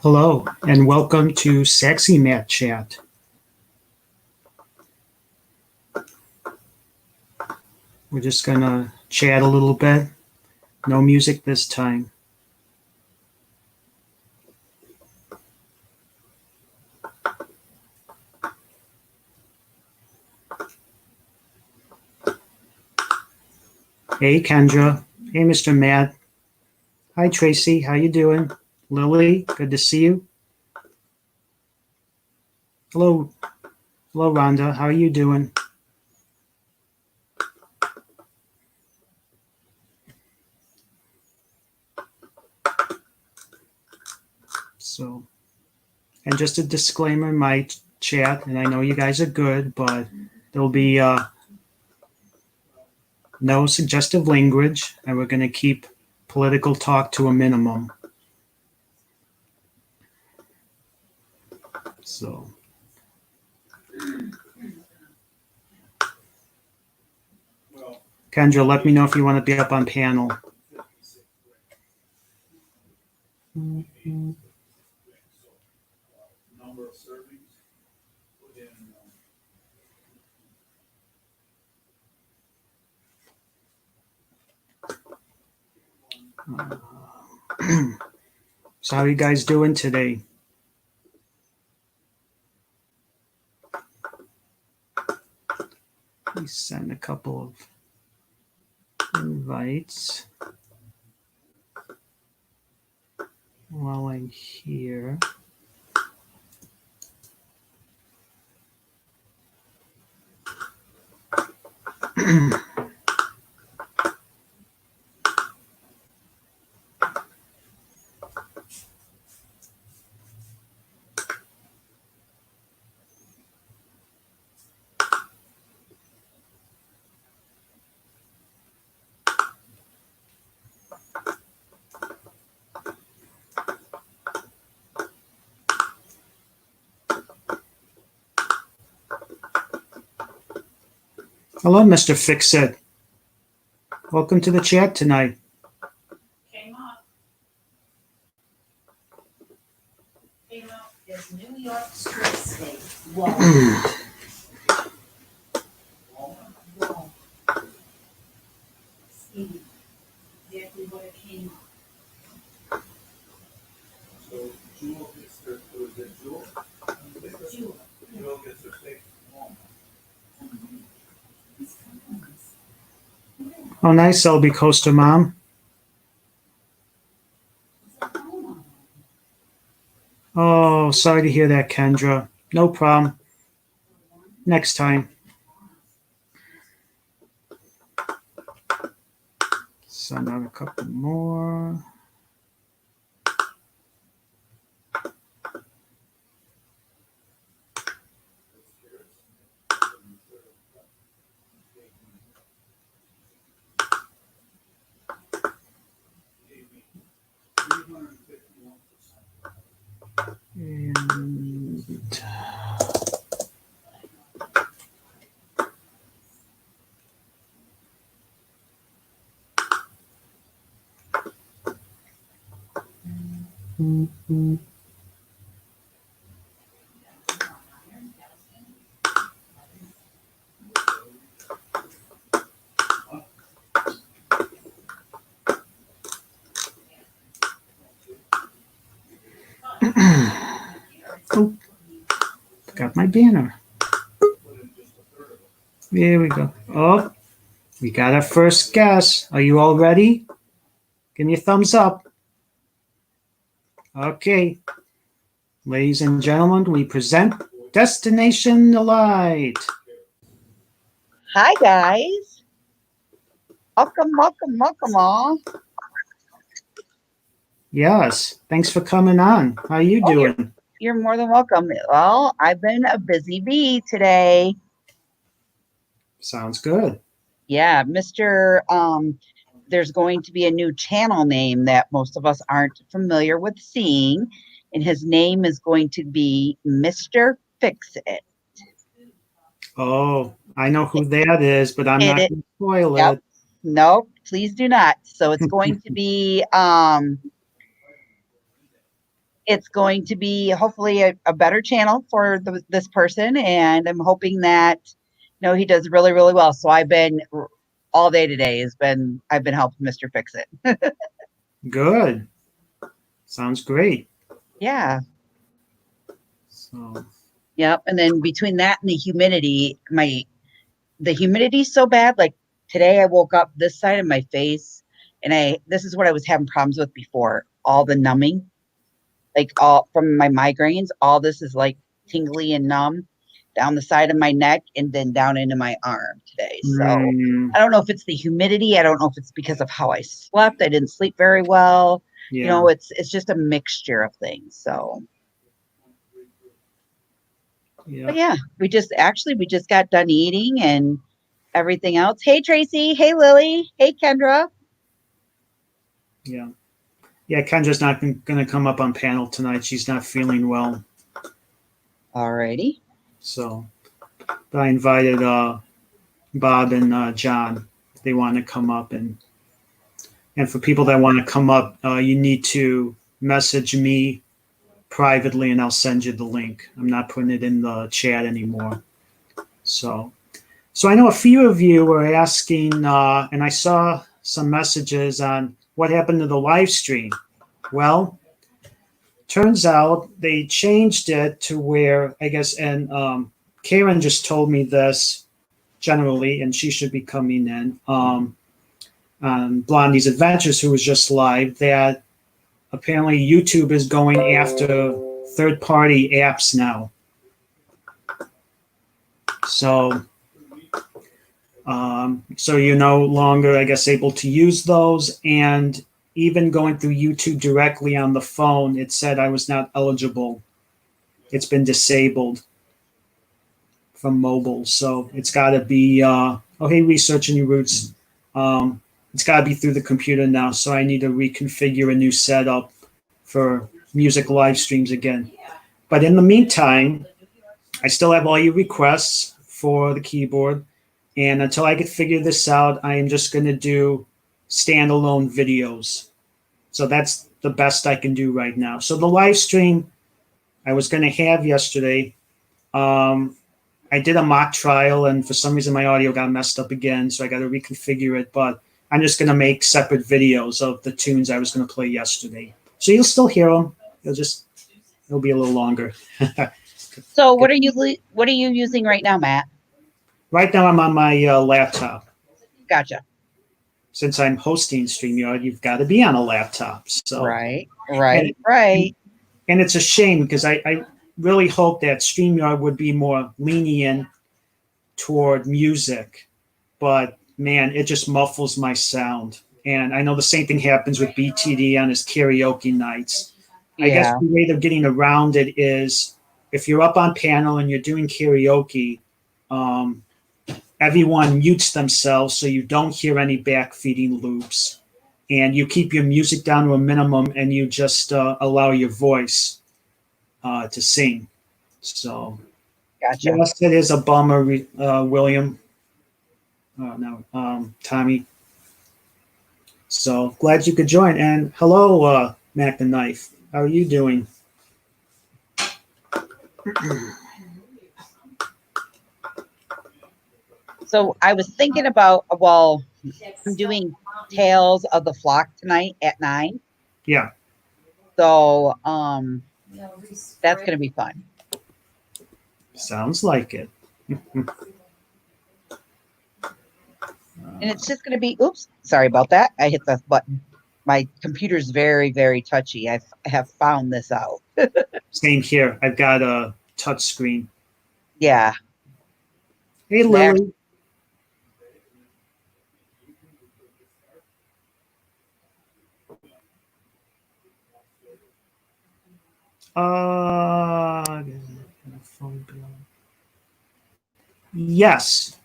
Hello, and welcome to Saxy Mat Chat. We're just going to chat a little bit. No music this time. Hey, Kendra. Hey, Mr. Matt. Hi, Tracy. How you doing? Lily, good to see you. Hello. Hello, Rhonda. How are you doing? So, and just a disclaimer, my chat, and I know you guys are good, but there'll be no suggestive language, and we're going to keep political talk to a minimum. So, Kendra, let me know if you want to be up on panel. So how are you guys doing today? Let me send a couple of invites while I'm here. Hello, Mr. Fix-It. Welcome to the chat tonight. Came up is New York Street State. Whoa. Whoa. See exactly what it came up. So Jewel gets her, was it Jewel? Jewel. Jewel gets her steak from Walmart. Oh, nice, LB Coaster Mom. Oh, sorry to hear that, Kendra. No problem. Next time. Send out a couple more. And oh, got my banner. Here we go. Oh, we got our first guest. Are you all ready? Give me a thumbs up. Okay. Ladies and gentlemen, we present Destination Light. Hi, guys. Welcome all. Yes. Thanks for coming on. How are you doing? You're more than welcome. Well, I've been a busy bee today. Sounds good. Yeah, there's going to be a new channel name that most of us aren't familiar with seeing. and his name is going to be Mr. Fix It. Oh, I know who that is, but I'm It, not it going to spoil Yep. it. No, please do not. So it's going to be hopefully a better channel for this person, and I'm hoping that he does really, really well. So I've been all day today I've been helping Mr. Fix It. Good. Sounds great. Yeah. So, Yep. And then between that and the humidity, the humidity's so bad. Like today I woke up this side of my face, and this is what I was having problems with before. All the numbing, like all from my migraines, all this is like tingly and numb down the side of my neck and then down into my arm today. So I don't know if it's the humidity. I don't know if it's because of how I slept. I didn't sleep very well. yeah. It's just a mixture of things. So but yeah, we just got done eating and everything else. Hey Tracy, hey Lily, hey Kendra. Yeah. Yeah, Kendra's not going to come up on panel tonight. She's not feeling well. Alrighty. So, but I invited Bob and John. They want to come up, and for people that want to come up, you need to message me privately, and I'll send you the link. I'm not putting it in the chat anymore. So I know a few of you were asking, and I saw some messages on what happened to the live stream. Well, turns out they changed it to where, I guess, and Karen just told me this generally, and she should be coming in, on Blondie's Adventures, who was just live, that apparently YouTube is going after third-party apps now. So you're no longer, I guess, able to use those. And even going through YouTube directly on the phone, it said I was not eligible. It's been disabled from mobile. So it's got to be, hey, Research Any Roots. It's got to be through the computer now. So I need to reconfigure a new setup for music live streams again. But in the meantime, I still have all your requests for the keyboard. And until I can figure this out, I am just going to do standalone videos. So that's the best I can do right now. So the live stream I was going to have yesterday, I did a mock trial, and for some reason my audio got messed up again, so I got to reconfigure it. But I'm just going to make separate videos of the tunes I was going to play yesterday. So you'll still hear them. It'll be a little longer. So what are you using right now, Matt? Right now I'm on my laptop. Gotcha. Since I'm hosting StreamYard, you've got to be on a laptop. So Right. And it's a shame because I really hope that StreamYard would be more lenient toward music. But, man, it just muffles my sound. And I know the same thing happens with BTD on his karaoke nights. Yeah. I guess the way they're getting around it is if you're up on panel and you're doing karaoke, everyone mutes themselves so you don't hear any backfeeding loops. And you keep your music down to a minimum and you just allow your voice to sing. So, Gotcha. yes, it is a bummer, William. Tommy. So glad you could join. And hello, Mac the Knife. How are you doing? So I was thinking about, well, I'm doing Tales of the Flock tonight at 9. Yeah. So that's going to be fun. Sounds like it. And it's just going to be, oops, sorry about that. I hit the button. My computer's very, very touchy. I have found this out. Same here. I've got a touch screen. Yeah. Hey, Lily. Yes,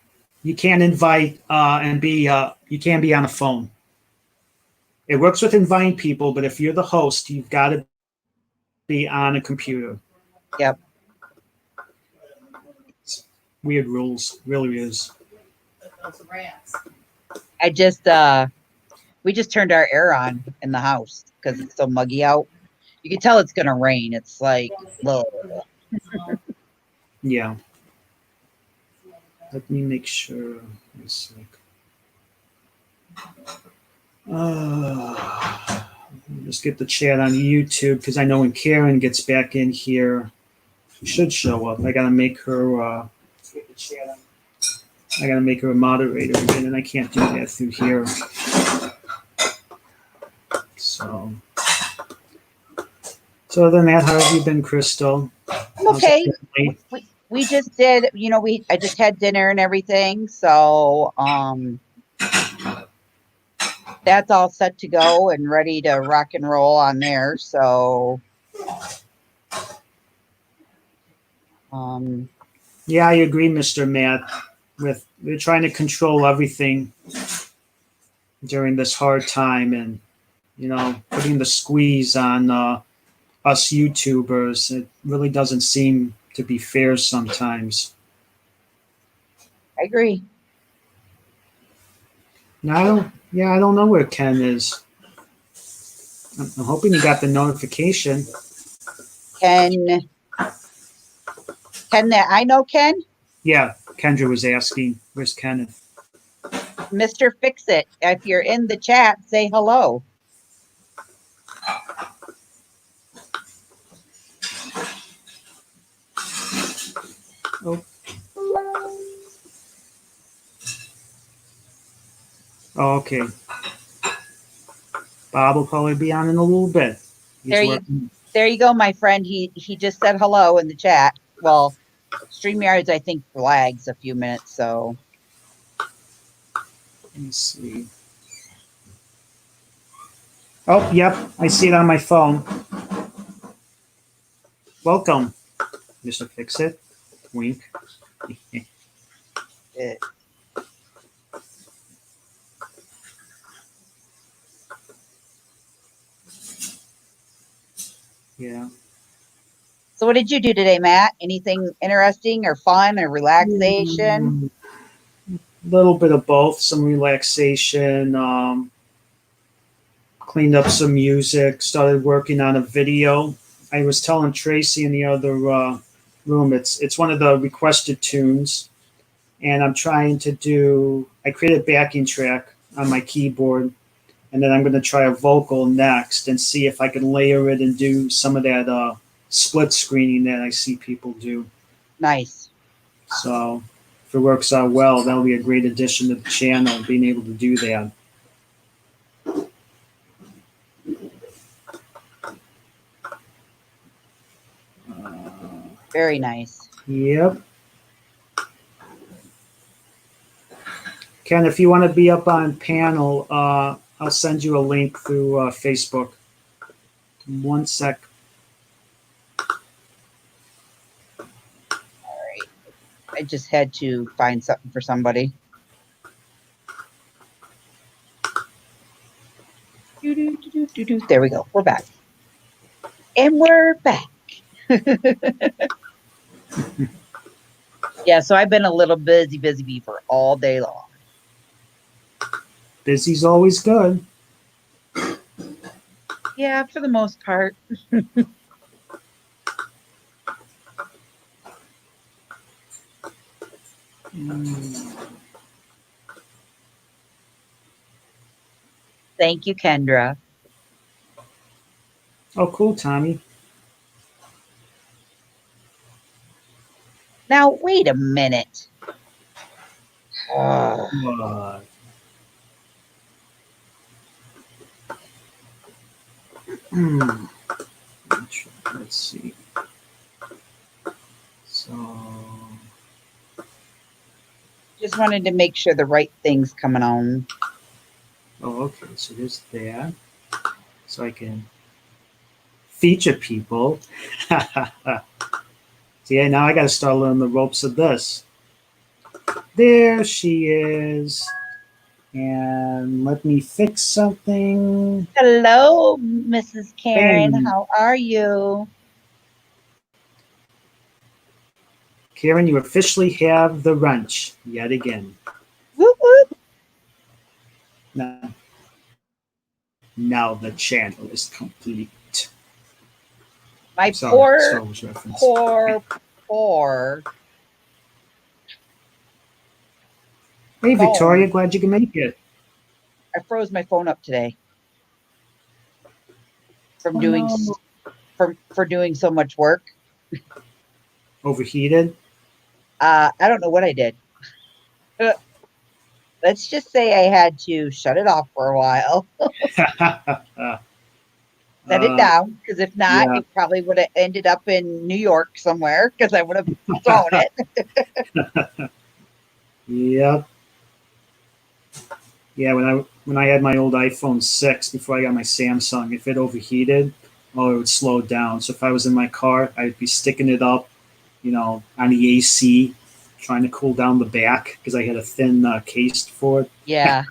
you can invite and be. You can be on a phone. It works with inviting people, but if you're the host, you've got to be on a computer. Yep. Weird rules, really is. Those rats. I just we just turned our air on in the house because it's so muggy out. You can tell it's gonna rain. It's like, ugh. Yeah. Let me make sure. It's like, just get the chat on YouTube because I know when Karen gets back in here, she should show up. I gotta make her. I gotta make her a moderator again, and I can't do that through here. So other than that, how have you been, Crystal? I'm okay. We just did, I just had dinner and everything, so that's all set to go and ready to rock and roll on there. So yeah, I agree, Mr. Matt. We're trying to control everything during this hard time, and putting the squeeze on us YouTubers. It really doesn't seem to be fair sometimes. I agree. No, I don't know where Ken is. I'm hoping he got the notification. Ken that I know Ken? Yeah, Kendra was asking, where's Kenneth? Mr. Fix It. If you're in the chat, say hello. Oh. Oh, okay. Bob will probably be on in a little bit. There you go, my friend. He just said hello in the chat. Well, StreamYards, I think, lags a few minutes, so. Let me see. Oh, yep. I see it on my phone. Welcome, Mr. Fix It. Wink. Yeah. So what did you do today, Matt? Anything interesting or fun or relaxation? A little bit of both. Some relaxation. Cleaned up some music. Started working on a video. I was telling Tracy in the other room. It's one of the requested tunes, and I'm trying to do. I created a backing track on my keyboard, and then I'm going to try a vocal next and see if I can layer it and do some of that split screening that I see people do. Nice. So if it works out well, that'll be a great addition to the channel, being able to do that. Very nice. Yep. Ken, if you want to be up on panel, I'll send you a link through Facebook. 1 sec. All right. I just had to find something for somebody. There we go. We're back. And we're back. Yeah, so I've been a little busy beaver all day long. Busy's always good. Yeah, for the most part. Thank you, Kendra. Oh, cool, Tommy. Now, wait a minute. What? Let's see. So. Just wanted to make sure the right thing's coming on. Oh, okay. So there's that. So I can feature people. See, now I got to start learning the ropes of this. There she is. And let me fix something. Hello, Mrs. Karen. Bang. How are you? Karen, you officially have the wrench yet again. Whoop, whoop. Now the channel is complete. My Sorry, Star Wars reference. poor. Hey, Victoria, phone. glad you can make it. I froze my phone up today from Oh, doing no. for doing so much work. Overheated? I don't know what I did. Let's just say I had to shut it off for a while, set it down, because if not, yeah. it probably would have ended up in New York somewhere because I would have thrown it. Yep. Yeah, when I had my old iPhone 6 before I got my Samsung, if it overheated, oh, it would slow down. So if I was in my car, I'd be sticking it up, on the AC, trying to cool down the back because I had a thin case for it. Yeah,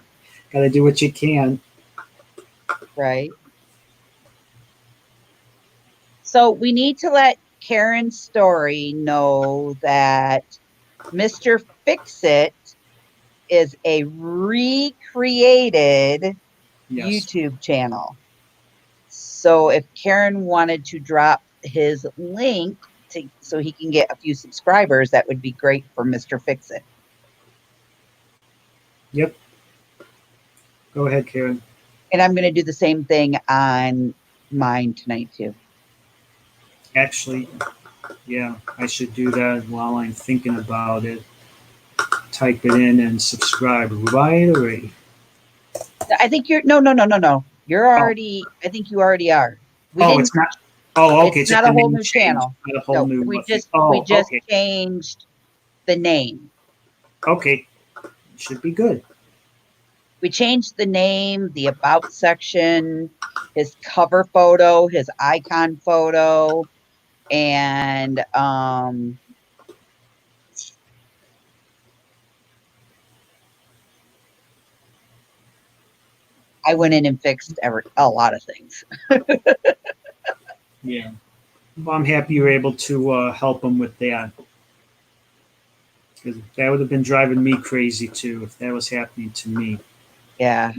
Got to do what you can. right. So we need to let Karen Story know that Mr. Fix-It is a recreated Yes. YouTube channel. So if Karen wanted to drop his link so he can get a few subscribers, that would be great for Mr. Fix-It. Yep. Go ahead, Karen. And I'm going to do the same thing on mine tonight too. Actually, yeah, I should do that while I'm thinking about it. Type it in and subscribe right away. I think you're no. You're already. I think you already are. We Oh, didn't. it's not. Oh, okay. It's Just not the a whole name new change, channel. not a whole No, new we thing. just Oh, okay. changed the name. Okay. Should be good. We changed the name, the about section, his cover photo, his icon photo, and I went in and fixed a lot of things. Yeah. Well, I'm happy you were able to help him with that. Because that would have been driving me crazy too if that was happening to me. Yeah.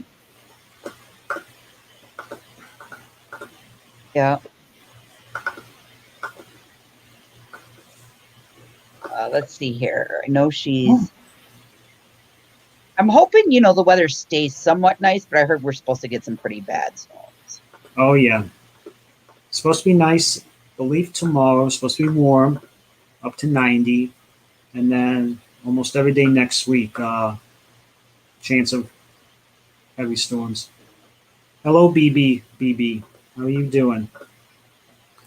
Yeah. Let's see here. I know she's. I'm hoping, the weather stays somewhat nice, but I heard we're supposed to get some pretty bad storms. Oh, yeah. It's supposed to be nice. I believe tomorrow. It's supposed to be warm, up to 90. And then almost every day next week, chance of heavy storms. Hello, BB. BB. How are you doing?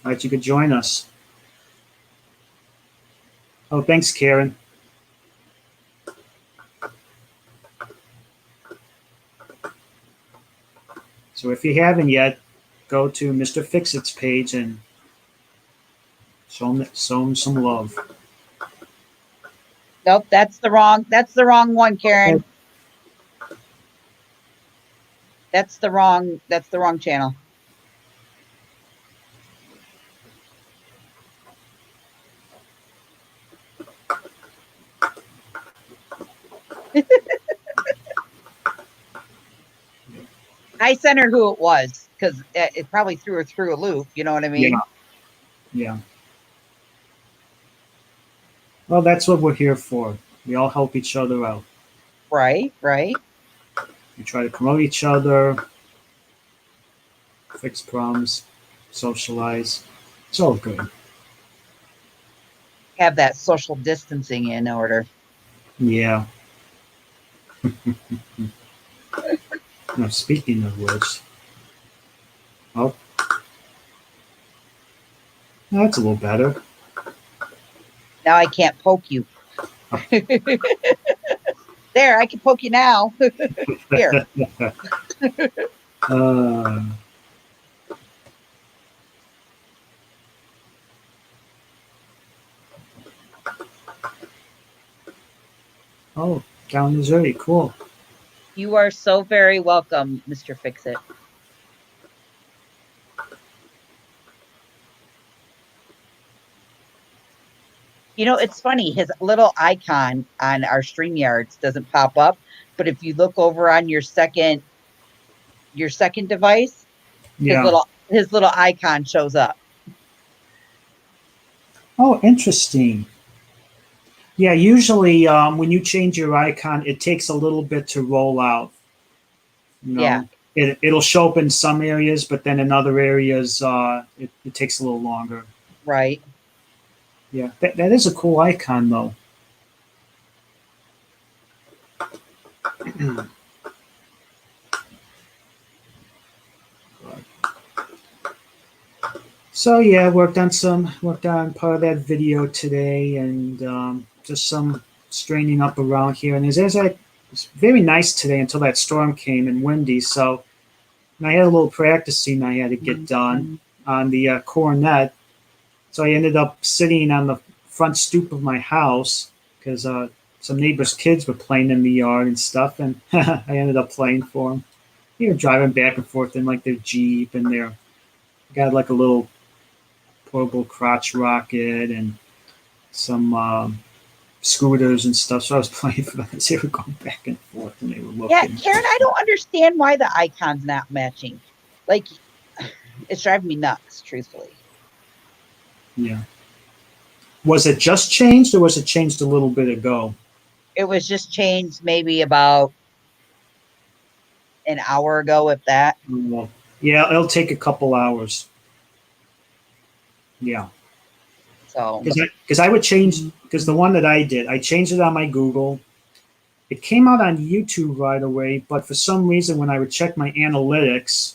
Glad you could join us. Oh, thanks, Karen. So if you haven't yet, go to Mr. Fixit's page and show him some love. Nope, that's the wrong one, Karen. That's the wrong channel. I sent her who it was because it probably threw her through a loop. You know what I mean? Yeah. Well, that's what we're here for. We all help each other out. Right. We try to promote each other, fix problems, socialize. It's all good. Have that social distancing in order. Yeah. Now, speaking of which, oh, that's a little better. Now I can't poke you. There, I can poke you now. Here. Oh, down Missouri. Cool. You are so very welcome, Mr. Fix-It. You know, it's funny. His little icon on our StreamYards doesn't pop up, but if you look over on your second device, his Yeah. little icon shows up. Oh, interesting. Yeah, usually when you change your icon, it takes a little bit to roll out. You Yeah, know, it'll show up in some areas, but then in other areas, it takes a little longer. right. Yeah, that is a cool icon, though. So yeah, worked on part of that video today, and just some straining up around here. And it's very nice today until that storm came and windy. So and I had a little practicing I had to get done on the cornet. So I ended up sitting on the front stoop of my house because some neighbors' kids were playing in the yard and stuff, and I ended up playing for them. You know, driving back and forth in like their Jeep, and their got like a little portable crotch rocket and some scooters and stuff. So I was playing for them as they were going back and forth, and they were Yeah, looking. Karen, I don't understand why the icon's not matching. Like, it's driving me nuts, truthfully. Yeah. Was it just changed, or was it changed a little bit ago? It was just changed maybe about an hour ago, if that. Well, yeah, it'll take a couple hours. Yeah. So, Because I would change, because the one that I did, I changed it on my Google. It came out on YouTube right away, but for some reason, when I would check my analytics,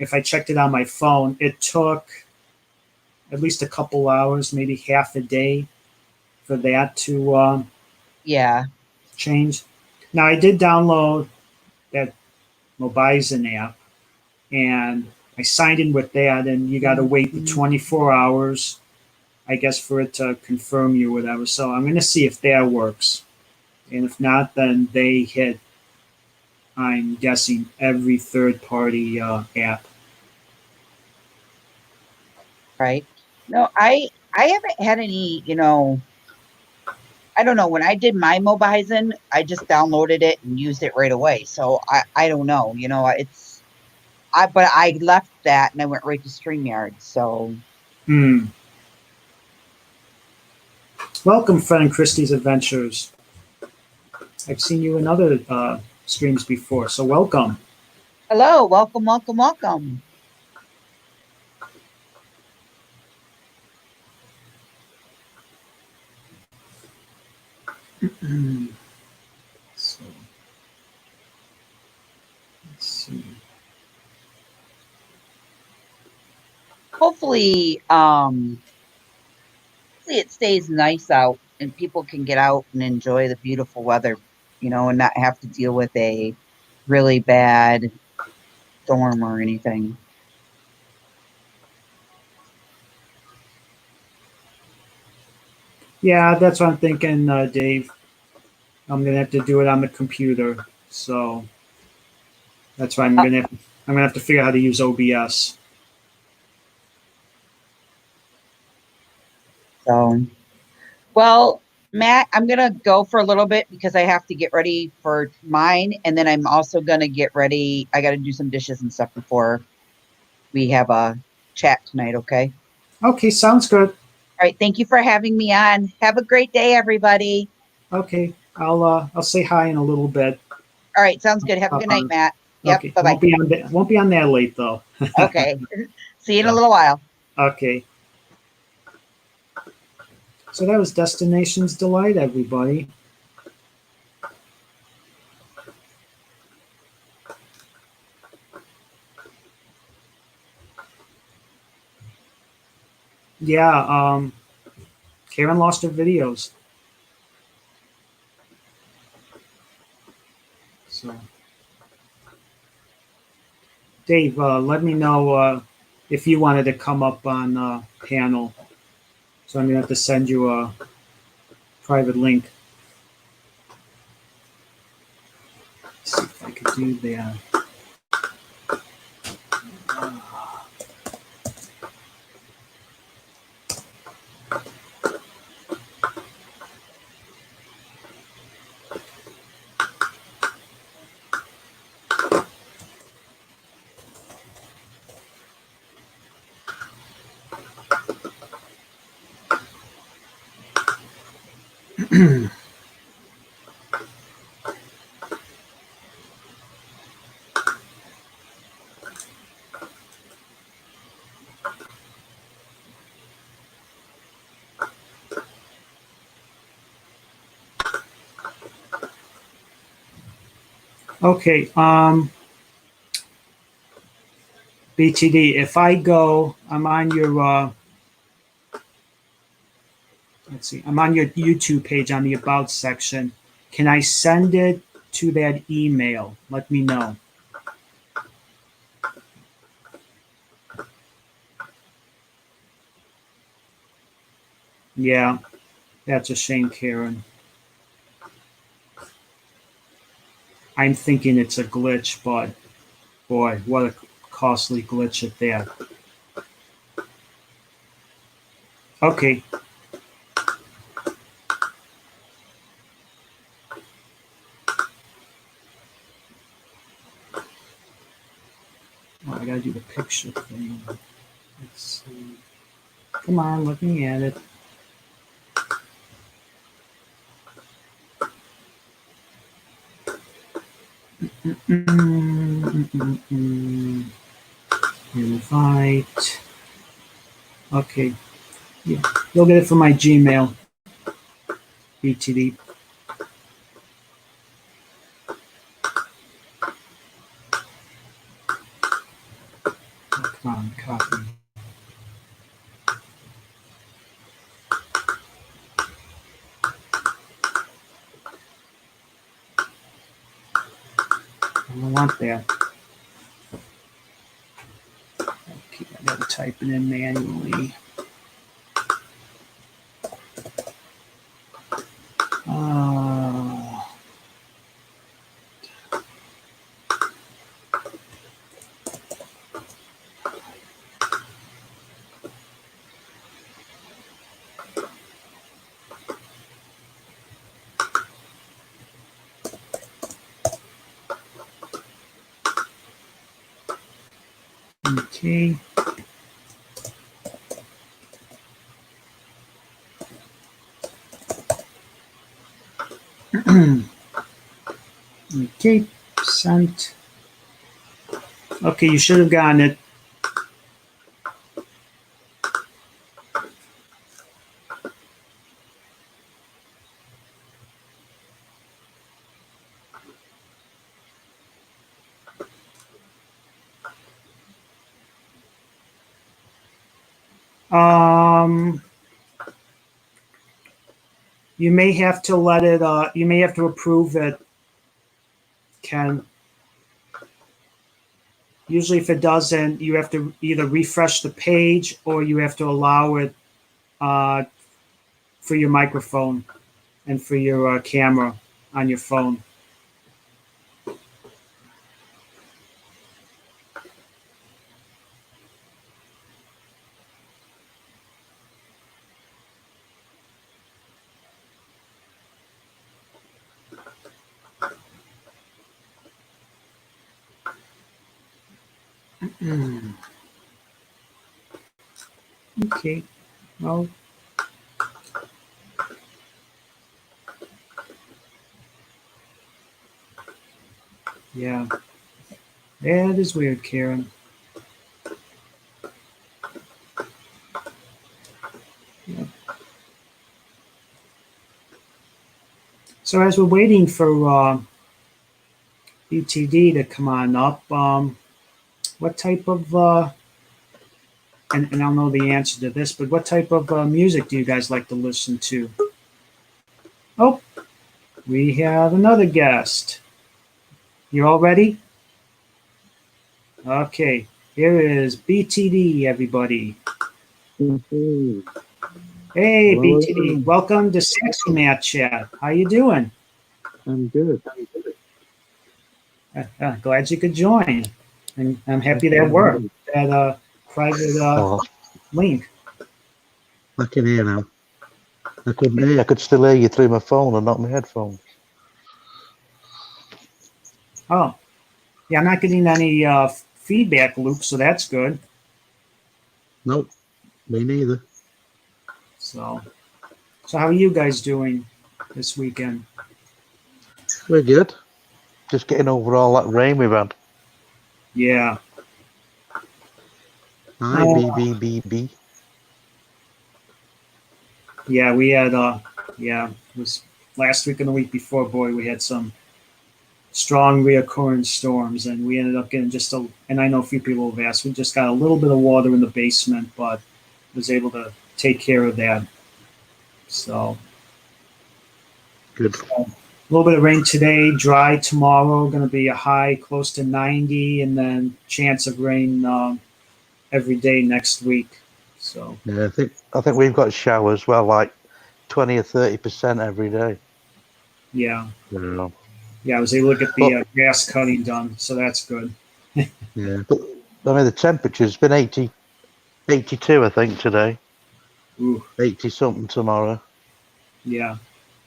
if I checked it on my phone, it took at least a couple hours, maybe half a day for that to yeah, change. Now, I did download that Mobizen app, and I signed in with that, and you got to wait the 24 hours, I guess, for it to confirm you, whatever. So I'm going to see if that works. And if not, then they hit, I'm guessing, every third party app. right. No, I haven't had any, I don't know. When I did my Mobizen, I just downloaded it and used it right away. So I don't know. But I left that and I went right to StreamYard. So Hmm. Welcome, friend Christie's Adventures. I've seen you in other streams before, so welcome. hello, welcome, welcome, welcome. So, let's see. Hopefully, it stays nice out and people can get out and enjoy the beautiful weather, and not have to deal with a really bad storm or anything. Yeah, that's what I'm thinking, Dave. I'm gonna have to do it on the computer, so that's why I'm gonna have to figure out how to use OBS. So, well, Matt, I'm going to go for a little bit because I have to get ready for mine. And then I'm also going to get ready. I got to do some dishes and stuff before we have a chat tonight. Okay. Okay, sounds good. All right. Thank you for having me on. Have a great day, everybody. Okay, I'll say hi in a little bit. All right. Sounds good. Have a good night, Matt. Yep. Okay, Bye bye. won't be on that late though. Okay. See you in a little while. Okay. So that was Destinations Delight, everybody. Yeah, Karen lost her videos. So, Dave, let me know if you wanted to come up on panel. So I'm gonna have to send you a private link. Let's see if I can do that. Okay, BTD, if I go, I'm on your, let's see, I'm on your YouTube page on the About section. Can I send it to that email? Let me know. Yeah, that's a shame, Karen. I'm thinking it's a glitch, but boy, what a costly glitch at that. Okay. Oh, I gotta do the picture thing. Let's see. Come on, looking at it. Invite. Okay. Yeah. You'll get it from my Gmail. BTD. Oh, come on, copy. I don't want that. Okay, I gotta type it in manually. Okay. Okay, sent. Okay, you should have gotten it. Um, you may have to let it. You may have to approve it. Ken. Usually, if it doesn't, you have to either refresh the page or you have to allow it for your microphone and for your camera on your phone. Okay. Well. Yeah. That is weird, Karen. Yeah. So as we're waiting for BTD to come on up, what type of and I don't know the answer to this, but what type of music do you guys like to listen to? Oh, we have another guest. You all ready? Okay, here is BTD, everybody. Hey, Hello, BTD, everyone. welcome to Saxy Mat Chat. How you doing? I'm good. Glad you could join, and I'm happy that Okay. worked. That private Oh, link. I can hear now. I couldn't hear. I could still hear you through my phone and not my headphones. Oh, yeah, I'm not getting any feedback loop, so that's good. Nope, me neither. So how are you guys doing? this weekend? We're good. Just getting over all that rain we've had. Yeah. Hi, Oh. B. Yeah, we had it was last week and the week before, boy, we had some strong reoccurring storms and we ended up getting and I know a few people have asked, we just got a little bit of water in the basement, but was able to take care of that. So Good. a little bit of rain today, dry tomorrow, going to be a high close to 90, and then chance of rain every day next week. So Yeah, I think we've got showers, well, like 20 or 30% every day. yeah, Yeah. I was able to get the But, grass cutting done, so that's good. yeah, but I mean, the temperature's been 82, I think, today. Ooh, 80 something tomorrow. yeah,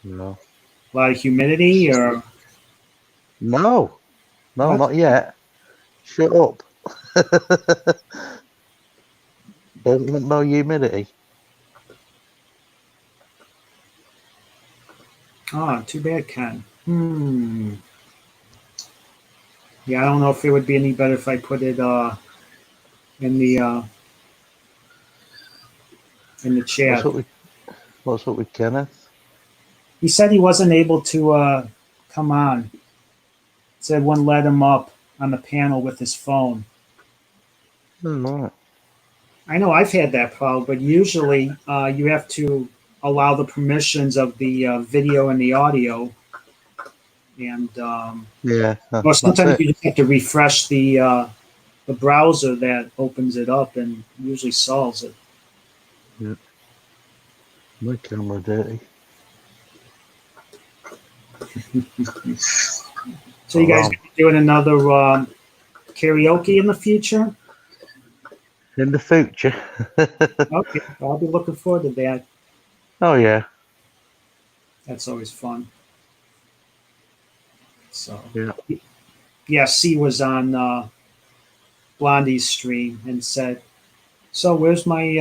No. a lot of humidity or No, what? not yet. Shut up. Don't want no humidity. Oh, too bad, Ken. Yeah, I don't know if it would be any better if I put it in the uh, in the What's chat. up with Kenneth? He said he wasn't able to come on. Said wouldn't let him up on the panel with his phone. Right. I know I've had that problem, but usually you have to allow the permissions of the video and the audio, and Yeah, or that's sometimes it. you just have to refresh the browser that opens it up and usually solves it. Yeah. My camera dirty. So you guys gonna be doing another karaoke in the future? In the future. Okay, I'll be looking forward to that. Oh, yeah. That's always fun. So Yeah. yeah, C was on Blondie's stream and said, "So where's my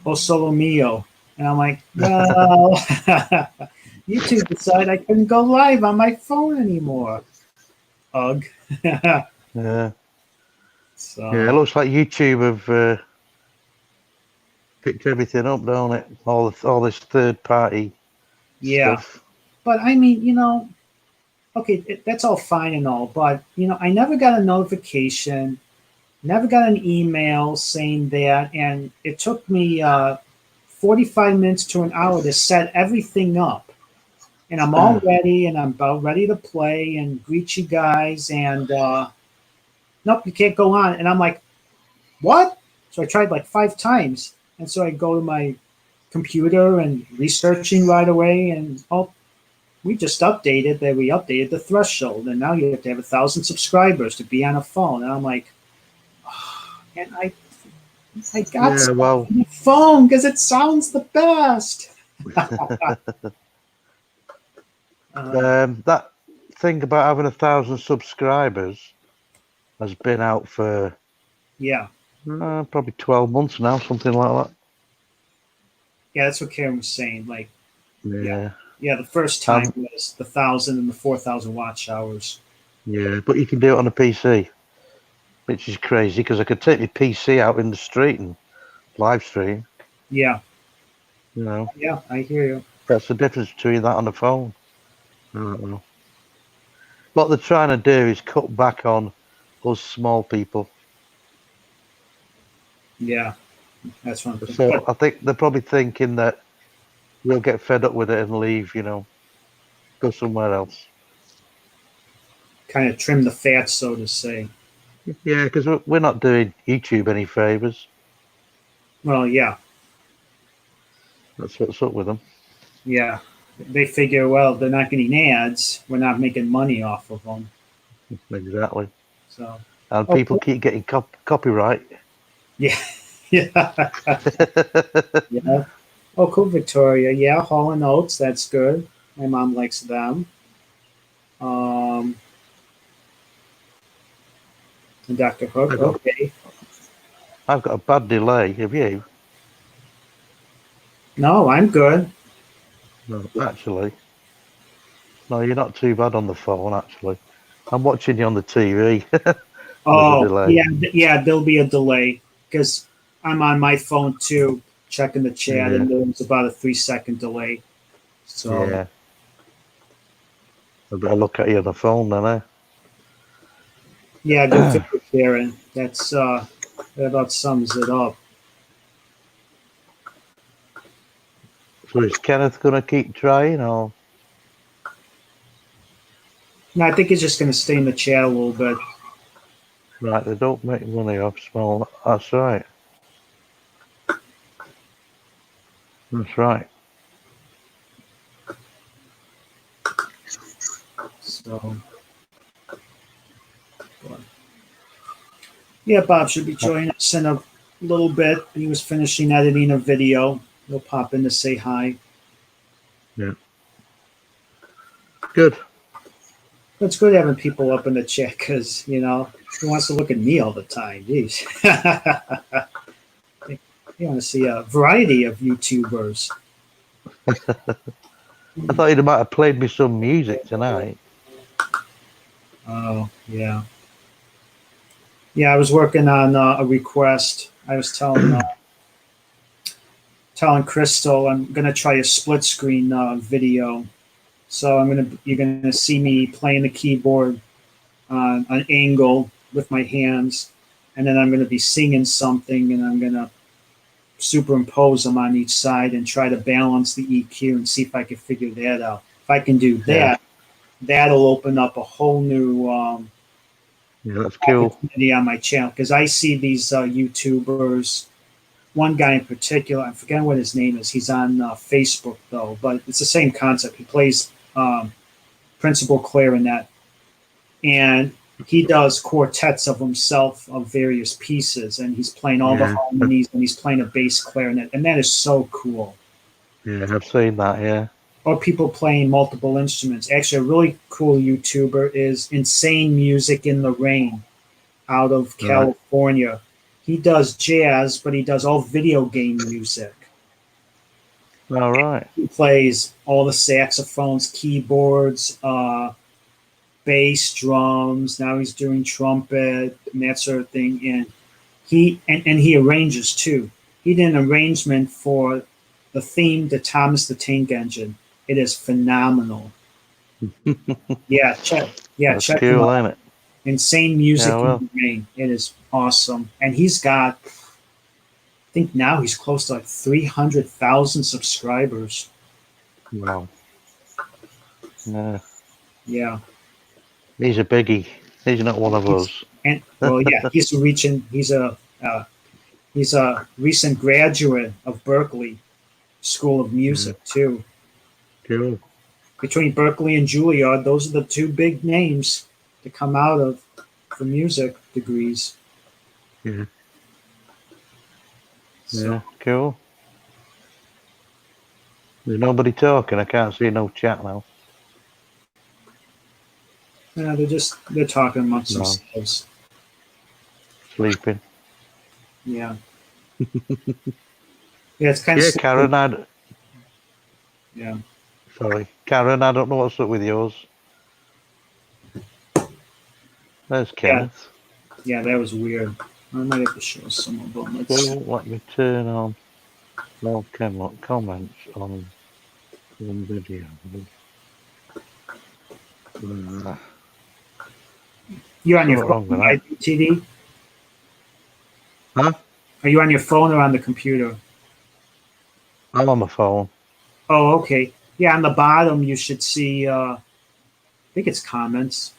O Solo Mio?" And I'm like, "Well, YouTube decided I couldn't go live on my phone anymore." Ugh. Yeah. So Yeah, it looks like YouTube have picked everything up, don't it? All this third party yeah, stuff. but I mean, okay, that's all fine and all, but I never got a notification, never got an email saying that, and it took me 45 minutes to an hour to set everything up. And I'm all ready, and I'm about ready to play and greet you guys, and nope, you can't go on. And I'm like, what? So I tried like 5 times, and so I go to my computer and researching right away, and we just updated that we updated the threshold, and now you have to have 1,000 subscribers to be on a phone. And I'm like, oh, and I got Yeah, well, the phone because it sounds the best. that thing about having 1,000 subscribers has been out for Yeah, probably 12 months now, something like yeah, that's what Karen was saying. Like, that. yeah, Yeah. yeah, the first time was the 1,000 and the 4,000 watch hours. Yeah, but you can do it on a PC, which is crazy because I could take my PC out in the street and live stream. Yeah, You know, yeah, I hear you. that's the difference between that and a phone. I don't know. What they're trying to do is cut back on us small people. Yeah, that's one thing. So But I think they're probably thinking that we'll get fed up with it and leave, go somewhere else. kind of trim the fat, so to say. Yeah, because we're not doing YouTube any favors. Well, yeah, That's what's up with them. yeah. They figure, well, they're not getting ads. We're not making money off of them. Exactly. So, And oh, people cool. keep getting copyright. Yeah, yeah, yeah. Oh, cool, Victoria. Yeah, Hall and Oates. That's good. My mom likes them. Um, and Dr. Hook. I've got, Okay. I've got a bad delay. Have you? No, I'm good. No, actually. No, you're not too bad on the phone, actually. I'm watching you on the TV. Oh, delay. yeah, there'll be a delay because I'm on my phone too, checking the chat, Yeah. and there's about a 3-second delay. So Yeah. I better look at you on the phone then, eh? yeah, go figure, Karen. That about sums it up. So is Kenneth going to keep trying, or? No, I think he's just going to stay in the chat a little bit. Right, they don't make money off small. That's right. That's right. So yeah, Bob should be joining us in a little bit. He was finishing editing a video. He'll pop in to say hi. Yeah. Good. It's good having people up in the chat because, who wants to look at me all the time? Jeez. You want to see a variety of YouTubers. I thought you might have played me some music tonight. Oh, yeah. Yeah, I was working on a request. I was telling Crystal I'm going to try a split screen video. So you're gonna see me playing the keyboard on an angle with my hands, and then I'm gonna be singing something, and I'm gonna superimpose them on each side and try to balance the EQ and see if I can figure that out. If I can do that, Yeah. that'll open up a whole new Yeah, that's cool. opportunity on my channel because I see these YouTubers. One guy in particular, I'm forgetting what his name is. He's on Facebook though, but it's the same concept. He plays principal clarinet, and he does quartets of himself of various pieces, and he's playing all the Yeah. harmonies, and he's playing a bass clarinet, and that is so cool. Yeah, I've seen that, yeah. Or people playing multiple instruments. Actually, a really cool YouTuber is Insane Music in the Rain out of Right. California. He does jazz, but he does all video game music. All right. He plays all the saxophones, keyboards, bass, drums. Now he's doing trumpet and that sort of thing. And he arranges too. He did an arrangement for the theme to Thomas the Tank Engine. It is phenomenal. Yeah, check That's him cool, out. ain't it? Insane Music Yeah, well. in the Rain. It is awesome. And he's got, I think now he's close to like 300,000 subscribers. Wow. Yeah. Yeah. He's a biggie. He's not one of us. And well, yeah, he's a recent graduate of Berkeley School of Music too. Cool. Between Berkeley and Juilliard, those are the two big names to come out of for music degrees. Yeah. So, Yeah, cool. There's nobody talking. I can't see no chat now. yeah, they're talking amongst No. themselves. Sleeping. Yeah. Yeah, it's kind Yeah, of Karen, yeah. sorry. Karen, I don't know what's up with yours. There's Kenneth. Yeah, that was weird. I might have to show some of them. They won't let me turn on no comments on one video. You're on your Something wrong phone, with that. IPTV? Huh? Are you on your phone or on the computer? I'm on my phone. Oh, okay. Yeah, on the bottom you should see. I think it's comments.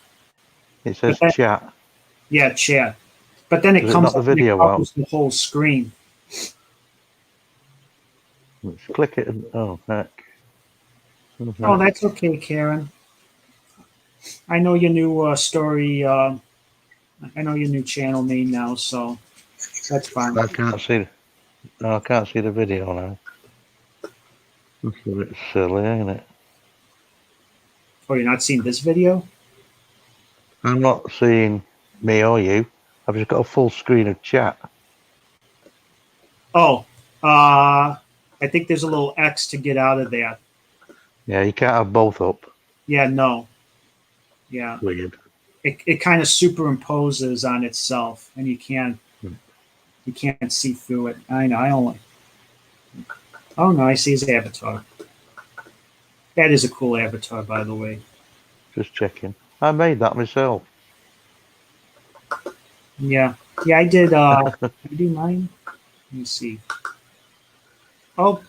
It says Okay. chat. Yeah, chat. But then it Does it comes knock the up and it video covers the whole screen. Let's click it and heck. Oh, that's okay, Karen. I know your new story. I know your new channel name now, so that's fine. I can't see. I can't see the video now. That's a bit silly, ain't it? Oh, you're not seeing this video? I'm not seeing me or you. I've just got a full screen of chat. Oh, I think there's a little X to get out of that. Yeah, you can't have both up. Yeah, no. Yeah. Weird. It kind of superimposes on itself, and you can't see through it. I know. I only. Oh no, I see his avatar. That is a cool avatar, by the way. Just checking. I made that myself. Yeah, yeah, I did. Did I do mine? Let me see. Oh,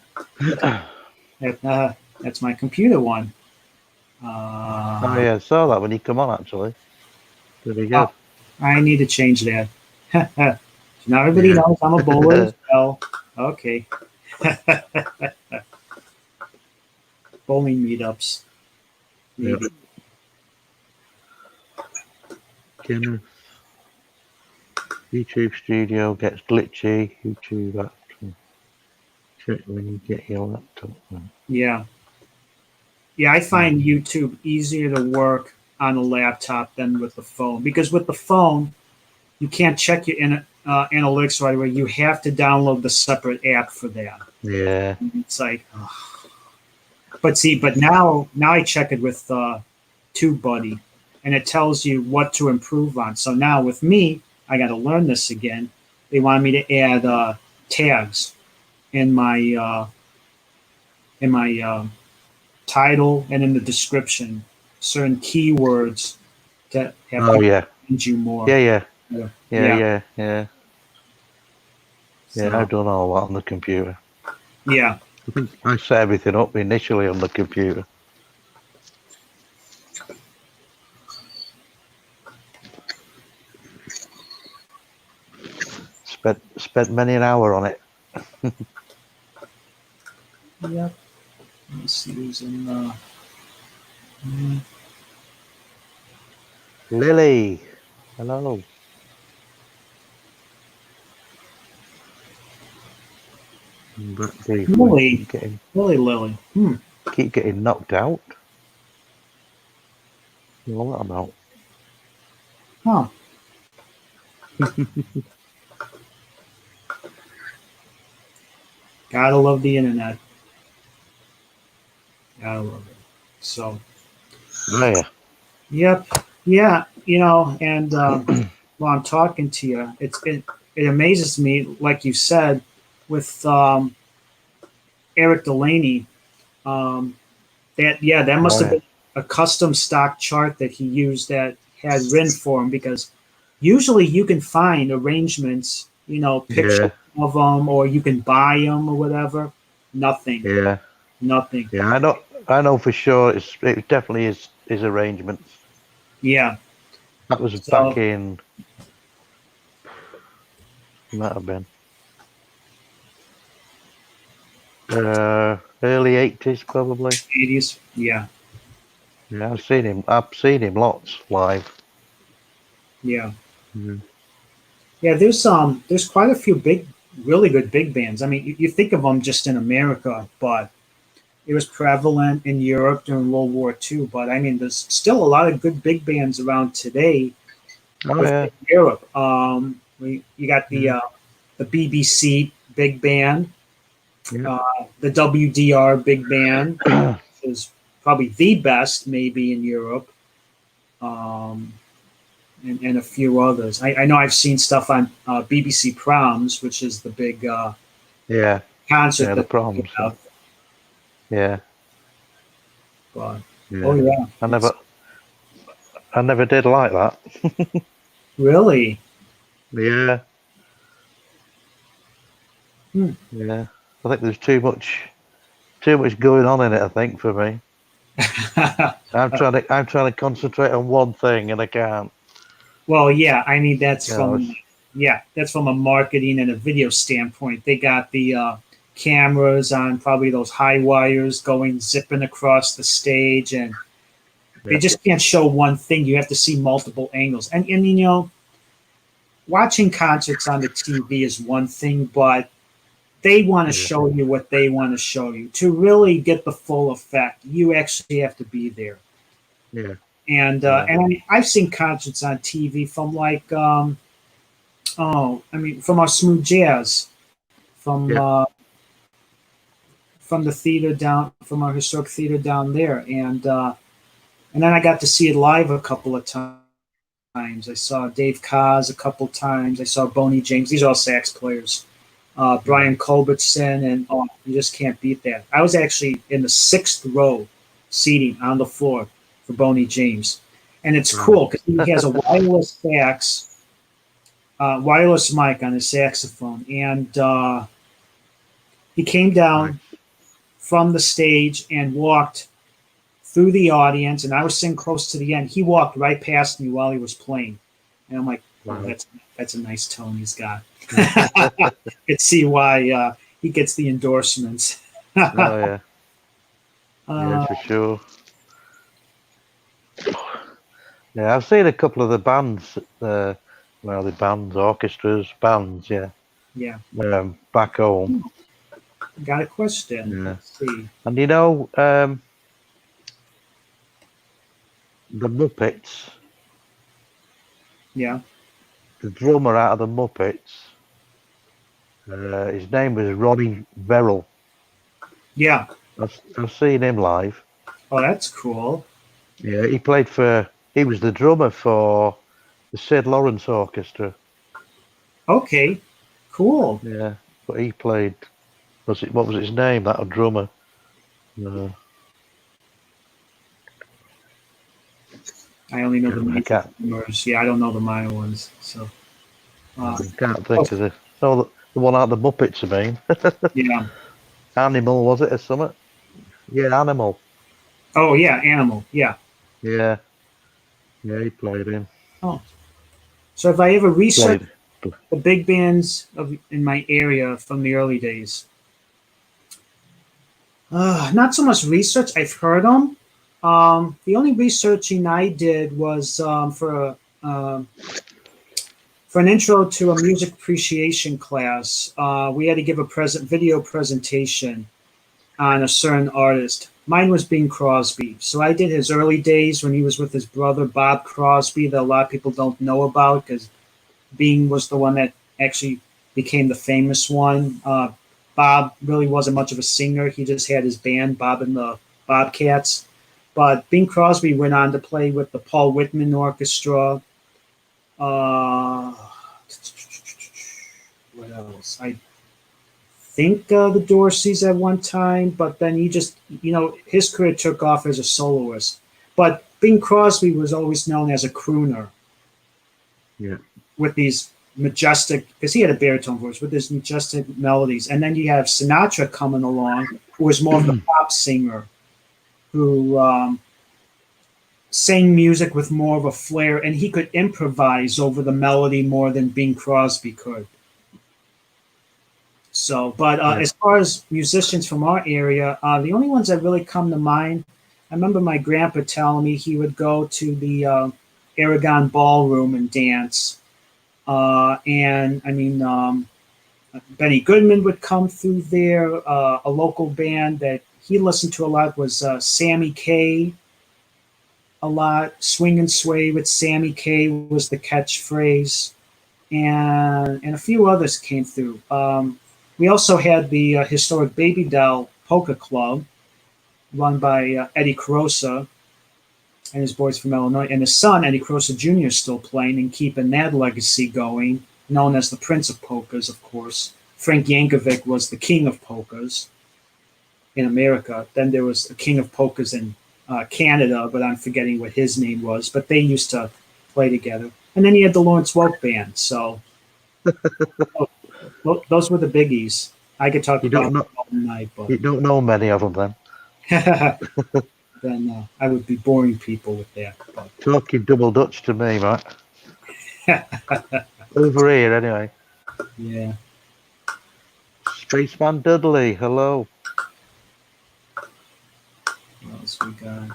that's my computer one. Oh yeah, I saw that when you come on actually. Pretty good. Oh, I need to change that. Now everybody Yeah. knows I'm a bowler as well. Okay. Bowling meetups. Maybe. Kenneth. YouTube Studio gets glitchy. YouTube app. Check when you get your laptop. Yeah. Yeah, I find YouTube easier to work on a laptop than with the phone because with the phone, you can't check your analytics right away. You have to download the separate app for that. Yeah. It's like, ugh. But now I check it with TubeBuddy, and it tells you what to improve on. So now with me, I got to learn this again. They want me to add tags in my title and in the description, certain keywords that have Oh yeah. you more. Yeah. Yeah. Yeah. So, I've done all that on the computer. yeah. I think I set everything up initially on the computer. Spent many an hour on it. Yep. Let me see who's in. Lily, hello. I'm back briefly. Lily. Lily. Keep getting knocked out. All that about. Huh. Gotta love the internet. Gotta love it. So. There. Yep. Yeah. And while I'm talking to you, it amazes me, like you said, with Eric Delaney. That must have been a custom stock chart that he used that had written for him because usually you can find arrangements, pictures of them, or you can buy them or whatever. Nothing. Yeah. Nothing. Yeah, I know for sure. It definitely is his arrangements. Yeah. That was back in. Might have been. Early 80s, probably. 80s. Yeah. Yeah, I've seen him lots live. Yeah. Mm-hmm. Yeah, there's quite a few really good big bands. I mean, you think of them just in America, but it was prevalent in Europe during World War II. But I mean, there's still a lot of good big bands around today. Oh yeah. Europe. You got the BBC big band, the WDR big band, which is probably the best maybe in Europe. And a few others. I know I've seen stuff on BBC Proms, which is the big concert. The Proms. Yeah. But, yeah. Oh yeah. I never did like that. Really? Yeah. Yeah. I think there's too much going on in it, I think, for me. I'm trying to concentrate on one thing and I can't. Well, yeah, I mean that's from a marketing and a video standpoint. They got the cameras on probably those high wires going zipping across the stage, and they just can't show one thing. You have to see multiple angles. And watching concerts on the TV is one thing, but they want to show you what they want to show you. To really get the full effect, you actually have to be there. Yeah. And I mean, I've seen concerts on TV from from our Smooth Jazz, from the theater from our historic theater down there, and And then I got to see it live a couple of times. I saw Dave Kaz a couple times. I saw Boney James. These are all sax players. Brian Culbertson, and you just can't beat that. I was actually in the 6th row seating on the floor for Boney James. And it's cool because he has a wireless sax, wireless mic on his saxophone. And he came down from the stage and walked through the audience, and I was sitting close to the end. He walked right past me while he was playing. And I'm like, wow, that's a nice tone he's got. I could see why he gets the endorsements. Oh, yeah. Yeah, for sure. Yeah, I've seen a couple of the bands, the bands, orchestras, bands, yeah. Yeah. Back home. Got a question. Yeah. Let's see. And you know, the Muppets, Yeah. the drummer out of the Muppets, his name was Ronnie Verrill. Yeah. I've seen him live. Oh, that's cool. Yeah, he was the drummer for the Sid Lawrence Orchestra. Okay. Cool. Yeah, but he played, what was his name, that drummer? I only know the I major can't. drummers. Yeah, I don't know the minor ones. So. I can't think of it. Oh, the one out of the Muppets, I mean. Yeah. Animal, was it, or something? Yeah, Animal. Oh, yeah, Animal. Yeah. Yeah. Yeah, he played him. Oh. So if I ever research the big bands in my area from the early days, not so much research. I've heard them. The only researching I did was for an intro to a music appreciation class. We had to give a video presentation on a certain artist. Mine was Bing Crosby. So I did his early days when he was with his brother, Bob Crosby, that a lot of people don't know about because Bing was the one that actually became the famous one. Bob really wasn't much of a singer. He just had his band, Bob and the Bobcats. But Bing Crosby went on to play with the Paul Whitman Orchestra. What else? I think the Dorseys at one time, but then he just, his career took off as a soloist. But Bing Crosby was always known as a crooner. Yeah. With these majestic, because he had a baritone voice, with his majestic melodies. And then you have Sinatra coming along, who was more of a pop singer, who sang music with more of a flair, and he could improvise over the melody more than Bing Crosby could. So, but as far as musicians from our area, the only ones that really come to mind, I remember my grandpa telling me he would go to the Aragon Ballroom and dance. And I mean, Benny Goodman would come through there. A local band that he listened to a lot was Sammy Kaye. A lot. Swing and Sway with Sammy Kaye was the catchphrase. And a few others came through. We also had the historic Baby Doll Polka Club, run by Eddie Carosa and his boys from Illinois. And his son, Eddie Carosa Jr., is still playing and keeping that legacy going, known as the Prince of Polkas, of course. Frank Yankovic was the King of Polkas in America. Then there was a King of Polkas in Canada, but I'm forgetting what his name was. But they used to play together. And then you had the Lawrence Welk Band. So those were the biggies. I could talk about them all night. But you don't know many of them then? Then I would be boring people with that. But. Talking double Dutch to me, Matt. Over here, anyway. Yeah. Spaceman Dudley, hello. What else we got?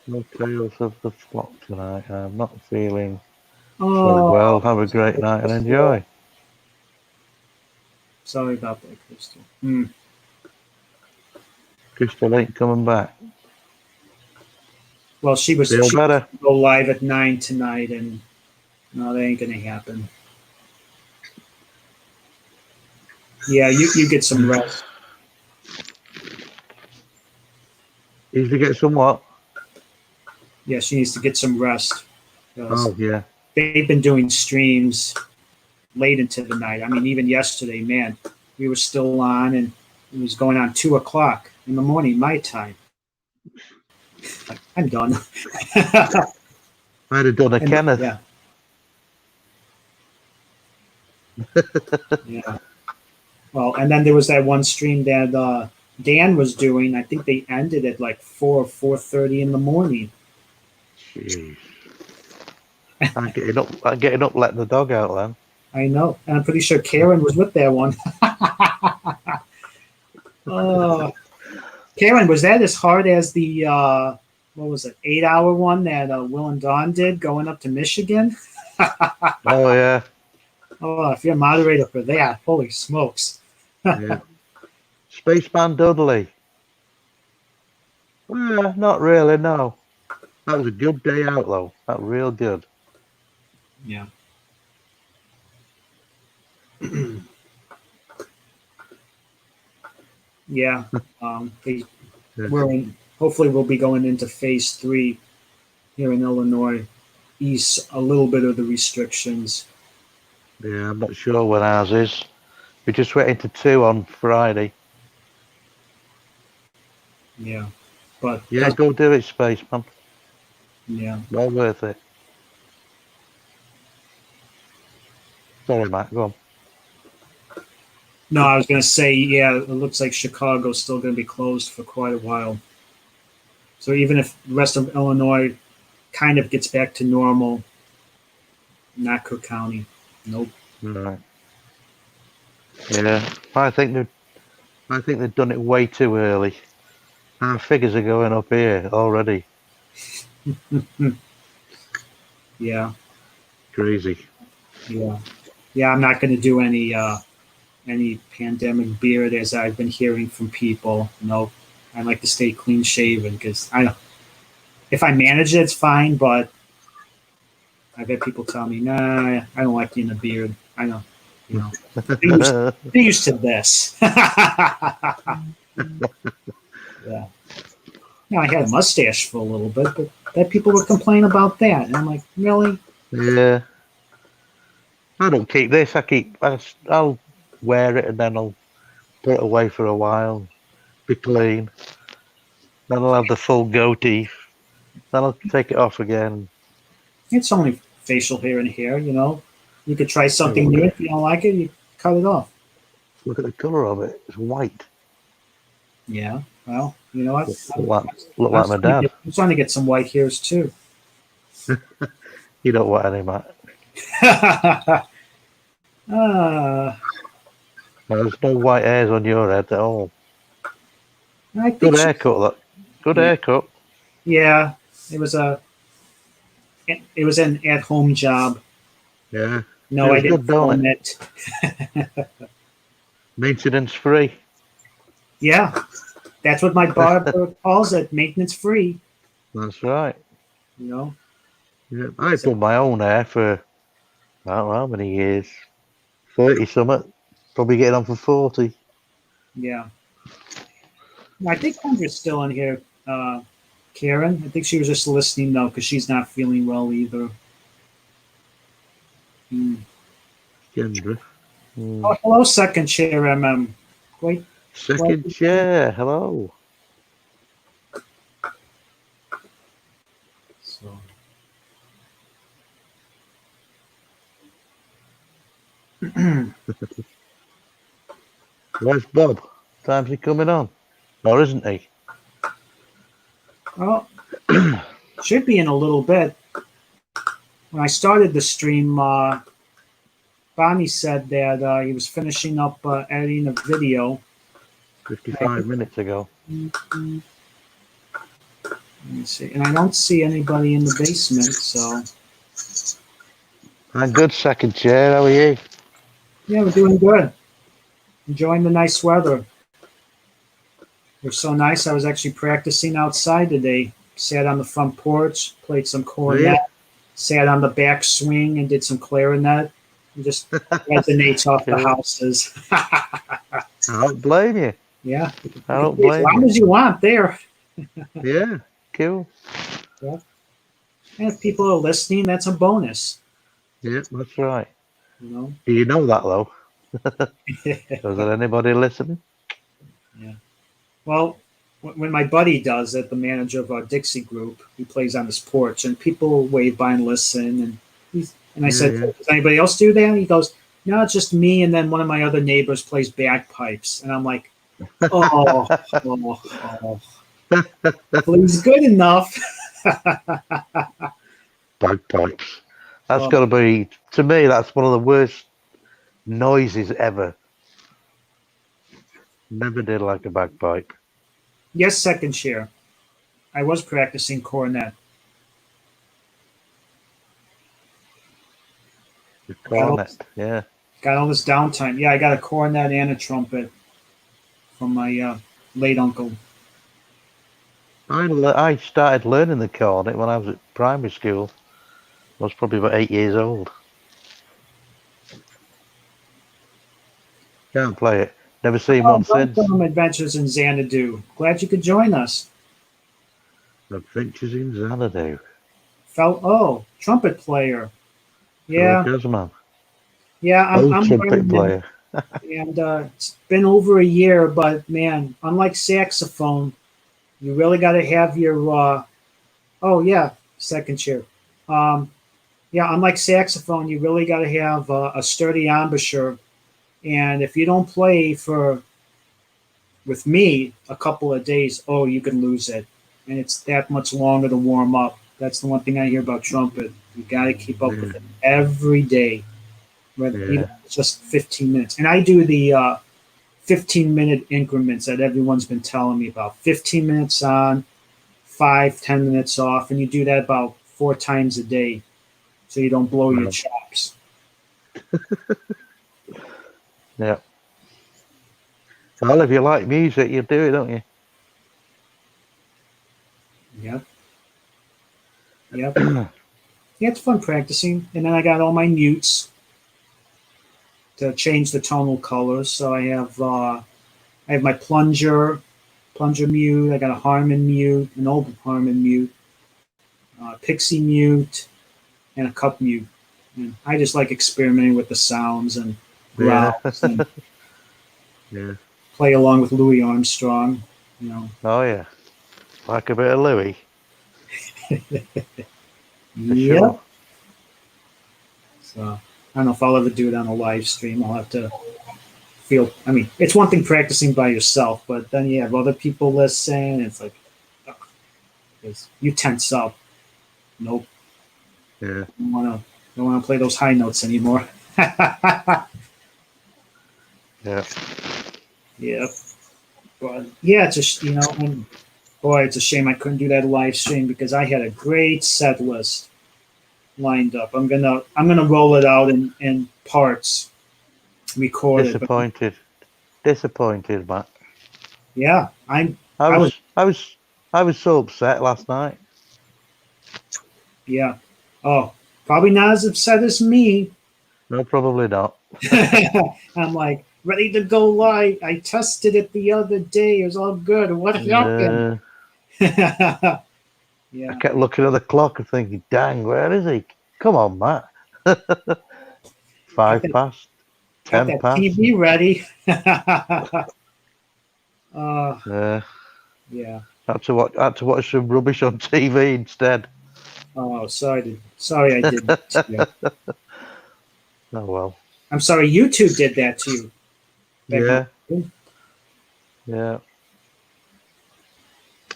No tales of the flock tonight. I'm not feeling so well. Have a great night and enjoy. Sorry about that, Crystal. Crystal ain't coming back. Well, she was better. Go live at 9 tonight, and no, that ain't gonna happen. Yeah, you get some rest. Usually get some what? Yeah, she needs to get some rest. 'Cause Oh yeah. they've been doing streams late into the night. I mean, even yesterday, man, we were still on, and it was going on 2 o'clock in the morning, my time. Like, I'm done. I'd have done a And- Kenneth. Yeah. Yeah. Well, and then there was that one stream that Dan was doing. I think they ended at like 4 or 4:30 in the morning. Jeez. I'm getting up, letting the dog out then. I know, and I'm pretty sure Karen was with that one. Oh, Karen, was that as hard as the what was it, 8-hour one that Will and Dawn did going up to Michigan? Oh yeah. Oh, if you're a moderator for that, holy smokes! Yeah. Spaceman Dudley. Well, not really, no. That was a good day out though. That was real good. Yeah. Yeah. Hopefully we'll be going into phase 3 here in Illinois. Ease a little bit of the restrictions. Yeah, I'm not sure when ours is. We just went into 2 on Friday. Yeah. But Yeah, go do it, Spaceman. yeah. Well worth it. Sorry, Matt, go on. No, I was going to say, yeah, it looks like Chicago's still going to be closed for quite a while. So even if the rest of Illinois kind of gets back to normal, not Cook County. Nope. Right. Yeah, I think they've done it way too early. Our figures are going up here already. Yeah. Crazy. Yeah. Yeah, I'm not going to do any pandemic beard, as I've been hearing from people. No, I like to stay clean shaven because if I manage it, it's fine. But I've had people tell me, "Nah, I don't like you in a beard." I know, they're used to this. Yeah. I had a mustache for a little bit, but that people would complain about that, and I'm like, really? Yeah. I don't keep this. I'll wear it and then I'll put it away for a while, be clean. Then I'll have the full goatee. Then I'll take it off again. It's only facial hair and hair, You could try something new. If you don't like it, you cut it off. Look at the colour of it. It's white. Yeah. Well, you know what? Look like my dad. I'm trying to get some white hairs too. You don't want any, Matt. There's no white hairs on your head at all. I think Good haircut, look. Good haircut. Yeah, it was an at-home job. Yeah. No, I didn't film it. Maintenance free. Yeah, that's what my barber calls it, maintenance free. That's right. Yeah, I've done my own hair for, I don't know how many years. 30 something. Probably getting on for 40. Yeah. I think Hunter's still in here, Karen. I think she was just listening though, because she's not feeling well either. Kendra. Oh, hello, second chair, Wait. Second chair, hello. So. Where's Bob? Time's he coming on? Or isn't he? Well, should be in a little bit. When I started the stream, Bonnie said that he was finishing up editing a video. 55 minutes ago. Let me see. And I don't see anybody in the basement, so. I'm good, second chair. How are you? Yeah, we're doing good. Enjoying the nice weather. It was so nice. I was actually practicing outside today. Sat on the front porch, played some cornet, sat on the back swing and did some clarinet. And just resonates off the houses. I don't blame you. Yeah. I don't As blame long you. as you want there. Yeah, cool. Yeah. And if people are listening, that's a bonus. Yeah, that's right. You know. Do you know that though? Is there anybody listening? Yeah. Well, when my buddy does it, the manager of our Dixie group, he plays on his porch, and people wave by and listen. And I said, Yeah. "Does anybody else do that?" He goes, "No, it's just me." And then one of my other neighbors plays bagpipes, and I'm like, "Oh, oh, oh. Well, he's good enough." Bagpipes. That's Oh, got to be, to me, that's one of the worst noises ever. Never did like a bagpipe. yes, second chair. I was practicing cornet. The Got all, cornet, yeah. got all this downtime. Yeah, I got a cornet and a trumpet from my late uncle. I started learning the cornet when I was at primary school. I was probably about 8 years old. Can't play it. Never seen one since. Welcome, Adventures in Xanadu. Glad you could join us. Adventures in Xanadu. Trumpet player. Sure Yeah, does, man. yeah, I'm Trumpet learning, player. and it's been over a year. But man, unlike saxophone, you really got to have your. Oh yeah, second chair. Um, yeah, unlike saxophone, you really got to have a sturdy embouchure, and if you don't play for with me a couple of days, oh, you can lose it, and it's that much longer to warm up. That's the one thing I hear about trumpet. You got to keep up with it every day, whether even if it's just 15 minutes. And I do the 15-minute increments that everyone's been telling me about. 15 minutes on, 5, 10 minutes off, and you do that about 4 times a day, so you don't blow your chops. Yeah. Well, if you like music, you do it, don't you? Yep. Yep. Yeah, it's fun practicing. And then I got all my mutes to change the tonal colors. So I have my plunger mute. I got a Harmon mute, an old Harmon mute, Pixie mute, and a cup mute. And I just like experimenting with the sounds and growls and Yeah. play along with Louis Armstrong. You know. Oh yeah. Like a bit of Louis. Yep. Sure. So I don't know if I'll ever do it on a live stream. I'll have to I mean, it's one thing practicing by yourself, but then you have other people listen. It's like, you tense up. Nope. Yeah. Don't want to play those high notes anymore. Yeah. Yep. But yeah, it's just, and boy, it's a shame I couldn't do that live stream because I had a great set list lined up. I'm gonna roll it out in parts, record Disappointed. Disappointed, Matt. Yeah, I was so upset last night. Yeah. Oh, probably not as upset as me. No, probably not. I'm like ready to go live. I tested it the other day. It was all good. What happened? Yeah. I kept looking at the clock and thinking, dang, where is he? Come on, Matt. 5 past, Got 10 that past. TV ready. Yeah. Had to watch some rubbish on TV instead. Oh, sorry I didn't. Yeah. Oh well. I'm sorry YouTube did that to you. Yeah. Yeah.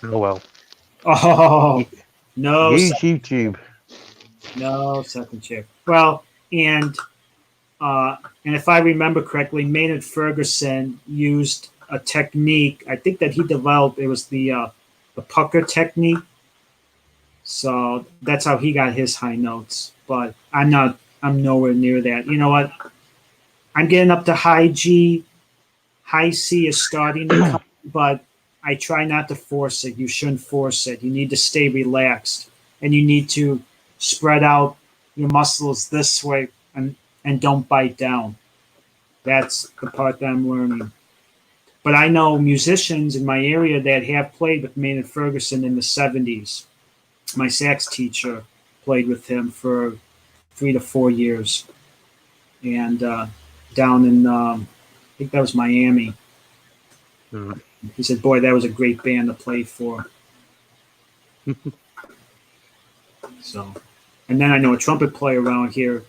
Oh well. Oh no. Use YouTube. No second chair. Well, and if I remember correctly, Maynard Ferguson used a technique. I think that he developed. It was the pucker technique. So that's how he got his high notes. But I'm nowhere near that. You know what? I'm getting up to high G. High C is starting to come, but I try not to force it. You shouldn't force it. You need to stay relaxed, and you need to spread out your muscles this way and don't bite down. That's the part that I'm learning. But I know musicians in my area that have played with Maynard Ferguson in the 70s. My sax teacher, played with him for 3 to 4 years, and down in I think that was Miami. Mm. He said, "Boy, that was a great band to play for." So, and then I know a trumpet player around here,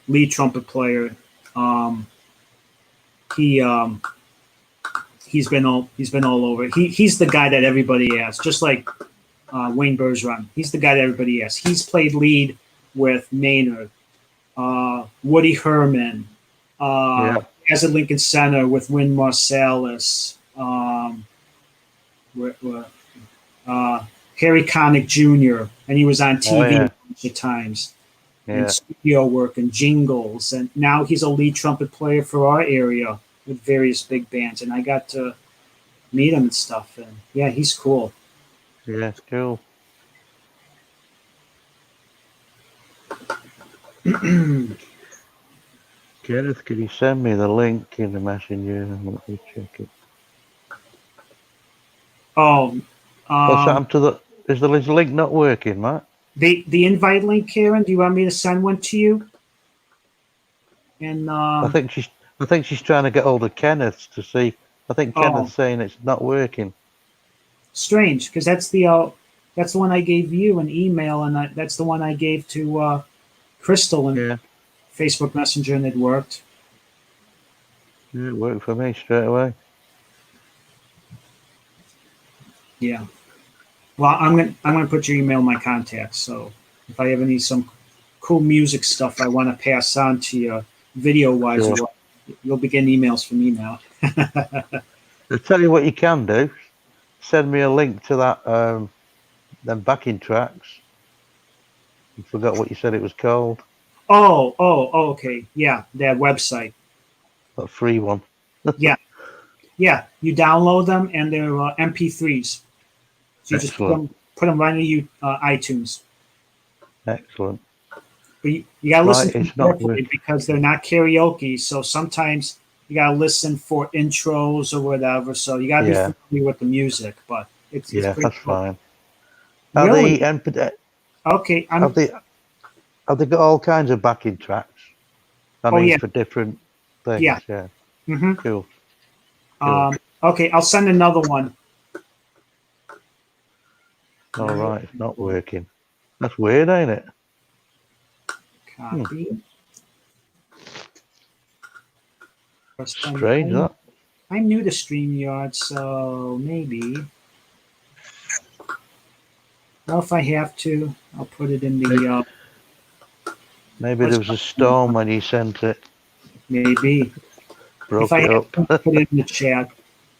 lead trumpet player. Um, he he's been all over. He's the guy that everybody asks, just like Wayne Bergeron. He's the guy that everybody asks. He's played lead with Maynard, Woody Herman, Yeah. as at Lincoln Center with Wynn Marsalis, where- Harry Connick Jr., and he was on TV yeah. a bunch of times, Yeah. and studio work and jingles. And now he's a lead trumpet player for our area with various big bands. And I got to meet him and stuff. And yeah, he's cool. Yeah. It's cool. Kenneth, can you send me the link in the messenger? Let me check it. Oh, What's happened to the? Is the link not working, Matt? the invite link, Karen. Do you want me to send one to you? And I think she's trying to get hold of Kenneth to see. I think Kenneth's saying it's not working. strange, because that's the one I gave you an email, and that's the one I gave to Crystal and Yeah. Facebook Messenger, and it worked. Yeah, it worked for me straight away. Yeah. Well, I'm gonna put your email in my contacts. So if I ever need some cool music stuff I want to pass on to you, video wise, Sure. you'll be getting emails from me now. I'll tell you what you can do. Send me a link to that them backing tracks. I forgot what you said it was called. Oh, okay. Yeah, that website. That free one. Yeah, you download them and they're MP3s. So you just Excellent. put them right into iTunes. Excellent. But you gotta listen Right, to them it's not carefully working. because they're not karaoke. So sometimes you gotta listen for intros or whatever. So you gotta Yeah. be familiar with the music. But it's Yeah, pretty that's cool. fine. Are Really? they Okay. have they got all kinds of backing tracks? I Oh, mean, yeah. for different things. Yeah. Yeah. Mm-hmm. Cool. Cool. Okay, I'll send another one. All right, it's not working. That's weird, ain't it? Copy. Strange, that. I'm new to StreamYard, so maybe. Well, if I have to, I'll put it in the. Maybe there was a storm when you sent it. Maybe. Broke If I it have up. to, put it in the chat.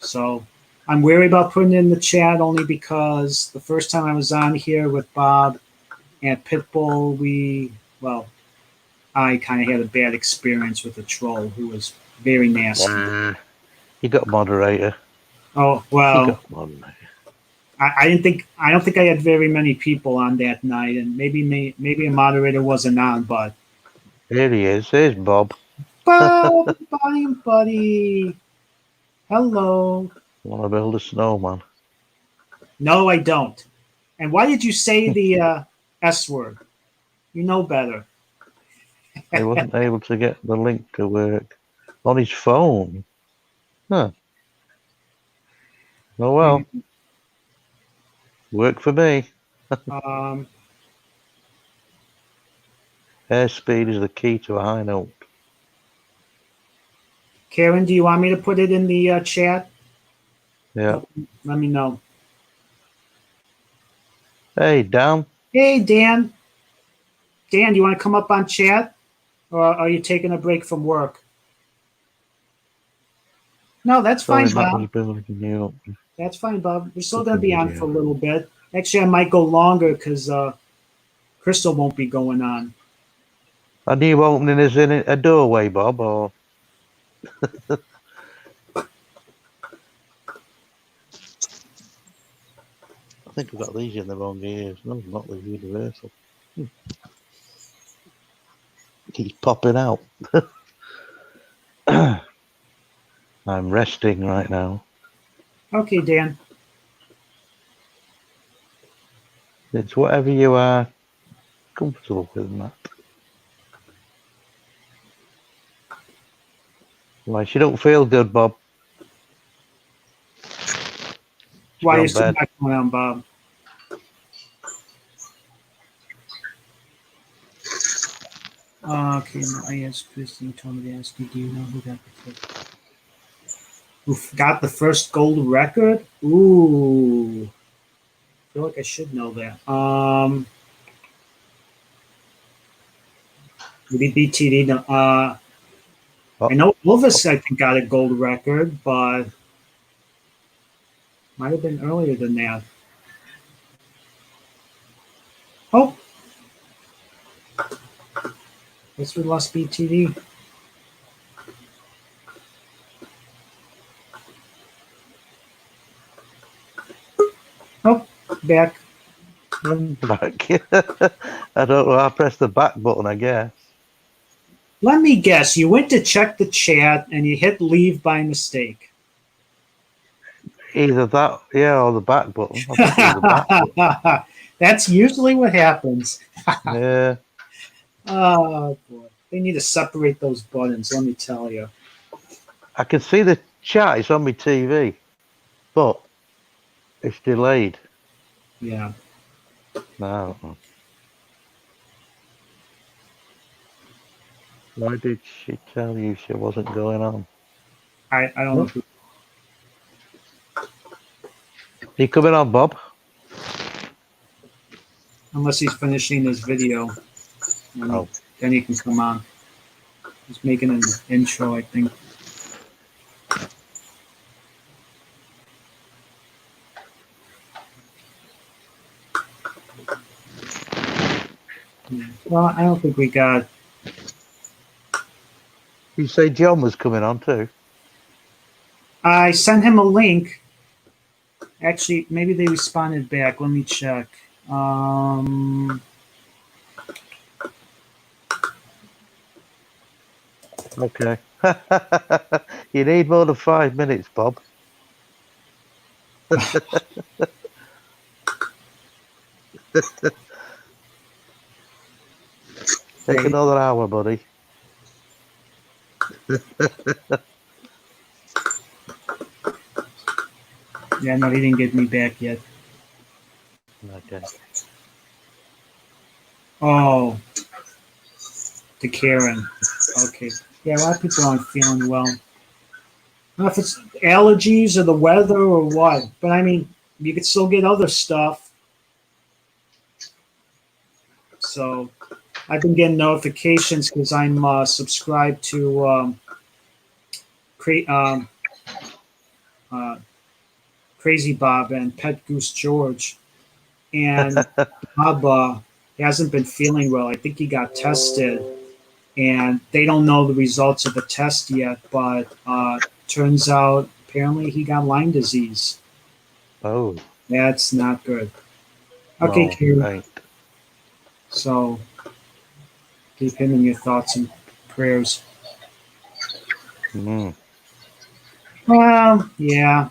So I'm wary about putting it in the chat only because the first time I was on here with Bob and Pitbull, I kind of had a bad experience with a troll who was very nasty. You got a moderator. Oh You well, got a moderator. I didn't think I don't think I had very many people on that night, and maybe a moderator wasn't on, but Here he is. Here's Bob. buddy, hello. Want to build a snowman? No, I don't. And why did you say the S word? You know better. He wasn't able to get the link to work on his phone. Huh. Oh well. Work for me. Airspeed is the key to a high note. Karen, do you want me to put it in the chat? Yeah. Let me know. Hey, Dan. Hey, Dan. Dan, do you want to come up on chat? Or are you taking a break from work? No, that's fine, Sorry, Matt was Bob. building you up. That's fine, Bob. We're still going to be on for a little bit. Actually, I might go longer because Crystal won't be going on. Are you opening us in a doorway, Bob, or? I think we've got these in the wrong ears. No, not the universal. Keeps popping out. I'm resting right now. Okay, Dan. It's whatever you are. comfortable with that. Why, she don't feel good, Bob. Why on is still bed. not going on, Bob? Okay, no, I asked Christine, told me to ask you, do you know who got the first? Who got the first gold record? Ooh. I feel like I should know that. Maybe BTD. No, I know Elvis, I think, got a gold record, but might have been earlier than that. Oh, guess we lost BTD. Oh, back. Back. I don't know. I pressed the back button, I guess. Let me guess. You went to check the chat and you hit leave by mistake. Either that, yeah, or the back button. I think it was the back button. That's usually what happens. Yeah. Oh boy, they need to separate those buttons. Let me tell you. I can see the chat. It's on my TV, but it's delayed. Yeah. No. Why did she tell you she wasn't going on? I don't know. Who, You coming on, Bob? unless he's finishing his video, Oh. then he can come on. He's making an intro, I think. Yeah. Well, I don't think we got. You say John was coming on too? I sent him a link. Actually, maybe they responded back. Let me check. Okay. You need more than 5 minutes, Bob. Take another hour, buddy. Yeah, no, he didn't get me back yet. Okay. Oh, to Karen. Okay. Yeah, a lot of people aren't feeling well. I don't know if it's allergies or the weather or what, but I mean, you could still get other stuff. So I've been getting notifications because I'm subscribed to uh, Crazy Bob and Pet Goose George. And Bob hasn't been feeling well. I think he got tested, and they don't know the results of the test yet, but turns out apparently he got Lyme disease. Oh. That's not good. Okay, No, Karen. ain't. So keep him in your thoughts and prayers. Mm. Well, yeah.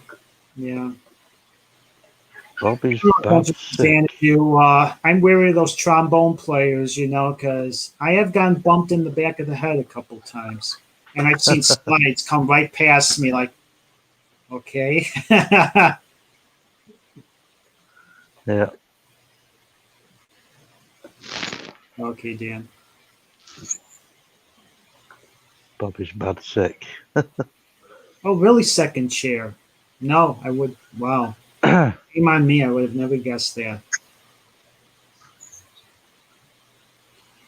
Bobby's Look, bad sick. I'm wary of those trombone players, because I have gotten bumped in the back of the head a couple times, and I've seen slides come right past me, like, okay. Yeah. Okay, Dan. Bobby's bad sick. Oh, really? Second chair? No, I would. Wow. Shame on me. I would have never guessed that.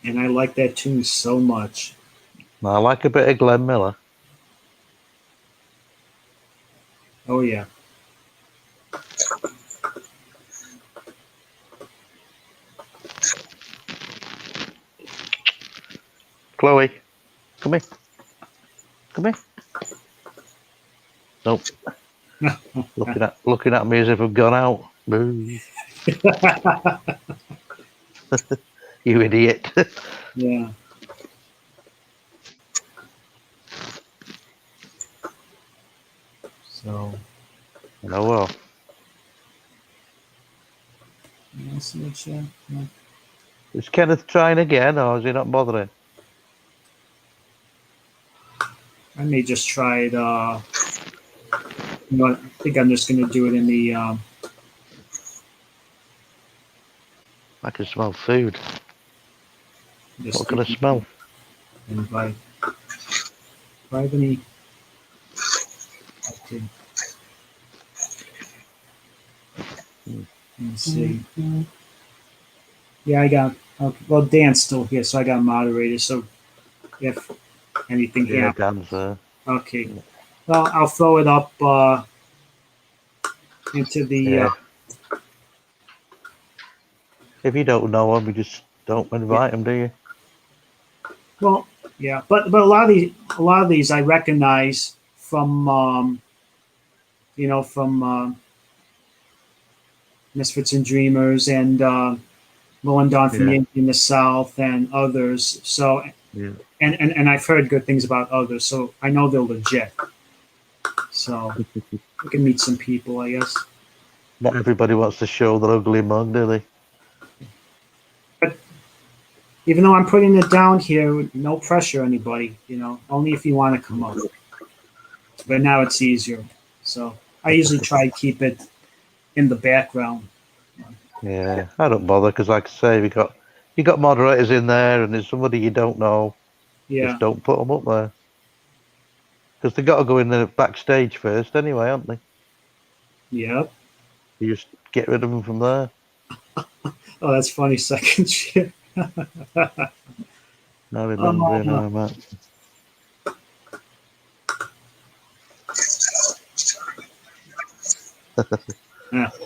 And I like that tune so much. I like a bit of Glenn Miller. Oh yeah. Chloe, come here. Come here. Nope. looking at me as if I've gone out. Boo. You idiot. Yeah. So. Oh well. You see what you? Yeah. Is Kenneth trying again, or is he not bothering? I may just try it. You know what? I think I'm just going to do it in the. I can smell food. Just What can I smell? Invite. Do I have any? Okay. Let's see. Yeah, I got. Okay. Well, Dan's still here, so I got moderator. So if anything Yeah, happens, Dan's there. okay. Well, I'll throw it up into the. Yeah. If you don't know him, you just don't invite him, do you? Well, yeah, but a lot of these I recognize from from Misfits and Dreamers and Low and Dawn from Yeah. Yankee in the South and others. So Yeah. and I've heard good things about others, so I know they're legit. So we can meet some people, I guess. Not everybody wants to show their ugly mug, do they? Even though I'm putting it down here, no pressure, anybody. Only if you want to come up. But now it's easier. So I usually try to keep it in the background. Yeah, I don't bother because, like I say, you got moderators in there, and there's somebody you don't know. Yeah, Just don't put them up there because they got to go in the backstage first, anyway, haven't they? yep. You just get rid of them from there. Oh, that's funny. Second shift. I remember Oh, now, Matt.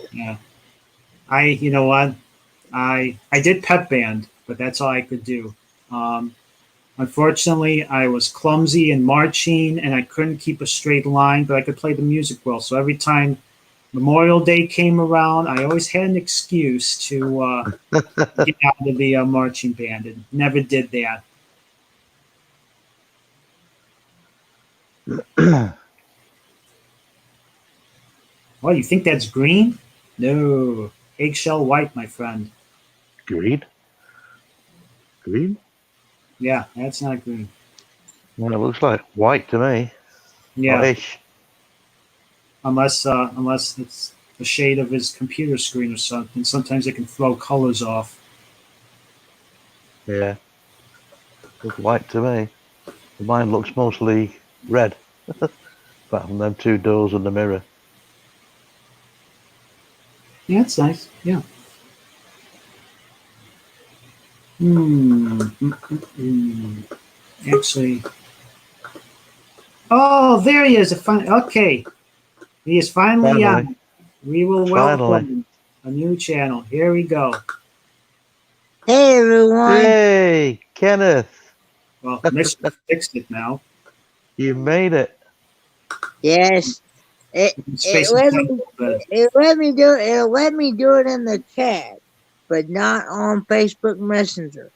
yeah. You know what? I did pep band, but that's all I could do. Unfortunately, I was clumsy in marching and I couldn't keep a straight line, but I could play the music well. So every time Memorial Day came around, I always had an excuse to get out of the marching band, and never did that. Well, you think that's green? No, eggshell white, my friend. Green? Green? Yeah, that's not green. Well, it looks like white to me. Yeah, Ish. unless it's the shade of his computer screen or something. Sometimes it can throw colors off. Yeah. Looks white to me. Mine looks mostly red. Apart from them two doors and the mirror. Yeah, it's nice. Yeah. Actually, oh, there he is. Okay, he is finally Finally. on. We will welcome a new channel. Here we go. Hey everyone. Hey, Kenneth. Well, Mister fixed it now. You made it. Yes. It Space let and me time a little bit. it'll let me do it in the chat, but not on Facebook Messenger.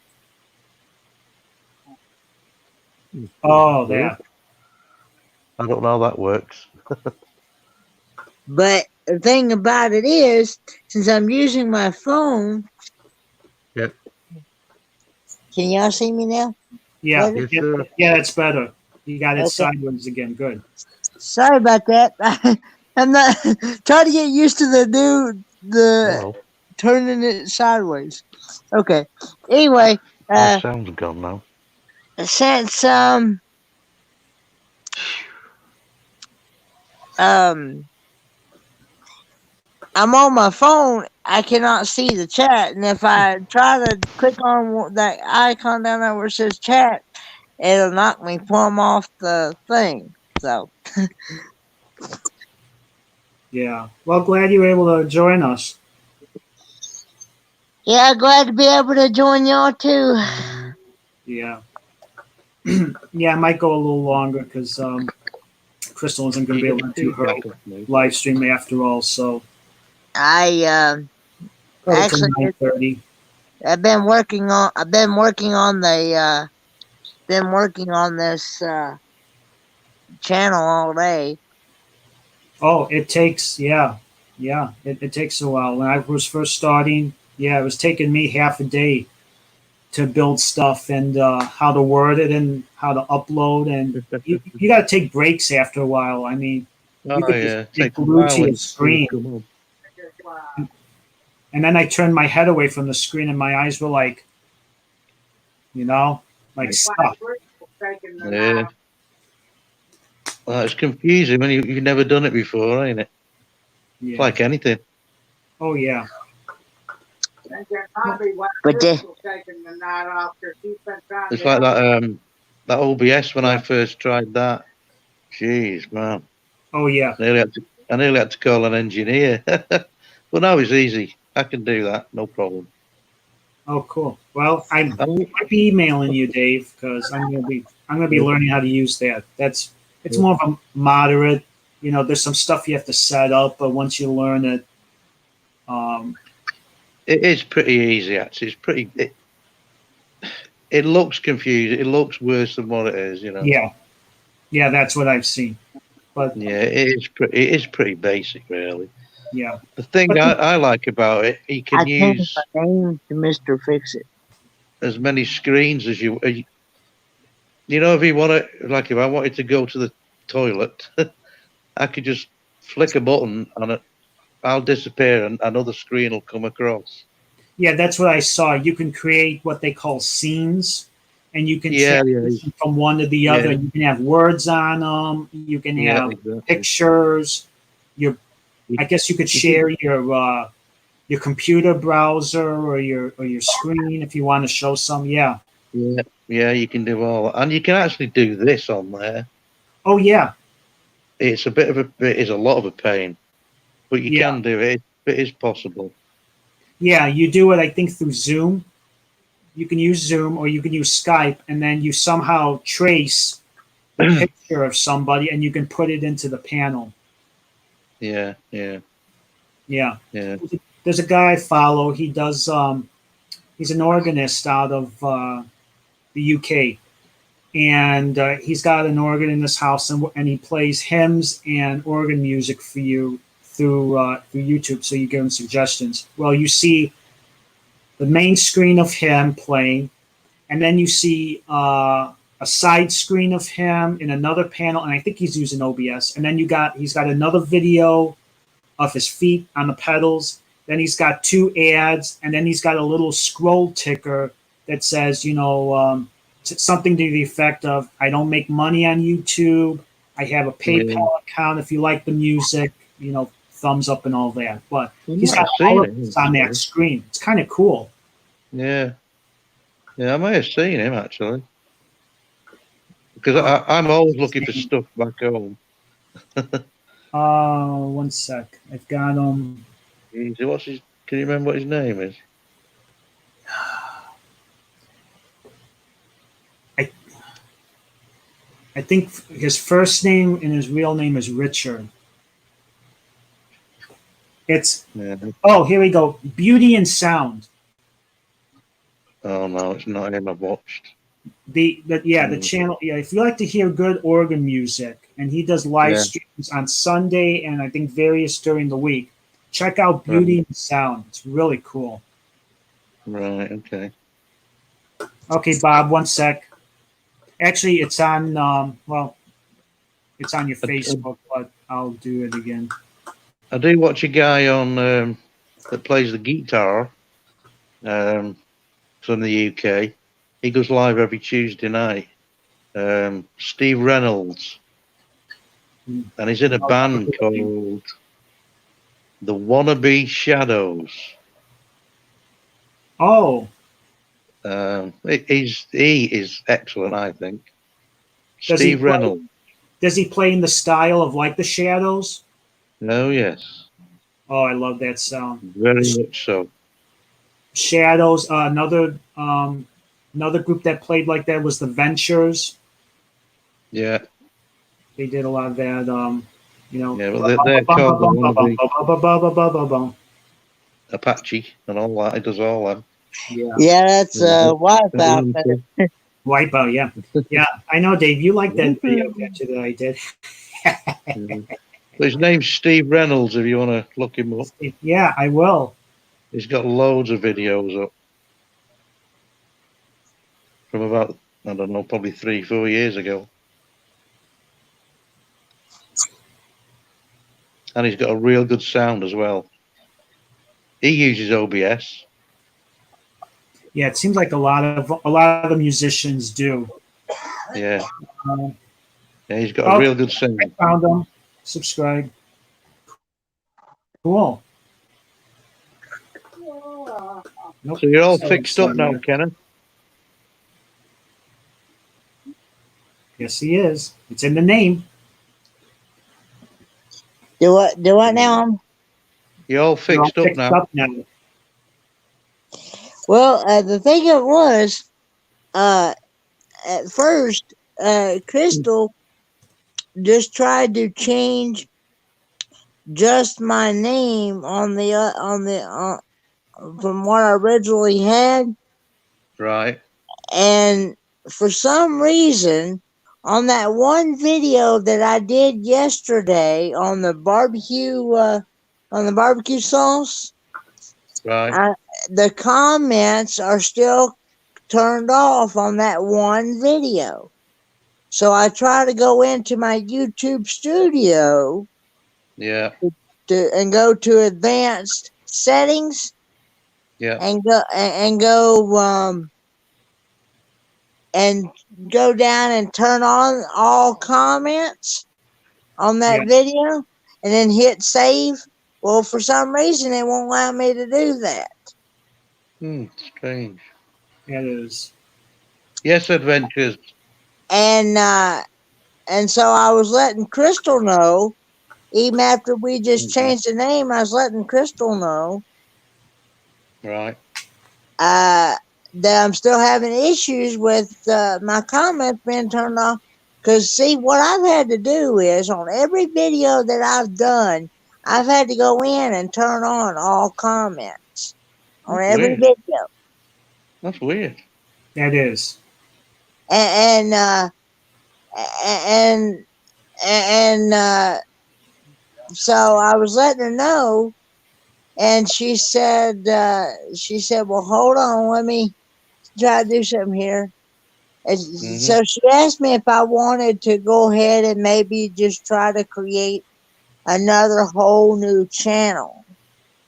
Oh, there. I don't know how that works. But the thing about it is, since I'm using my phone. Yep. Can y'all see me now? Yeah, Yes, sir. yeah, that's better. You got it Okay. sideways again. Good. Sorry about that. I'm not trying to get used to the turning it sideways. Okay. Anyway, My sound's gone now. since I'm on my phone, I cannot see the chat, and if I try to click on that icon down there where it says chat, it'll knock me plumb off the thing. So Yeah. Well, glad you were able to join us. yeah, glad to be able to join y'all too. Yeah. Yeah, I might go a little longer because Crystal isn't going to be able to do her live stream after all. So I probably actually till 9:30. I've been working on this channel all day. Oh, it takes it takes a while. When I was first starting, yeah, it was taking me half a day to build stuff and how to word it and how to upload. And you got to take breaks after a while. I mean, you Oh could just yeah, get takes a glued to while your when screen. come up. And then I turned my head away from the screen and my eyes were like, like stuck. Yeah. Well, it's confusing when you've never done it before, ain't it? It's Yeah. like anything. Oh, yeah. But It's like that OBS when I first tried that. Jeez, man. Oh, yeah. I nearly had to call an engineer. But now it's easy. I can do that, no problem. Oh, cool. Well, I Oh, might be emailing you, Dave, because I'm gonna be learning how to use that. It's more of a moderate. There's some stuff you have to set up, but once you learn it, it is pretty easy, actually. It's pretty. It looks confusing. It looks worse than what it is, yeah, that's what I've seen. But Yeah, it is pretty basic, really. yeah, The thing but I like about it, you I can changed use my name to Mr. Fix It. as many screens as you. If you want to, like, if I wanted to go to the toilet, I could just flick a button and I'll disappear and another screen will come across. yeah, that's what I saw. You can create what they call scenes, and you can Yeah, transition from one to the other. Yeah. You can have words on them. You can Yeah, have exactly. pictures. I guess you could share your computer browser or your screen if you want to show some. Yeah. Yeah, you can do all that, and you can actually do this on there. Oh yeah. It is a lot of a pain, but you can do it. It is possible. Yeah, you do it. I think through Zoom. You can use Zoom or you can use Skype, and then you somehow trace the picture of somebody, and you can put it into the panel. Yeah. Yeah. There's a guy I follow. He does. He's an organist out of the UK, and he's got an organ in his house, and he plays hymns and organ music for you through YouTube. So you give him suggestions. Well, you see the main screen of him playing, and then you see a side screen of him in another panel, and I think he's using OBS. And then he's got another video of his feet on the pedals. Then he's got 2 ads, and then he's got a little scroll ticker that says, something to the effect of, "I don't make money on YouTube. I have a PayPal account if you like the music, thumbs up and all that." But he's got all of this on that screen. It's kind of cool. Yeah, I may have seen him actually, because I'm always looking for stuff back home. One sec. I've got Can you remember what his name is? I think his first name and his real name is Richard. Oh, here we go. Beauty and Sound. Oh no, it's not him I've watched. The channel. Yeah, if you like to hear good organ music, and he does live streams on Sunday and I think various during the week. Check out Beauty and Sound. It's really cool. Right. Okay. Okay, Bob. One sec. Actually, it's on. It's on your Facebook, but I'll do it again. I do watch a guy on that plays the guitar. From the UK. He goes live every Tuesday night. Steve Reynolds, and he's in a band called the Wannabe Shadows. Oh. He is excellent, I think. Steve Reynolds. Does he play in the style of like the Shadows? Oh yes. Oh, I love that sound. Very much so. Shadows. Another group that played like that was the Ventures. Yeah. They did a lot of that. Yeah, well, they're called Apache and all that. It does all that. Yeah, that's Wipeout. Wipeout, yeah. Yeah, I know, Dave. You like that video picture that I did. His name's Steve Reynolds, if you want to look him up. Yeah, I will. He's got loads of videos up. from about, I don't know, probably 3-4 years ago. And he's got a real good sound as well. He uses OBS. Yeah, it seems like a lot of the musicians do. Yeah. Uh, Yeah, he's got a real good I sound. found them. Subscribe. Cool. Nope. So you're all Sorry, fixed up now, sorry. Kenneth? Yes, he is. It's in the name. Do what now? You're all You're all fixed up fixed now. up now. Well, the thing it was, at first, Crystal just tried to change just my name on the from what I originally had, Right. and for some reason, on that one video that I did yesterday on the barbecue sauce, Right. the comments are still turned off on that one video. So I try to go into my YouTube studio Yeah. and go to advanced settings Yeah. and go down and turn on all comments on that video and then hit save. Well, for some reason it won't allow me to do that. Strange. It is. Yes, Adventures. And so I was letting Crystal know, even after we just changed the name, I was letting Crystal know Right. that I'm still having issues with my comments being turned off. Because, see, what I've had to do is on every video that I've done, I've had to go in and turn on all comments on That's every weird. video. That's weird. That is. And so I was letting her know, and she said, well, hold on, let me try to do something here. And so she asked me if I wanted to go ahead and maybe just try to create another whole new channel.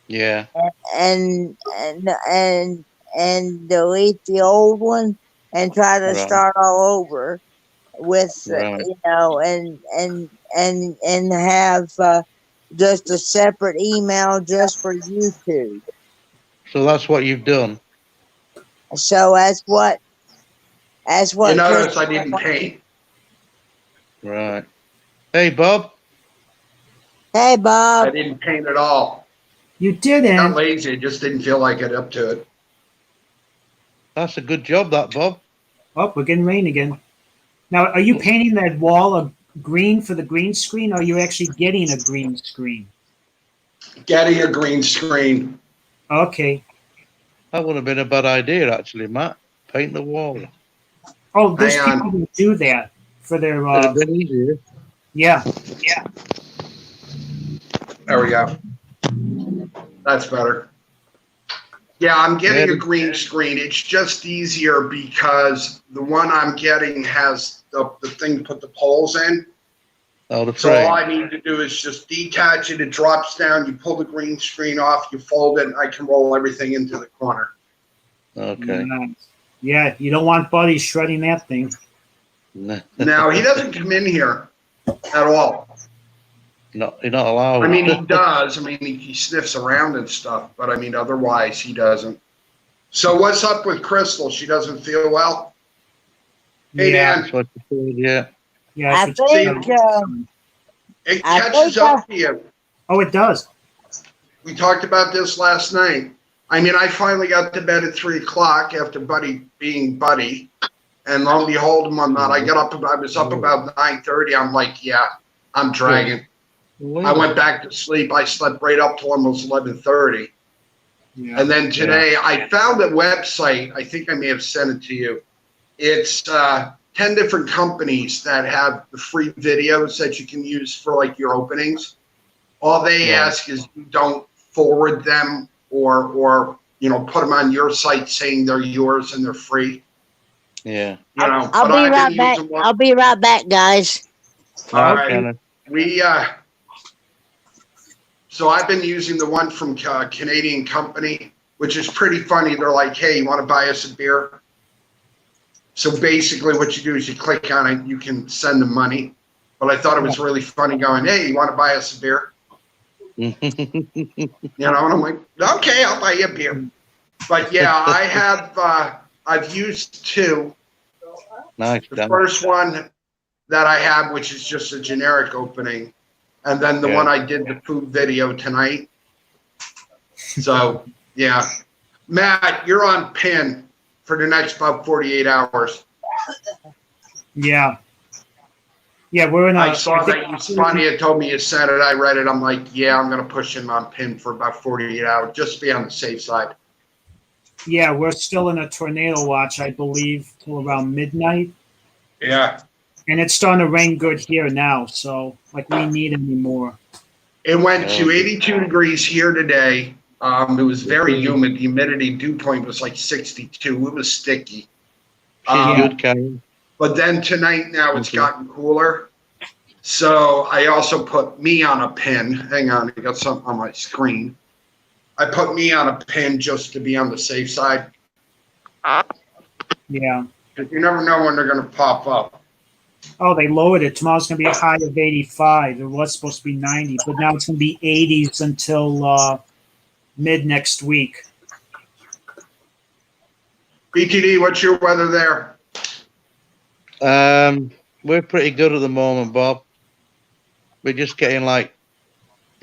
Yeah. And delete the old one and try to start all over with and have just a separate email just for YouTube. So that's what you've done. So that's what You notice I didn't paint. Right. Hey, Bob. Hey, Bob. I didn't paint at all. You didn't. Not lazy, I just didn't feel like it up to it. That's a good job, that, Bob. Oh, we're getting rain again. Now, are you painting that wall of green for the green screen, or are you actually getting a green screen? Getting a green screen. Okay. That would have been a bad idea, actually, Matt. Paint the wall. Oh, there's Hang people who do that for their. It'd have been easier. Yeah. There we go. That's better. Yeah, I'm getting a green screen. It's just easier because the one I'm getting has the thing to put the poles in. Oh, the So frame. all I need to do is just detach it. It drops down. You pull the green screen off. You fold it. And I can roll everything into the corner. Okay. Nice. Yeah, you don't want Buddy shredding that thing. Now, he doesn't come in here at all. No, you're not allowed. I mean, he does. I mean, he sniffs around and stuff, but I mean, otherwise he doesn't. So what's up with Crystal? She doesn't feel well? Hey, Yeah. Dan. That's what you said, yeah. Yeah. I that's what- think It I catches think up to you. Oh, it does. We talked about this last night. I mean, I finally got to bed at 3 o'clock after Buddy being Buddy. And lo and behold, I was up about 9:30. I'm like, yeah, I'm dragging. I went back to sleep. I slept right up till almost 11:30. Yeah. And then today I found a website. I think I may have sent it to you. It's 10 different companies that have the free videos that you can use for like your openings. All they ask is you don't forward them or put them on your site saying they're yours and they're free. Yeah. You know, I'll but be I've right been back. using one. I'll be right back, guys. All All right. Kenneth. So I've been using the one from Canadian company, which is pretty funny. They're like, hey, you want to buy us a beer? So basically what you do is you click on it, you can send them money. But I thought it was really funny going, hey, you want to buy us a beer? You know, and I'm like, okay, I'll buy you a beer. But yeah, I've used two. Nice. The Dan. first one that I have, which is just a generic opening, and then the Yeah. one I did the food video tonight. So yeah, Matt, you're on pin for the next about 48 hours. Yeah. Yeah, we're in a. I saw that you, Bonnie had told me you sent it. I read it. I'm like, yeah, I'm going to push him on pin for about 48 hours, just to be on the safe side. Yeah, we're still in a tornado watch, I believe, till around midnight. Yeah. And it's starting to rain good here now, so like we need any more. It went to 82 degrees here today. It was very humid. The humidity dew point was like 62. It was sticky. She's good, Karen. But then tonight now it's gotten cooler. So I also put me on a pin. Hang on, I got something on my screen. I put me on a pin just to be on the safe side. Yeah. Because you never know when they're going to pop up. Oh, they lowered it. Tomorrow's going to be a high of 85. It was supposed to be 90, but now it's going to be 80s until mid next week. BTD, what's your weather there? We're pretty good at the moment, Bob. We're just getting like,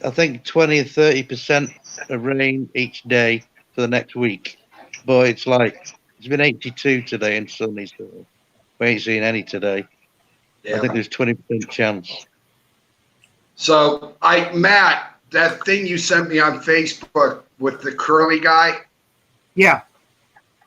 I think 20 or 30% of rain each day for the next week. But it's like, it's been 82 today and sunny, so we ain't seen any today. Yeah. I think there's 20% chance. So, Matt, that thing you sent me on Facebook with the curly guy, Yeah.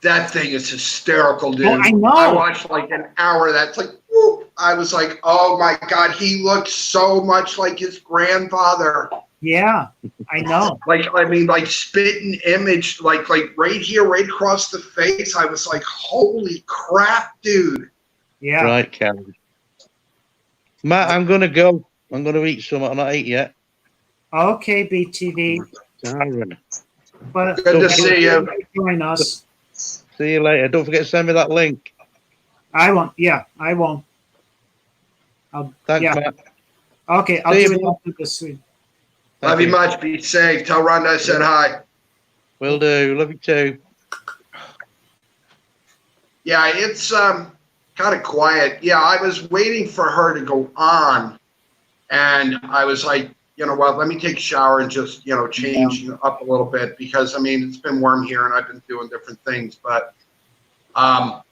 that thing is hysterical, dude. Oh, I know. I watched like an hour of that. It's like, whoop. I was like, oh my God, he looks so much like his grandfather. Yeah, I know. Like, I mean, like spitting image, like right here, right across the face. I was like, holy crap, dude. Yeah. Right, Karen. Matt, I'm going to go. I'm going to eat some. I'm not ate yet. Okay, BTV. Darren. But Good to see you. Join us. See you later. Don't forget to send me that link. I won't. Yeah, I won't. Thanks, yeah. Matt. Okay, I'll See do you, it Bob. after this week. Love you much. Be safe. Tell Rhonda I said hi. Will do. Love you too. Yeah, it's kind of quiet. Yeah, I was waiting for her to go on, and I was like, you know what, let me take a shower and just, change up a little bit because, I mean, it's been warm here and I've been doing different things. But and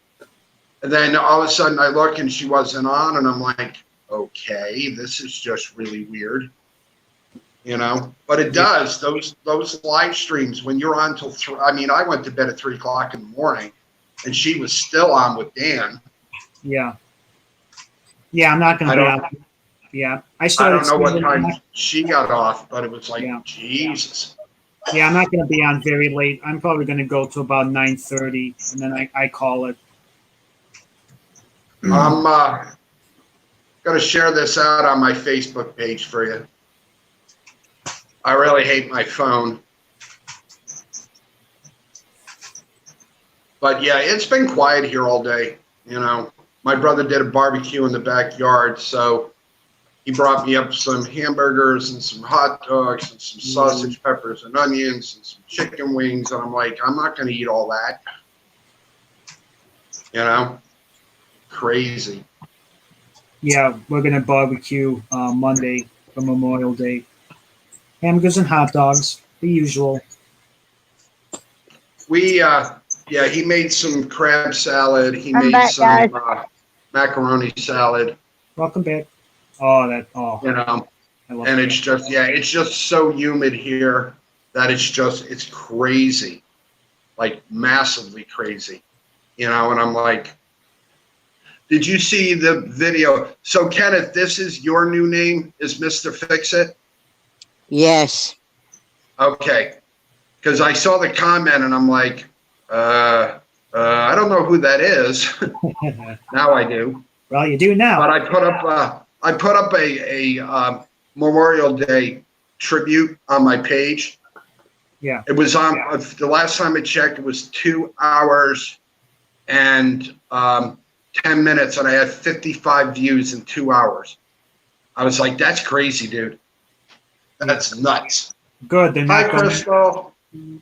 then all of a sudden I look and she wasn't on and I'm like, okay, this is just really weird, But it does. Those live streams, when you're on till I went to bed at 3 o'clock in the morning and she was still on with Dan. Yeah. Yeah, I'm not going to be out. Yeah, I started. I don't know what time she got off, but it was like, Jesus. Yeah, I'm not going to be on very late. I'm probably going to go to about 9:30, and then I call it. I'm going to share this out on my Facebook page for you. I really hate my phone. But yeah, it's been quiet here all day. My brother did a barbecue in the backyard, so he brought me up some hamburgers and some hot dogs and some sausage, peppers, and onions and some chicken wings. And I'm like, I'm not going to eat all that. Crazy. Yeah, we're going to barbecue Monday for Memorial Day. Hamburgers and hot dogs, the usual. He made some crab salad. He I'm made back, some guys. macaroni salad. Welcome back. I love and it's just so humid here that it's crazy, like massively crazy, and I'm like, did you see the video? So Kenneth, this is your new name, is Mr. Fix-It? Yes. Okay. Because I saw the comment and I'm like, I don't know who that is. Now I do. Well, you do now. But I put up a Memorial Day tribute on my page. Yeah. It was on the last time I checked. It was 2 hours and 10 minutes, and I had 55 views in 2 hours. I was like, "That's crazy, dude. That's nuts." Good. Hi, Crystal.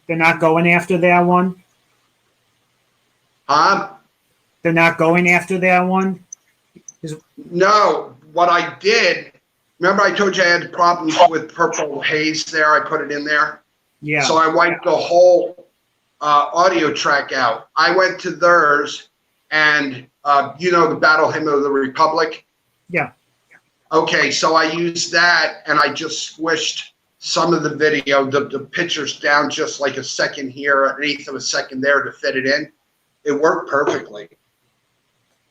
They're not going after that one. Huh? They're not going after that one. No. What I did. Remember, I told you I had problems with Purple Haze. There, I put it in there. Yeah. So I wiped the whole audio track out. I went to theirs, and the Battle Hymn of the Republic. Yeah. Okay, so I used that, and I just squished some of the video, the pictures down just like a second here, an eighth of a second there to fit it in. It worked perfectly.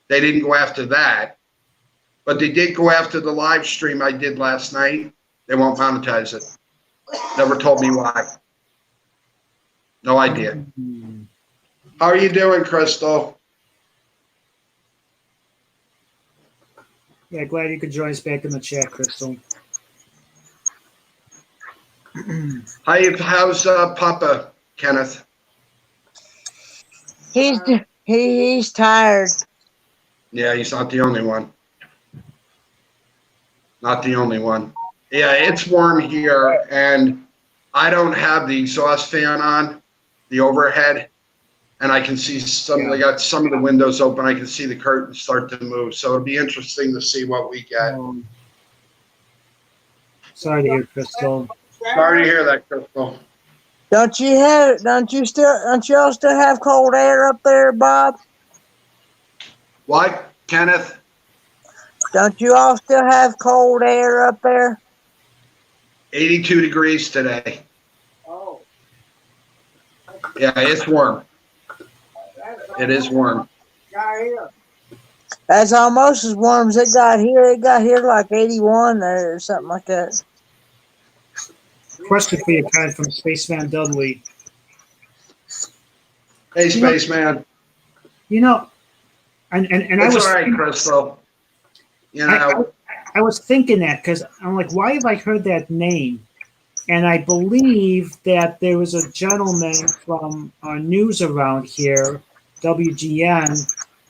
They didn't go after that, but they did go after the live stream I did last night. They won't monetize it. Never told me why. No idea. How are you doing, Crystal? Yeah, glad you could join us back in the chat, Crystal. How's Papa, Kenneth? He's tired. Yeah, he's not the only one. Not the only one. Yeah, it's warm here, and I don't have the exhaust fan on, the overhead, and I can see I got some of the windows open. I can see the curtains start to move, so it'll be interesting to see what we get. Sorry to hear, Crystal. Sorry to hear that, Crystal. Don't you all still have cold air up there, Bob? What, Kenneth? Don't you all still have cold air up there? 82 degrees today. Oh. Yeah, it's warm. It is warm. That's almost as warm as it got here. It got here like 81 or something like that. Question for you, Ken, from Spaceman Dudley. Hey, Spaceman. And I It's was all right, Crystal. I was thinking that because I'm like, why have I heard that name? And I believe that there was a gentleman from our news around here, WGN,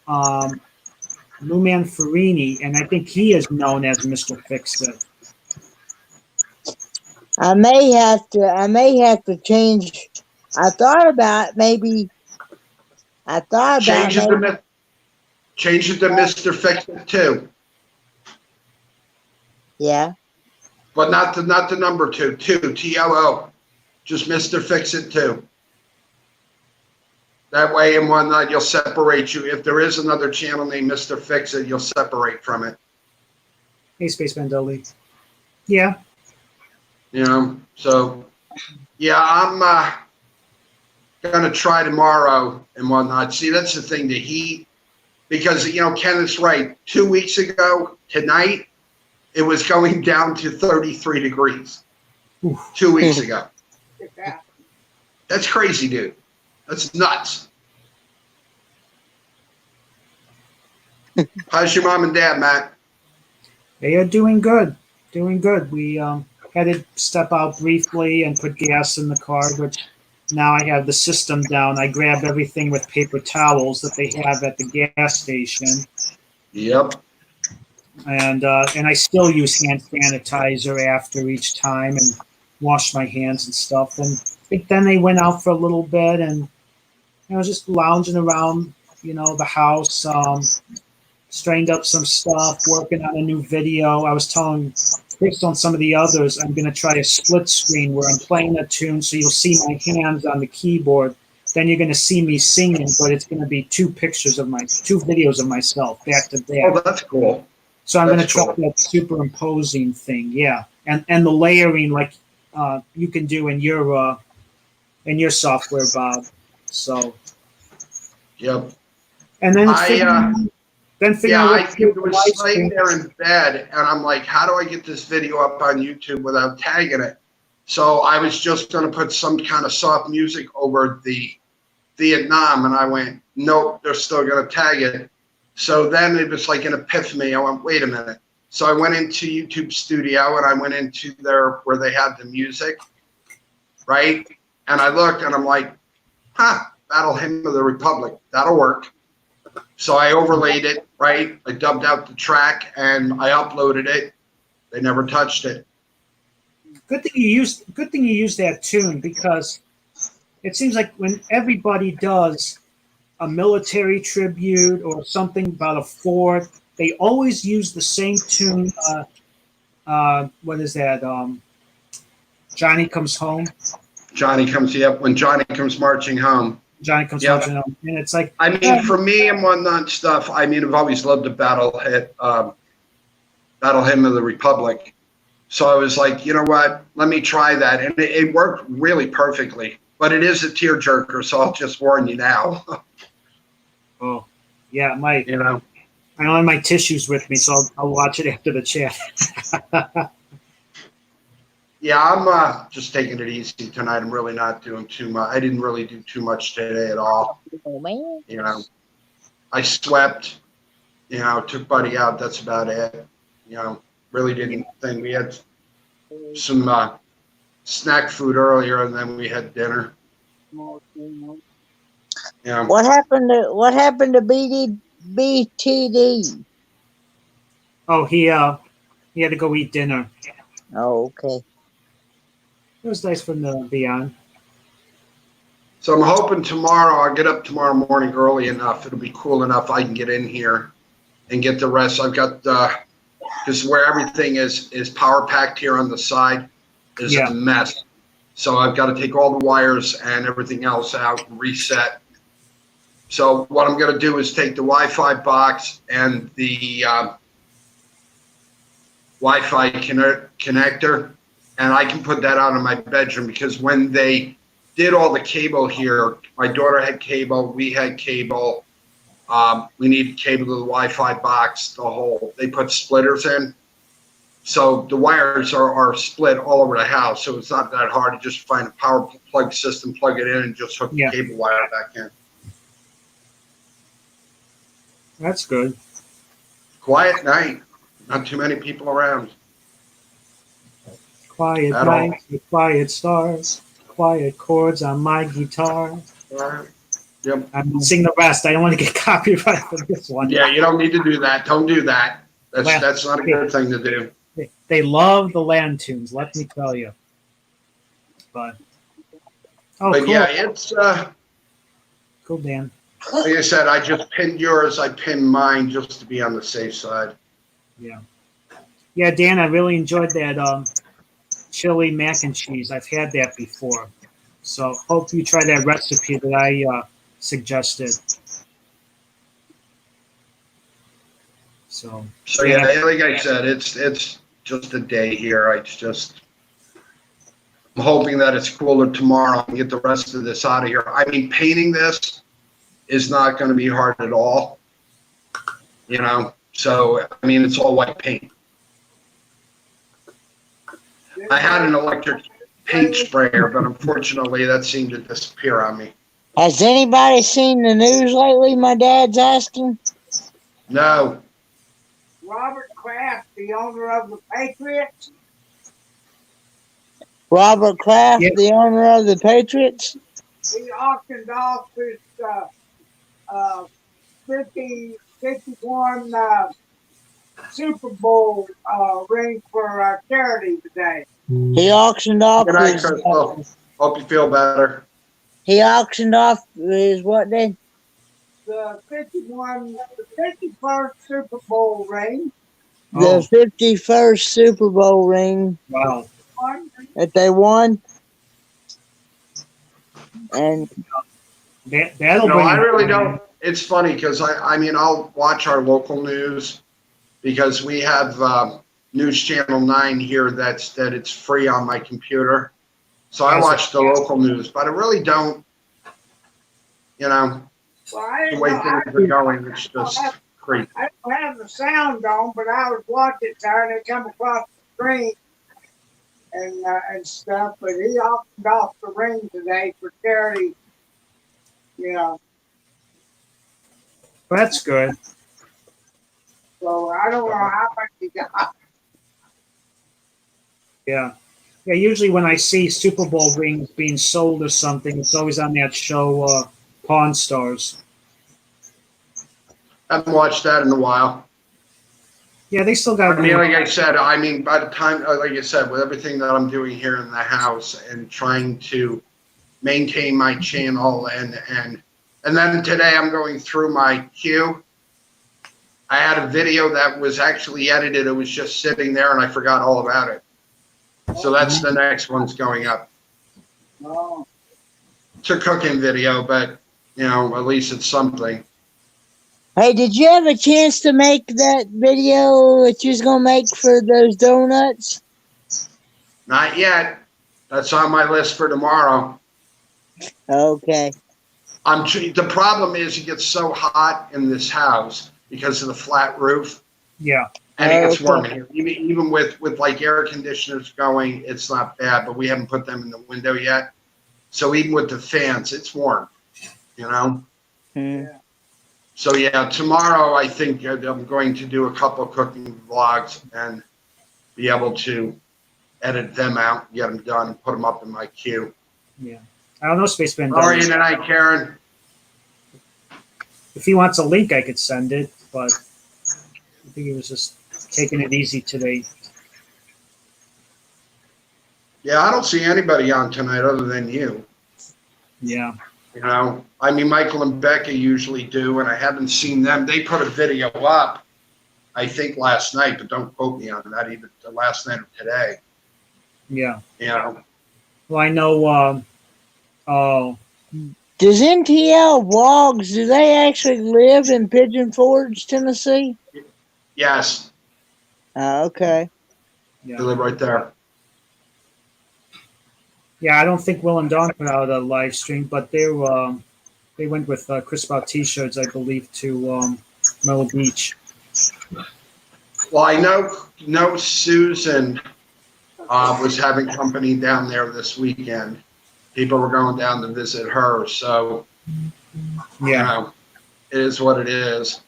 Luman Farini, and I think he is known as Mr. Fix-It. I may have to change. I thought about maybe. Change it to Mr. Fix-It too. Yeah. But not the number two, TOO. Just Mr. Fix-It too. That way in one night you'll separate you. If there is another channel named Mr. Fix-It, you'll separate from it. Hey, Spaceman Dudley. Yeah. So yeah, I'm gonna try tomorrow and whatnot. See, that's the thing, the heat, because Kenneth's right. 2 weeks ago tonight, it was going down to 33 degrees. Oof. 2 weeks ago. That's crazy, dude. That's nuts. How's your mom and dad, Matt? They are doing good. Doing good. We had to step out briefly and put gas in the car, which now I have the system down. I grab everything with paper towels that they have at the gas station. Yep. And I still use hand sanitizer after each time and wash my hands and stuff. And I think then they went out for a little bit, and I was just lounging around, the house, strained up some stuff, working on a new video. I was telling Chris on some of the others, I'm going to try a split screen where I'm playing a tune, so you'll see my hands on the keyboard. Then you're going to see me singing, but it's going to be two videos of myself back to back. Oh, that's cool. So I'm going to That's try cool. that superimposing thing, yeah, and the layering like you can do in your software, Bob. So, Yep. and then figure out I what to do with the was live laying stream. there in bed, and I'm like, how do I get this video up on YouTube without tagging it? So I was just going to put some kind of soft music over the Vietnam, and I went, nope, they're still going to tag it. So then it was like an epiphany. I went, wait a minute. So I went into YouTube Studio and I went into there where they had the music, right? And I looked and I'm like, Battle Hymn of the Republic, that'll work. So I overlaid it, right? I dubbed out the track and I uploaded it. They never touched it. Good thing you used that tune, because it seems like when everybody does a military tribute or something about a fort, they always use the same tune. What is that? Johnny Comes Home. When Johnny comes marching home. Johnny Comes Yep. Marching Home, and it's like, I mean, for me and whatnot stuff, I mean, I've always loved the Battle Hymn of the Republic. So I was like, you know what? Let me try that, and it worked really perfectly. But it is a tearjerker, so I'll just warn you now. oh, yeah, I You know. don't have my tissues with me, so I'll watch it after the chat. Yeah, I'm just taking it easy tonight. I'm really not doing too much. I didn't really do too much today at all. Oh, man. You know, I swept. You know, took Buddy out. That's about it. You know, really didn't think. We had some snack food earlier, and then we had dinner. Yeah. What happened to BTD? Oh, he had to go eat dinner. Oh, okay. It was nice for him to be on. So I'm hoping tomorrow, I'll get up tomorrow morning early enough. It'll be cool enough I can get in here and get the rest. I've got, because where everything is power packed here on the side is a mess. So I've got to take all the wires and everything else out and reset. So what I'm going to do is take the Wi-Fi box and the Wi-Fi connector, and I can put that out in my bedroom, because when they did all the cable here, my daughter had cable, we had cable, we needed cable to the Wi-Fi box, they put splitters in. So the wires are split all over the house, so it's not that hard to just find a power plug system, plug it in, and just hook the cable wire back in. That's good. Quiet night, not too many people around. Quiet At nights with quiet stars, quiet chords on my guitar. Yep. I'm gonna sing the rest. I don't want to get copyright for this one. Yeah, you don't need to do that. Don't do that. Well, That's not a good thing to do. They love the land tunes, let me tell you. But cool. Yeah, it's Cool, Dan. like I said, I just pinned yours. I pinned mine just to be on the safe side. Yeah, Dan, I really enjoyed that chili mac and cheese. I've had that before. So hope you try that recipe that I suggested. So yeah, like I said, it's just a day here. I'm hoping that it's cooler tomorrow and get the rest of this out of here. I mean, painting this is not going to be hard at all. You know, so I mean, it's all white paint. I had an electric paint sprayer, but unfortunately that seemed to disappear on me. Has anybody seen the news lately? My dad's asking. No. Robert Kraft, the owner of the Patriots. Robert Kraft, Yep. the owner of the Patriots. He auctioned off his 51 Super Bowl ring for charity today. He auctioned off Good night, his. Crystal. Hope you feel better. He auctioned off his what then? The 51st Super Bowl ring. The 51st Super Bowl ring wow. that they won. And That'll No, bring I really don't. It's funny because I mean, I'll watch our local news because we have News Channel 9 here that it's free on my computer. So I watch the local news, but I really don't, you know, Well, I the way things are going, it's just crazy. don't have the sound on, but I was watching there and it come across the screen and stuff. But he auctioned off the ring today for charity Yeah. Well, that's good. So I don't know how much you got. Yeah. Yeah, usually when I see Super Bowl rings being sold or something, it's always on that show, Pawn Stars. I haven't watched that in a while. Yeah, they still I got mean, like I said, I mean, by the time, like I said, with everything that I'm doing here in the house and trying to maintain my channel and then today I'm going through my queue. I had a video that was actually edited. It was just sitting there and I forgot all about it. So that's the next one's going up. Oh, It's a cooking video, but you know, at least it's something. Hey, did you have a chance to make that video that you was gonna make for those donuts? Not yet. That's on my list for tomorrow. Okay. The problem is it gets so hot in this house because of the flat roof, yeah. and it gets Okay. warm in here. Even with like air conditioners going, it's not bad, but we haven't put them in the window yet. So even with the fans, it's warm, you know? Hmm. So yeah, tomorrow I think I'm going to do a couple of cooking vlogs and be able to edit them out, get them done, put them up in my queue. Yeah. I don't know, Spaceman. How are you tonight, Karen? If he wants a link, I could send it, but I think he was just taking it easy today. Yeah, I don't see anybody on tonight other than you. Yeah. You know, I mean, Michael and Becca usually do, and I haven't seen them. They put a video up, I think last night, but don't quote me on that, either the last night or today. Yeah. You know, Well, I know, Does NTL Vlogs, do they actually live in Pigeon Forge, Tennessee? yes, Okay. they yeah. live right there. Yeah, I don't think Will and Dawn put out a live stream, but they went with Chris Bout T-shirts, I believe, to Myrtle Beach. Well, I know Susan was having company down there this weekend. People were going down to visit her, so you Yeah. know, it is what it is.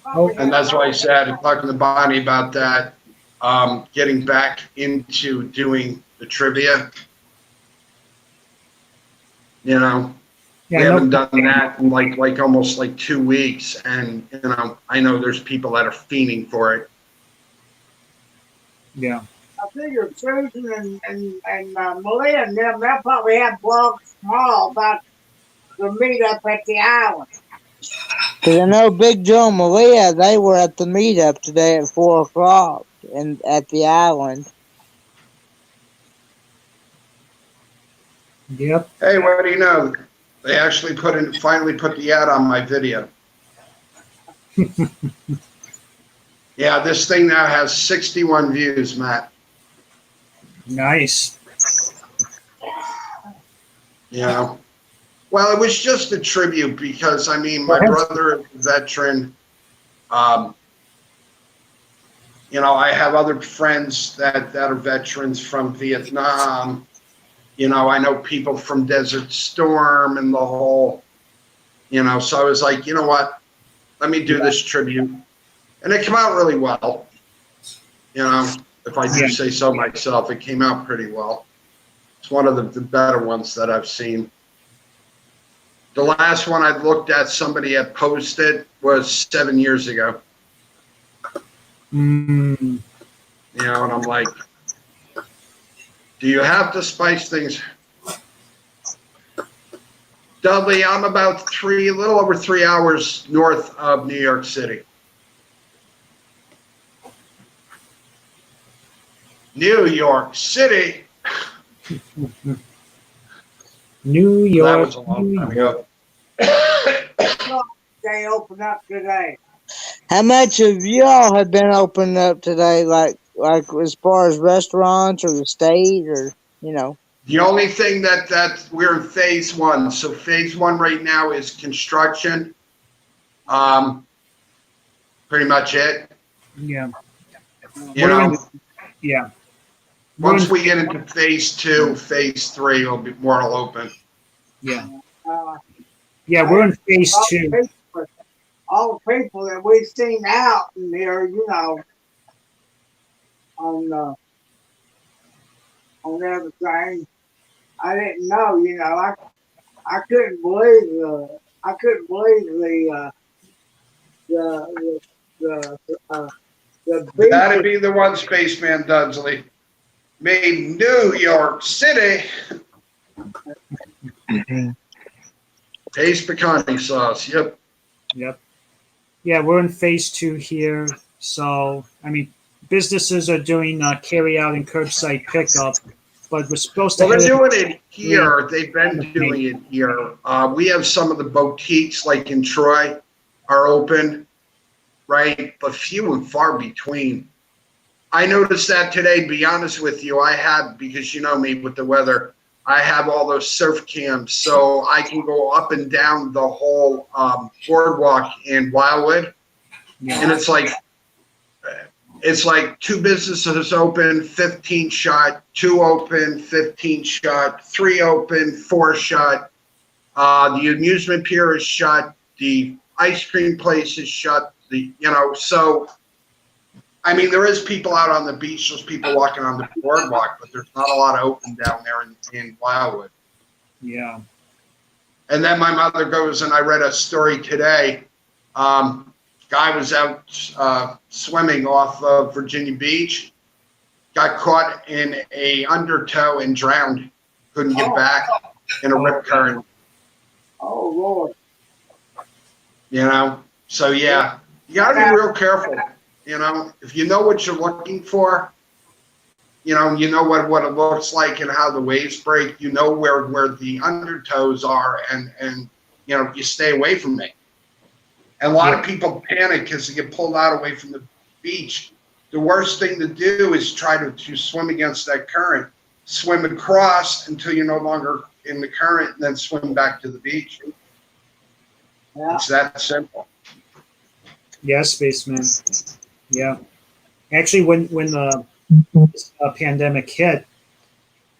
Oh, And that's why I said, talking to Bonnie about that, getting back into doing the trivia. You know, yeah, we I know- haven't done that in like almost like 2 weeks, and you know, I know there's people that are fiending for it. Yeah. I figured Susan and Malia and them, they'll probably have blogs tomorrow about the meetup at the island. Because I know Big Joe and Malia, they were at the meetup today at 4 o'clock and at the island. Yep. Hey, what do you know? They actually finally put the ad on my video. Yeah, this thing now has 61 views, Matt. Nice. You know, well, it was just a tribute because I mean, my brother is a veteran. You know, I have other friends that are veterans from Vietnam. You know, I know people from Desert Storm and the whole, you know, so I was like, you know what, let me do this tribute. And it came out really well. You know, if I do say so myself, it came out pretty well. It's one of the better ones that I've seen. The last one I looked at, somebody had posted, was 7 years ago. Mm, You know, and I'm like, do you have to spice things? Dudley, I'm about a little over 3 hours north of New York City. New York City. New That York. was a long time New York. ago. They open up today. How much of y'all have been opened up today, like as far as restaurants or the state or, you know? The only thing that we're in phase one. So phase one right now is construction. Pretty much it. Yeah. You know, Yeah. once we get into phase two, phase three will be more open. Yeah. Uh, Yeah, we're in phase all two. the people, all the people that we've seen out in there, on everything. I didn't know, I couldn't believe the the That'd beaches. be the one, Spaceman Dudley. Made New York City. Paste pecani sauce. Yep. Yep. Yeah, we're in phase two here. So, I mean, businesses are doing carry out and curbside pickup, but we're supposed to Well, they're have doing it here. They've been doing it here. We have some of the boutiques, like in Troy, are open, right? But few and far between. I noticed that today, to be honest with you, I have, because you know me with the weather, I have all those surf cams, so I can go up and down the whole boardwalk in Wildwood. And it's like two businesses open, 15 shut, 2 open, 15 shut, 3 open, 4 shut. The amusement pier is shut. The ice cream place is shut. So I mean, there is people out on the beach. There's people walking on the boardwalk, but there's not a lot of open down there in Wildwood. Yeah. And then my mother goes, and I read a story today. Guy was out swimming off of Virginia Beach, got caught in a undertow and drowned. Couldn't get back in a rip current. Oh Lord! So yeah, you got to be real careful. If you know what you're looking for, you know what it looks like and how the waves break. You know where the undertows are, and you stay away from it. And a lot of people panic because they get pulled out away from the beach. The worst thing to do is try to swim against that current, swim across until you're no longer in the current, and then swim back to the beach. Yeah. It's that simple. Yeah, spaceman. Yeah. Actually, when the pandemic hit,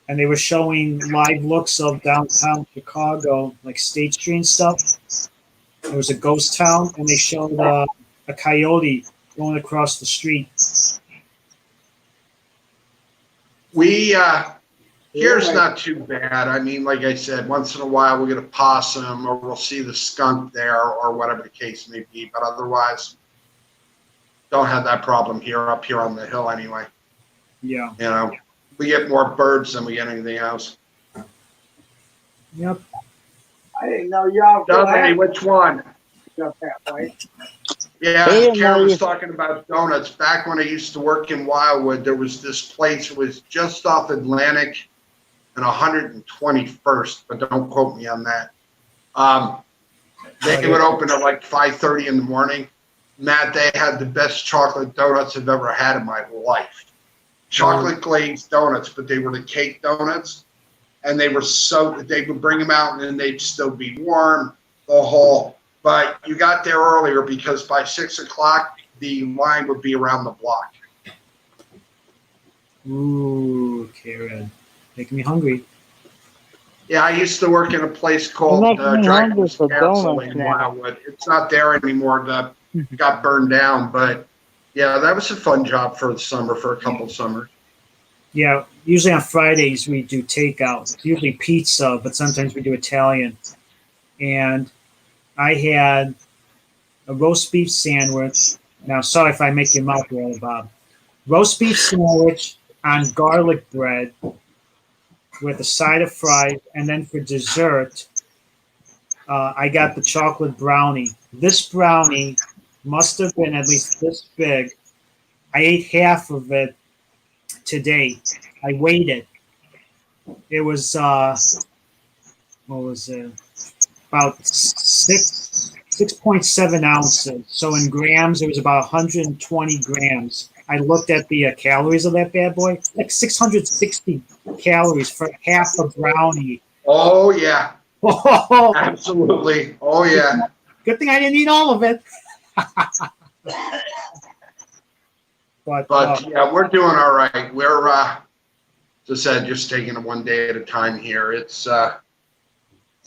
and they were showing live looks of downtown Chicago, like State Street and stuff. It was a ghost town, and they showed a coyote going across the street. Here's not too bad. I mean, like I said, once in a while we'll get a possum or we'll see the skunk there or whatever the case may be. But otherwise, don't have that problem up here on the hill anyway. Yeah. We get more birds than we get anything else. Yep. I didn't know y'all still Dudley, had which one? stuff that way. Yeah, Hey, Karen was Mike. talking about donuts. Back when I used to work in Wildwood, there was this place. It was just off Atlantic and 121st, but don't quote me on that. They would open at like 5:30 in the morning. Matt, they had the best chocolate donuts I've ever had in my life. Chocolate glazed donuts, but they were the cake donuts. And they would bring them out and then they'd still be warm, the whole. But you got there earlier because by 6 o'clock, the line would be around the block. Ooh, Karen, making me hungry. Yeah, I used to work in a place called making me hungry Dragons for Castle donuts in now. Wildwood. It's not there anymore. That got burned down. But yeah, that was a fun job for the summer, for a couple of summers. Yeah, usually on Fridays we do takeout. It's usually pizza, but sometimes we do Italian. And I had a roast beef sandwich. Now, sorry if I make your mouth water, Bob. Roast beef sandwich on garlic bread with a side of fries, and then for dessert, I got the chocolate brownie. This brownie must have been at least this big. I ate half of it today. I weighed it. It was what was it? About 6.7 ounces. So in grams, it was about 120 grams. I looked at the calories of that bad boy, like 660 calories for half a brownie. Oh, yeah. Oh, Absolutely. Oh, yeah. good thing I didn't eat all of it. But yeah, we're doing all right. We're, as I said, just taking it one day at a time here. It's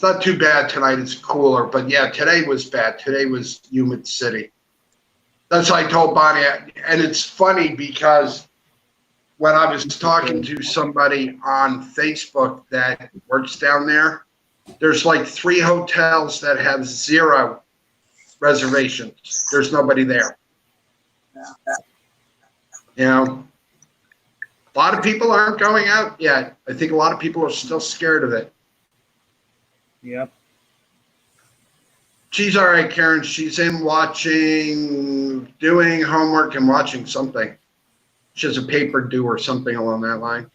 not too bad tonight. It's cooler, but yeah, today was bad. Today was humid city. That's what I told Bonnie, and it's funny because when I was talking to somebody on Facebook that works down there, there's like 3 hotels that have 0 reservations. There's nobody there. You know, a lot of people aren't going out yet. I think a lot of people are still scared of it. Yep. She's all right, Karen. She's in watching, doing homework and watching something. She has a paper due or something along that line.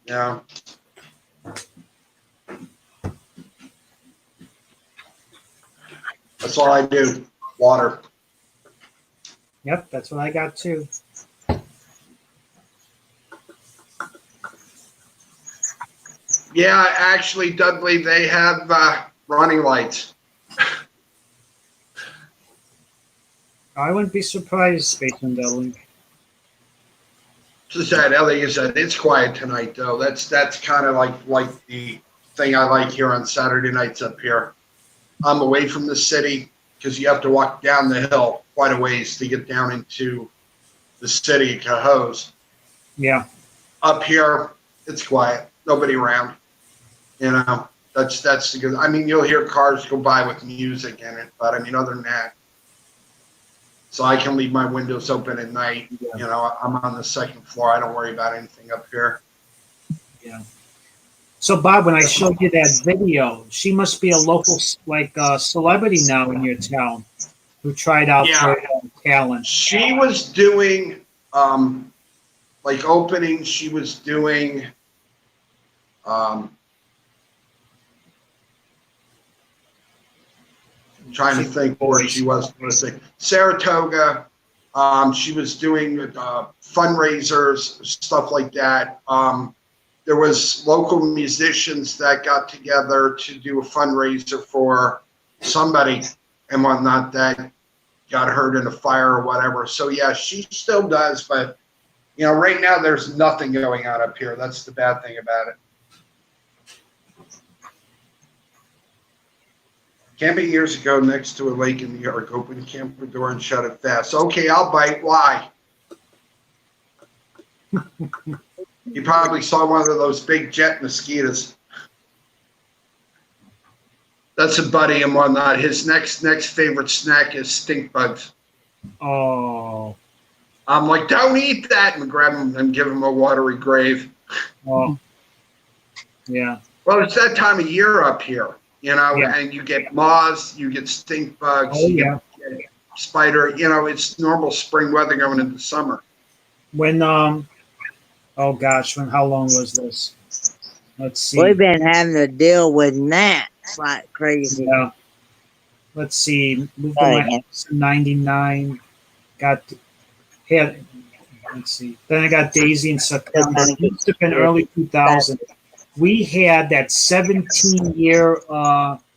Yeah. That's all I do. Water. Yep, that's what I got too. Yeah, actually, Dudley, they have running lights. I wouldn't be surprised based on that link. Just that, like you said, it's quiet tonight, though. That's kind of like the thing I like here on Saturday nights up here. I'm away from the city because you have to walk down the hill quite a ways to get down into the city of Cohoes. Yeah. Up here, it's quiet. Nobody around. You know, that's the good. I mean, you'll hear cars go by with music in it, but I mean, other than that, so I can leave my windows open at night. Yeah. You know, I'm on the 2nd floor. I don't worry about anything up here. Yeah. So Bob, when I showed you that video, she must be a local celebrity now in your town who tried out Yeah. for talent. She was doing like opening. She was doing I'm trying to think where she was. Saratoga. She was doing fundraisers, stuff like that. There was local musicians that got together to do a fundraiser for somebody and whatnot that got hurt in a fire or whatever. So yeah, she still does, but you know, right now there's nothing going on up here. That's the bad thing about it. Camping years ago next to a lake in New York, opened the camper door and shut it fast. Okay, I'll bite. Why? You probably saw one of those big jet mosquitoes. That's a buddy and whatnot. His next favorite snack is stink bugs. Oh. I'm like, don't eat that, and grab him and give him a watery grave. Oh. Yeah. Well, it's that time of year up here, you know, Yeah. and you get moths, you get stink bugs, Oh, you yeah. get spider. You know, it's normal spring weather going into summer. When oh gosh, how long was this? Let's see. We've been having to deal with gnats like crazy. Yeah. Let's see. Moved to my house in '99. Let's see. Then I got Daisy in September. It must have been early 2000. We had that 17-year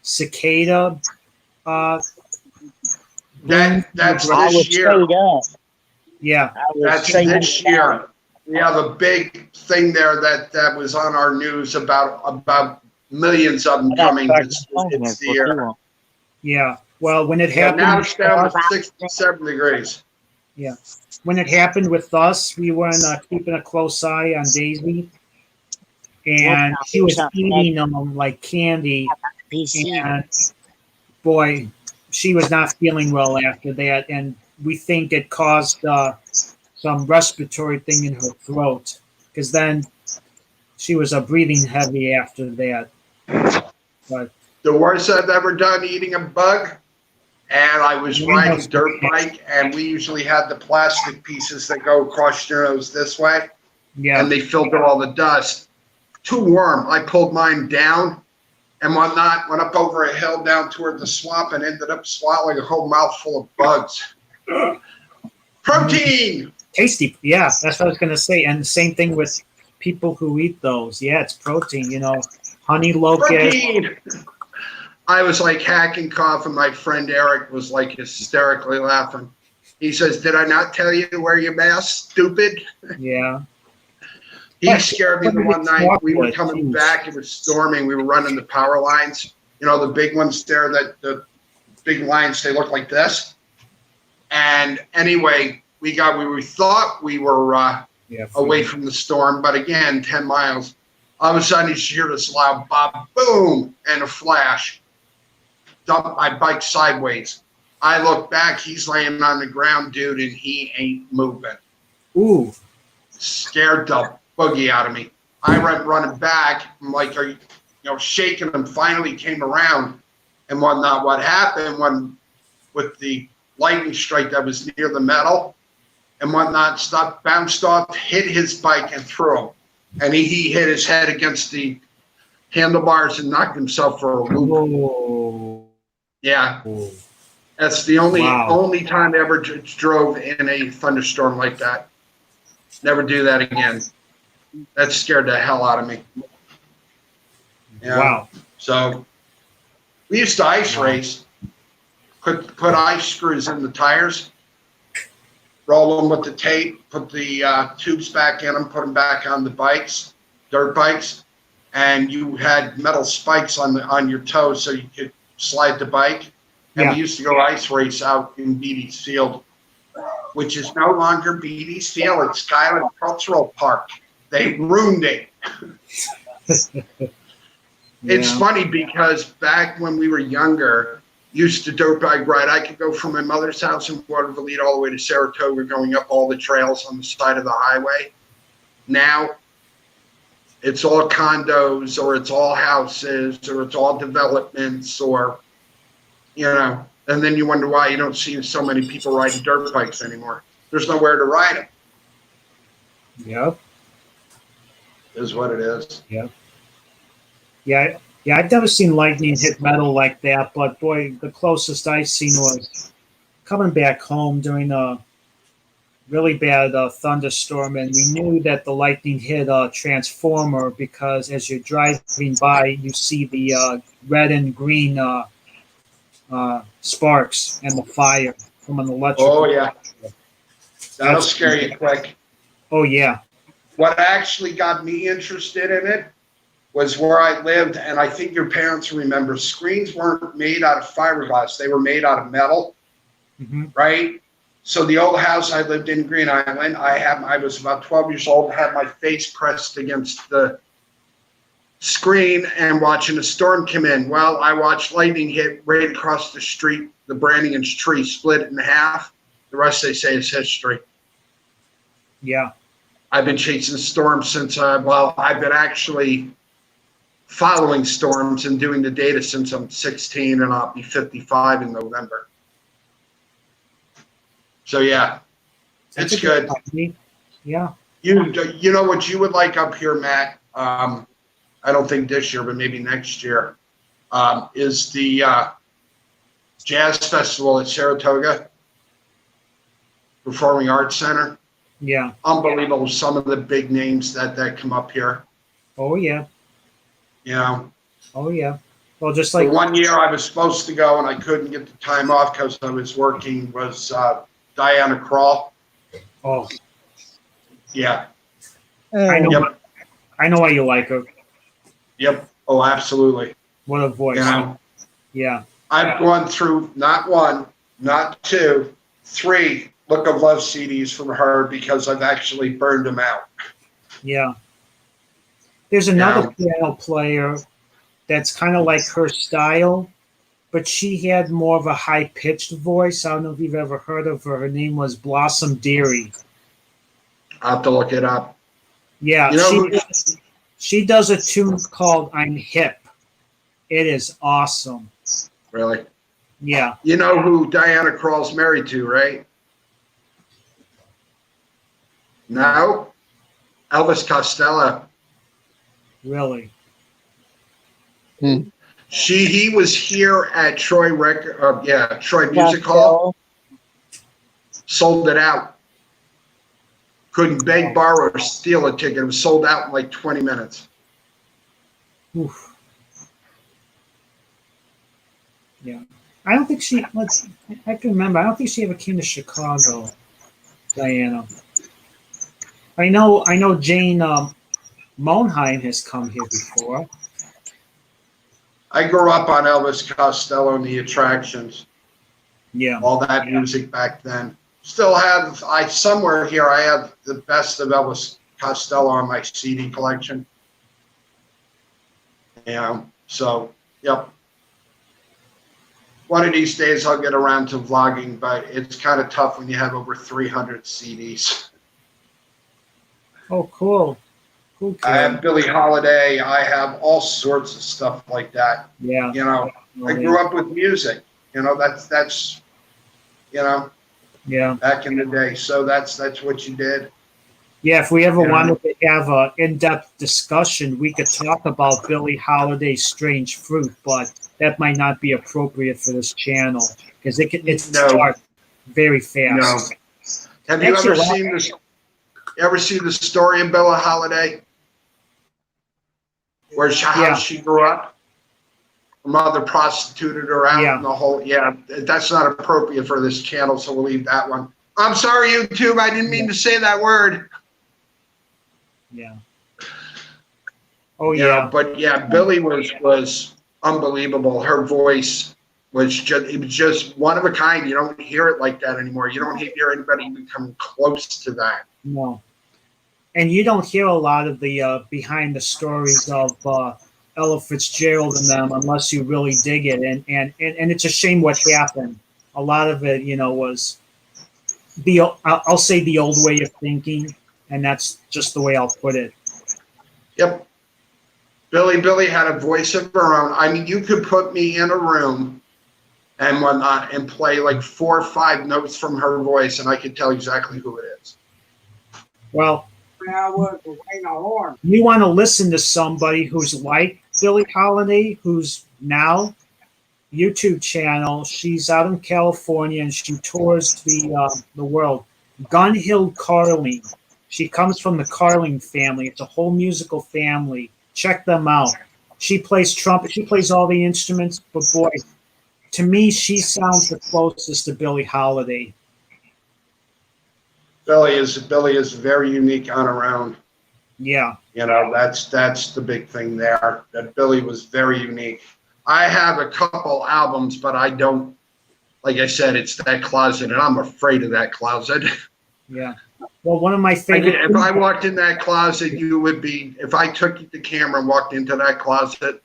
cicada. That's I was this year. straight up. Yeah. I was That's straight this up. year. We have a big thing there that was on our news about millions of them I got coming. stuck It's in the the year. phone. Yeah. Well, when it Yeah, happened, now it's down to 67 degrees. when it happened with us, we were keeping a close eye on Daisy, and she was eating them like candy. PC. And boy, she was not feeling well after that, and we think it caused some respiratory thing in her throat, because then she was breathing heavy after that. But The worst I've ever done eating a bug, and I was riding a dirt bike, and we usually had the plastic pieces that go across your nose this way, yeah, and they filter all the dust. Too warm. I pulled mine down and whatnot, went up over a hill down toward the swamp and ended up swallowing a whole mouthful of bugs. Protein! tasty. Yeah, that's what I was gonna say. And the same thing with people who eat those. Yeah, it's protein. You know, honey locust. Protein! I was like hacking cough, and my friend Eric was like hysterically laughing. He says, "Did I not tell you to wear your mask, stupid?" Yeah, He scared me the one night. We were coming back. It was storming. We were running the power lines. You know, the big ones there, that the big lines, they look like this. And anyway, we thought we were away from the storm, but again, 10 miles. All of a sudden, you hear this loud bop, boom, and a flash. Dumped my bike sideways. I look back, he's laying on the ground, dude, and he ain't moving. Ooh. Scared the boogie out of me. I went running back. I'm like, are you shaking him. Finally came around and whatnot. What happened when with the lightning strike that was near the metal and whatnot, bounced off, hit his bike and threw him. And he hit his head against the handlebars and knocked himself for a loop. Whoa. Yeah. That's the only time I ever drove in a thunderstorm like that. Never do that again. That scared the hell out of me. Yeah. Wow. So we used to ice race, put ice screws in the tires, roll them with the tape, put the tubes back in them, put them back on the bikes, dirt bikes, and you had metal spikes on your toes so you could slide the bike. And we used to go ice race out in Beatty's Field, which is no longer Beatty's Field. It's Skyland Cultural Park. They ruined it. It's funny because back when we were younger, used to dirt bike ride. I could go from my mother's house in Waterville all the way to Saratoga, going up all the trails on the side of the highway. Now, it's all condos, or it's all houses, or it's all developments, or, and then you wonder why you don't see so many people riding dirt bikes anymore. There's nowhere to ride them. Yep. Is what it is. Yep. Yeah, I've never seen lightning hit metal like that, but boy, the closest I've seen was coming back home during a really bad thunderstorm, and we knew that the lightning hit a transformer because as you're driving by, you see the red and green sparks and the fire from an electric. Oh, yeah. That'll scare you quick. Oh, yeah. What actually got me interested in it was where I lived, and I think your parents remember, screens weren't made out of fiberglass. They were made out of metal, right? So the old house I lived in, Green Island, I was about 12 years old, had my face pressed against the screen and watching a storm come in. Well, I watched lightning hit right across the street. The Brannigan's tree split in half. The rest, they say, is history. Yeah. I've been chasing storms since, I've been actually following storms and doing the data since I'm 16, and I'll be 55 in November. So, yeah, it's good. Yeah. You know what you would like up here, Matt? I don't think this year, but maybe next year, is the Jazz Festival at Saratoga Performing Arts Center. Yeah. Unbelievable. Some of the big names that come up here. Oh, yeah. Oh, yeah. Well, just like the one year I was supposed to go and I couldn't get the time off because I was working was Diana Krall. Oh. Yeah. I know why you like her. Yep. Oh, absolutely. What a voice. Yeah. I've gone through not one, not two, 3 Look of Love CDs from her because I've actually burned them out. Yeah. There's another piano player that's kind of like her style, but she had more of a high-pitched voice. I don't know if you've ever heard of her. Her name was Blossom Dearie. I'll have to look it up. Yeah, she does a tune called I'm Hip. It is awesome. Really? Yeah. You know who Diana Krall's married to, right? No? Elvis Costello. Really? He was here at Troy Troy Music Hall. Sold it out. Couldn't beg, borrow, or steal a ticket. It was sold out in like 20 minutes. Oof. Yeah. I don't think she, I can remember, I don't think she ever came to Chicago, Diana. I know Jane Monheim has come here before. I grew up on Elvis Costello and the Attractions, Yeah. all that music back then. Still have, somewhere here, I have the best of Elvis Costello on my CD collection. So, yep. One of these days I'll get around to vlogging, but it's kind of tough when you have over 300 CDs. Oh, cool. Cool. I have Billie Holiday. I have all sorts of stuff like that. Yeah. I grew up with music. That's Yeah. back in the day. So that's what you did. Yeah, if we ever wanted to have an in-depth discussion, we could talk about Billie Holiday's Strange Fruit, but that might not be appropriate for this channel because it's dark very fast. No. Have you ever seen this? You ever see the story of Billie Holiday? How she grew up? Her mother prostituted her out and the whole, that's not appropriate for this channel, so we'll leave that one. I'm sorry, YouTube, I didn't mean to say that word. Yeah. Oh, yeah. But Billie was unbelievable. Her voice was just one of a kind. You don't hear it like that anymore. You don't hear anybody become close to that. No. And you don't hear a lot of the behind the stories of Ella Fitzgerald and them unless you really dig it. And it's a shame what happened. A lot of it, was I'll say the old way of thinking, and that's just the way I'll put it. Yep. Billie had a voice of her own. I mean, you could put me in a room and whatnot and play like 4 or 5 notes from her voice, and I could tell exactly who it is. Well, I was playing a horn. you want to listen to somebody who's like Billie Holiday, who's now YouTube channel. She's out in California and she tours the world. Gun Hill Carling. She comes from the Carling family. It's a whole musical family. Check them out. She plays trumpet. She plays all the instruments. But boy, to me, she sounds the closest to Billie Holiday. Billie is very unique on her own. Yeah. That's the big thing there. That Billie was very unique. I have a couple albums, but I don't. Like I said, it's that closet, and I'm afraid of that closet. Yeah. Well, one of my favorite. If I walked in that closet, you would be. If I took the camera and walked into that closet,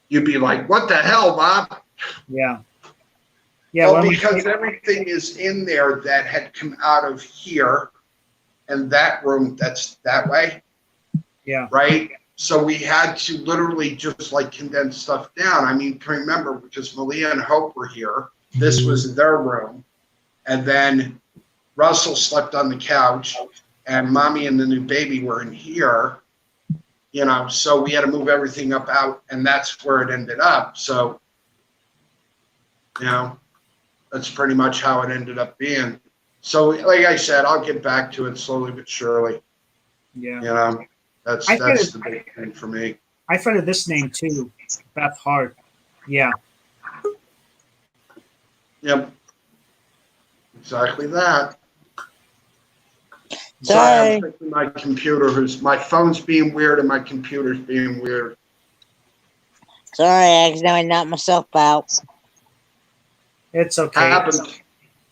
you'd be like, "What the hell, Bob?" Yeah. Yeah. Well, because everything is in there that had come out of here, and that room that's that way. Yeah. Right. So we had to literally just like condense stuff down. I mean, remember, because Malia and Hope were here. This was their room, and then Russell slept on the couch, and Mommy and the new baby were in here. So we had to move everything up out, and that's where it ended up. So, that's pretty much how it ended up being. So, like I said, I'll get back to it slowly but surely. Yeah. That's the big thing for me. I've heard of this name too, Beth Hart. Yeah. Yep. Exactly that. Sorry. I'm fixing my computer. My phone's being weird and my computer's being weird. Sorry, I accidentally knocked myself out. It's okay. Happens.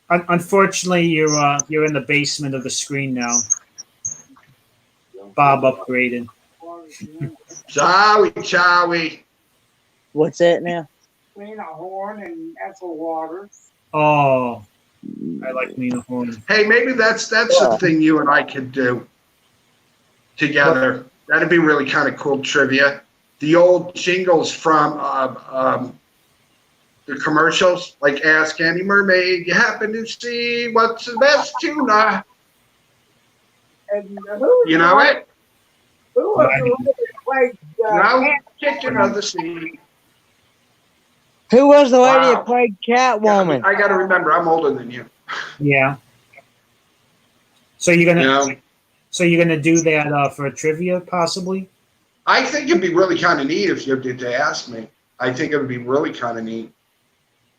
Unfortunately, you're in the basement of the screen now. Bob upgraded. Chowie. What's it now? Clean a horn and Ethel water. Oh, I like Lena Horne. Hey, maybe that's a thing you and I could do together. That'd be really kind of cool trivia. The old jingles from the commercials, like Ask Any Mermaid You Happen to See What's the Best Tuna. And who You know it? Who was the one that played No, Chicken of the Sea. Who was the lady Wow. that played Catwoman? I got to remember, I'm older than you. Yeah. So you're gonna You know? so you're gonna do that for a trivia possibly? I think it'd be really kind of neat if you did to ask me. I think it would be really kind of neat.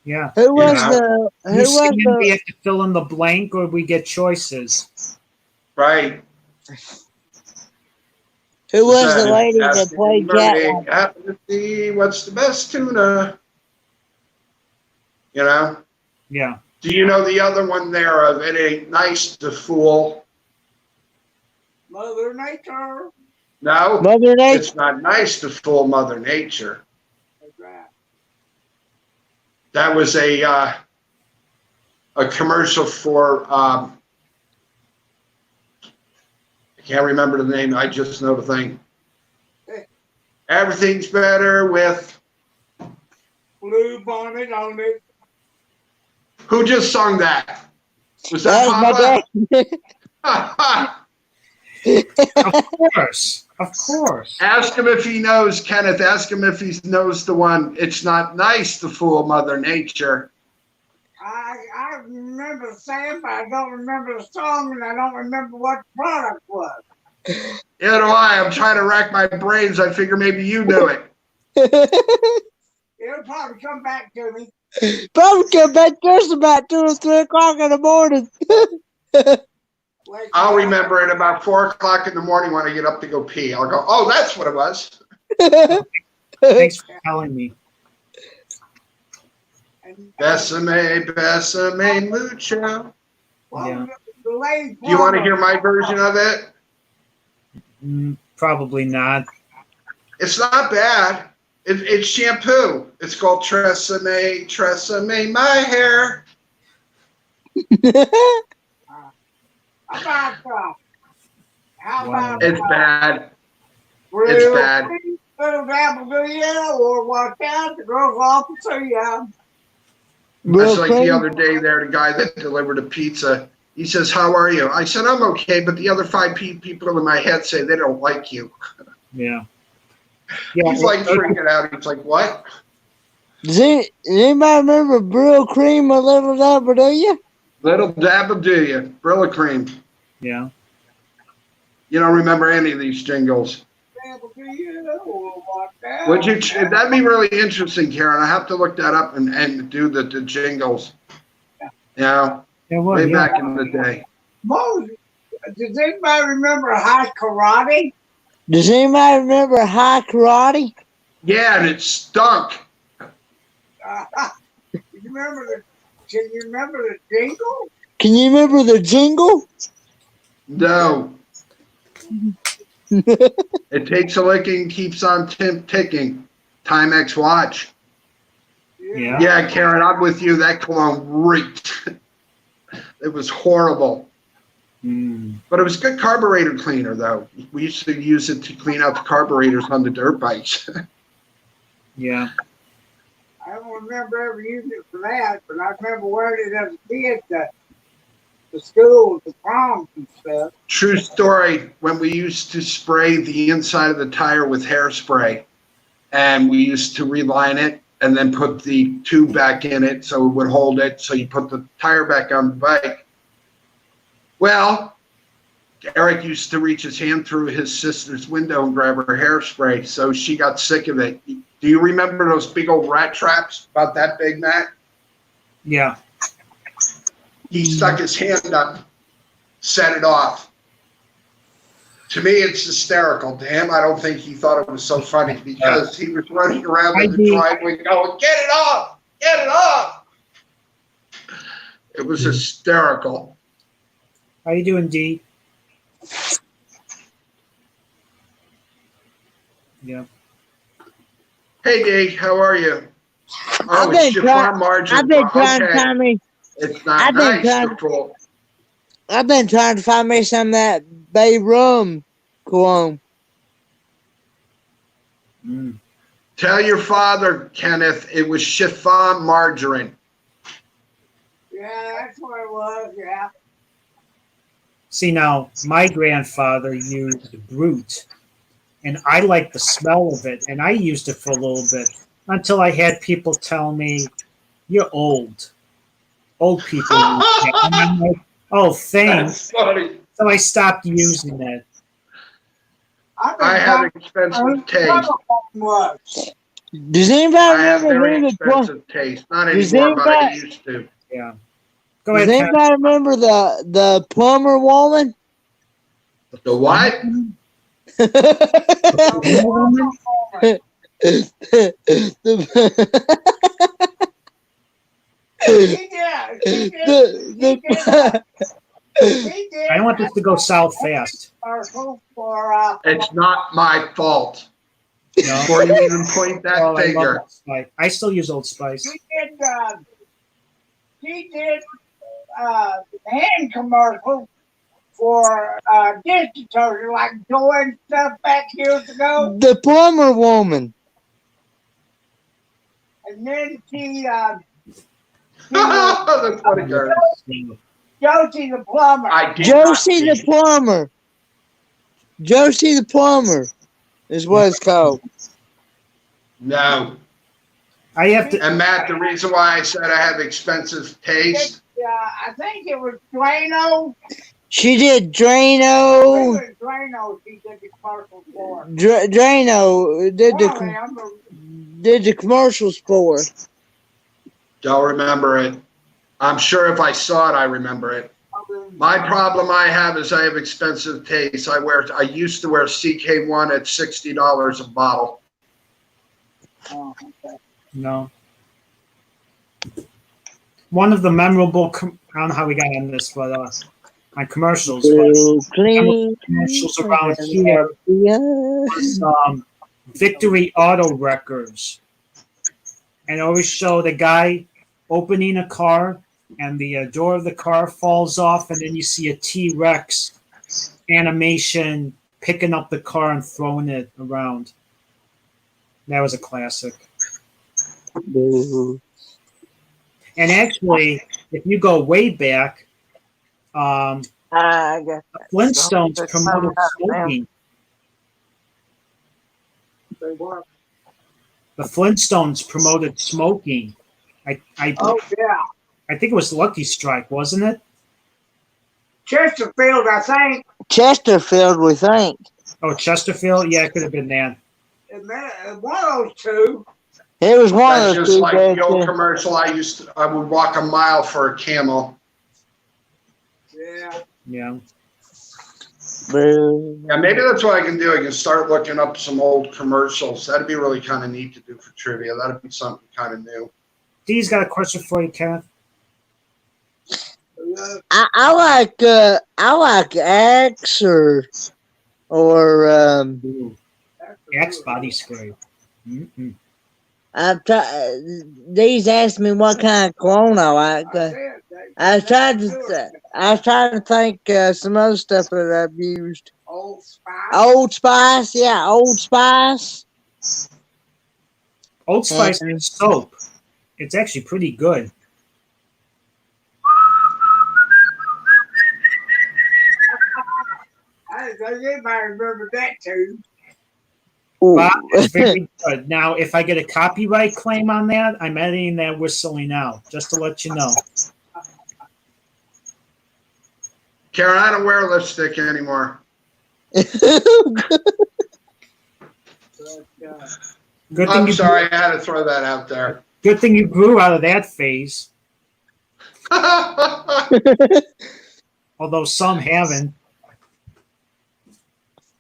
Yeah. Who was know? the? Who was We the? have to fill in the blank, or we get choices. Right. Who was That the is lady that asking played Mermaid, Catwoman? happen to see what's the best tuna? You know? Yeah. Do you know the other one there of It Ain't Nice to Fool? Mother Nature. No, Mother Nature. it's not nice to fool Mother Nature. That's right. That was a commercial for, I can't remember the name, I just know the thing. Everything's better with, Blue bonnet on it. who just sung that? Was That that was my Papa? Of course. Of course. Ask him if he knows, Kenneth, ask him if he knows the one, it's not nice to fool Mother Nature. I remember the saying, but I don't remember the song, and I don't remember what the product was. Yeah, do I? I'm trying to rack my brains. I figure maybe you knew it. It'll probably come back to me. Probably come back just about 2 or 3 o'clock in the morning. Wait, I'll remember it about 4 o'clock in the morning when I get up to go pee. I'll go, oh, that's what it was. Thanks for telling me. Besame, besame mucho. Well, Yeah. the lady Do you want to hear my version of it? Probably not. It's not bad. It's shampoo. It's called Tresemme, Tresemme, my hair. How Wow. about It's bad. real It's bad. little dabble do you, or what out the girls off to see ya? It's like the other day there, the guy that delivered a pizza, he says, how are you? I said, I'm okay, but the other 5 people in my head say they don't like you. Yeah. Yeah. He's like freaking out. He's like, what? Does anybody remember Brill Cream a little dabble, do you? Little dab of do you? Brilla cream. Yeah. You don't remember any of these jingles. Dabble do you, or what out? Would you? That'd be really interesting, Karen. I have to look that up and do the jingles. You know, Yeah, well, way yeah. back in the day. Moses, does anybody remember High Karate? Does anybody remember High Karate? Yeah, and it stunk. Can you remember the jingle? Can you remember the jingle? No. It takes a licking, keeps on ticking. Timex watch. Yeah. Yeah, Karen, I'm with you. That cologne reeked. It was horrible. But it was good carburetor cleaner, though. We used to use it to clean out the carburetors on the dirt bikes. Yeah. I don't remember ever using it for that, but I remember wearing it as a kid to school, to proms and stuff. True story. When we used to spray the inside of the tire with hairspray, and we used to reline it and then put the tube back in it so it would hold it, so you put the tire back on the bike. Well, Eric used to reach his hand through his sister's window and grab her hairspray, so she got sick of it. Do you remember those big old rat traps about that big, Matt? Yeah. He stuck his hand up, set it off. To me, it's hysterical. To him, I don't think he thought it was so funny because he was running around in the driveway going, get it off! Get it off! It was hysterical. How you doing, Dee? Yeah. Hey, Dee, how are you? I've Oh, been it's trying- chiffon margin. I've been trying to find me. It's not I've been nice trying- to pull. I've been trying to find me some of that Bay Rum cologne. Tell your father, Kenneth, it was chiffon margarine. Yeah, that's what it was, yeah. See, now, my grandfather used Brute, and I liked the smell of it, and I used it for a little bit until I had people tell me, you're old. Old people use it. And I'm like, oh, thanks. That's funny. So I stopped using it. I have expensive taste. Does anybody I have remember very who the expensive taste. Not Does anymore, but I anybody- used to. Yeah. Go Does ahead, Ken. anybody remember the plumber woman? The what? I don't want this to go south fast. It's not my fault. No. Before you even point that Oh, I love finger. Old Spice. I still use Old Spice. She did hand commercials for dish detergent, like Joy and stuff back years ago. The plumber woman. And then she That's funny, Gary. Josie the plumber. I did Josie not the plumber. Josie the plumber is what it's called. No. I have to. And Matt, the reason why I said I have expensive taste, I think it was Drano. She did Drano. Drano she did the commercials for. Drano did the commercials for. don't remember it. I'm sure if I saw it, I remember it. My problem I have is I have expensive taste. I used to wear CK1 at $60 a bottle. Oh, okay. No. One of the memorable, I don't know how we got on this, but my commercials was commercials around here was Victory Auto Wreckers. And always show the guy opening a car and the door of the car falls off and then you see a T-Rex animation picking up the car and throwing it around. That was a classic. And actually, if you go way back, Flintstones promoted smoking. The Flintstones promoted smoking. Oh, yeah. I think it was Lucky Strike, wasn't it? Chesterfield, I think. Chesterfield, we think. Oh, Chesterfield? Yeah, it could have been that. One of those two. It was one That's of just those like two. the old commercial I would walk a mile for a camel. Yeah. Yeah. Yeah, maybe that's what I can do. I can start looking up some old commercials. That'd be really kind of neat to do for trivia. That'd be something kind of new. Dee's got a question for you, Kenneth. I like Axe or Axe body spray. Mm-mm. These asked me what kind of cologne I like. I was trying to think some other stuff that I've used. Old Spice. Old Spice, yeah, Old Spice. Old Spice is soap. It's actually pretty good. Everybody remember that too. Bob, it's very good. Now, if I get a copyright claim on that, I'm editing that whistling out, just to let you know. Karen, I don't wear lipstick anymore. Good thing I'm you sorry, I had to throw that out there. Good thing you grew out of that phase. Although some haven't.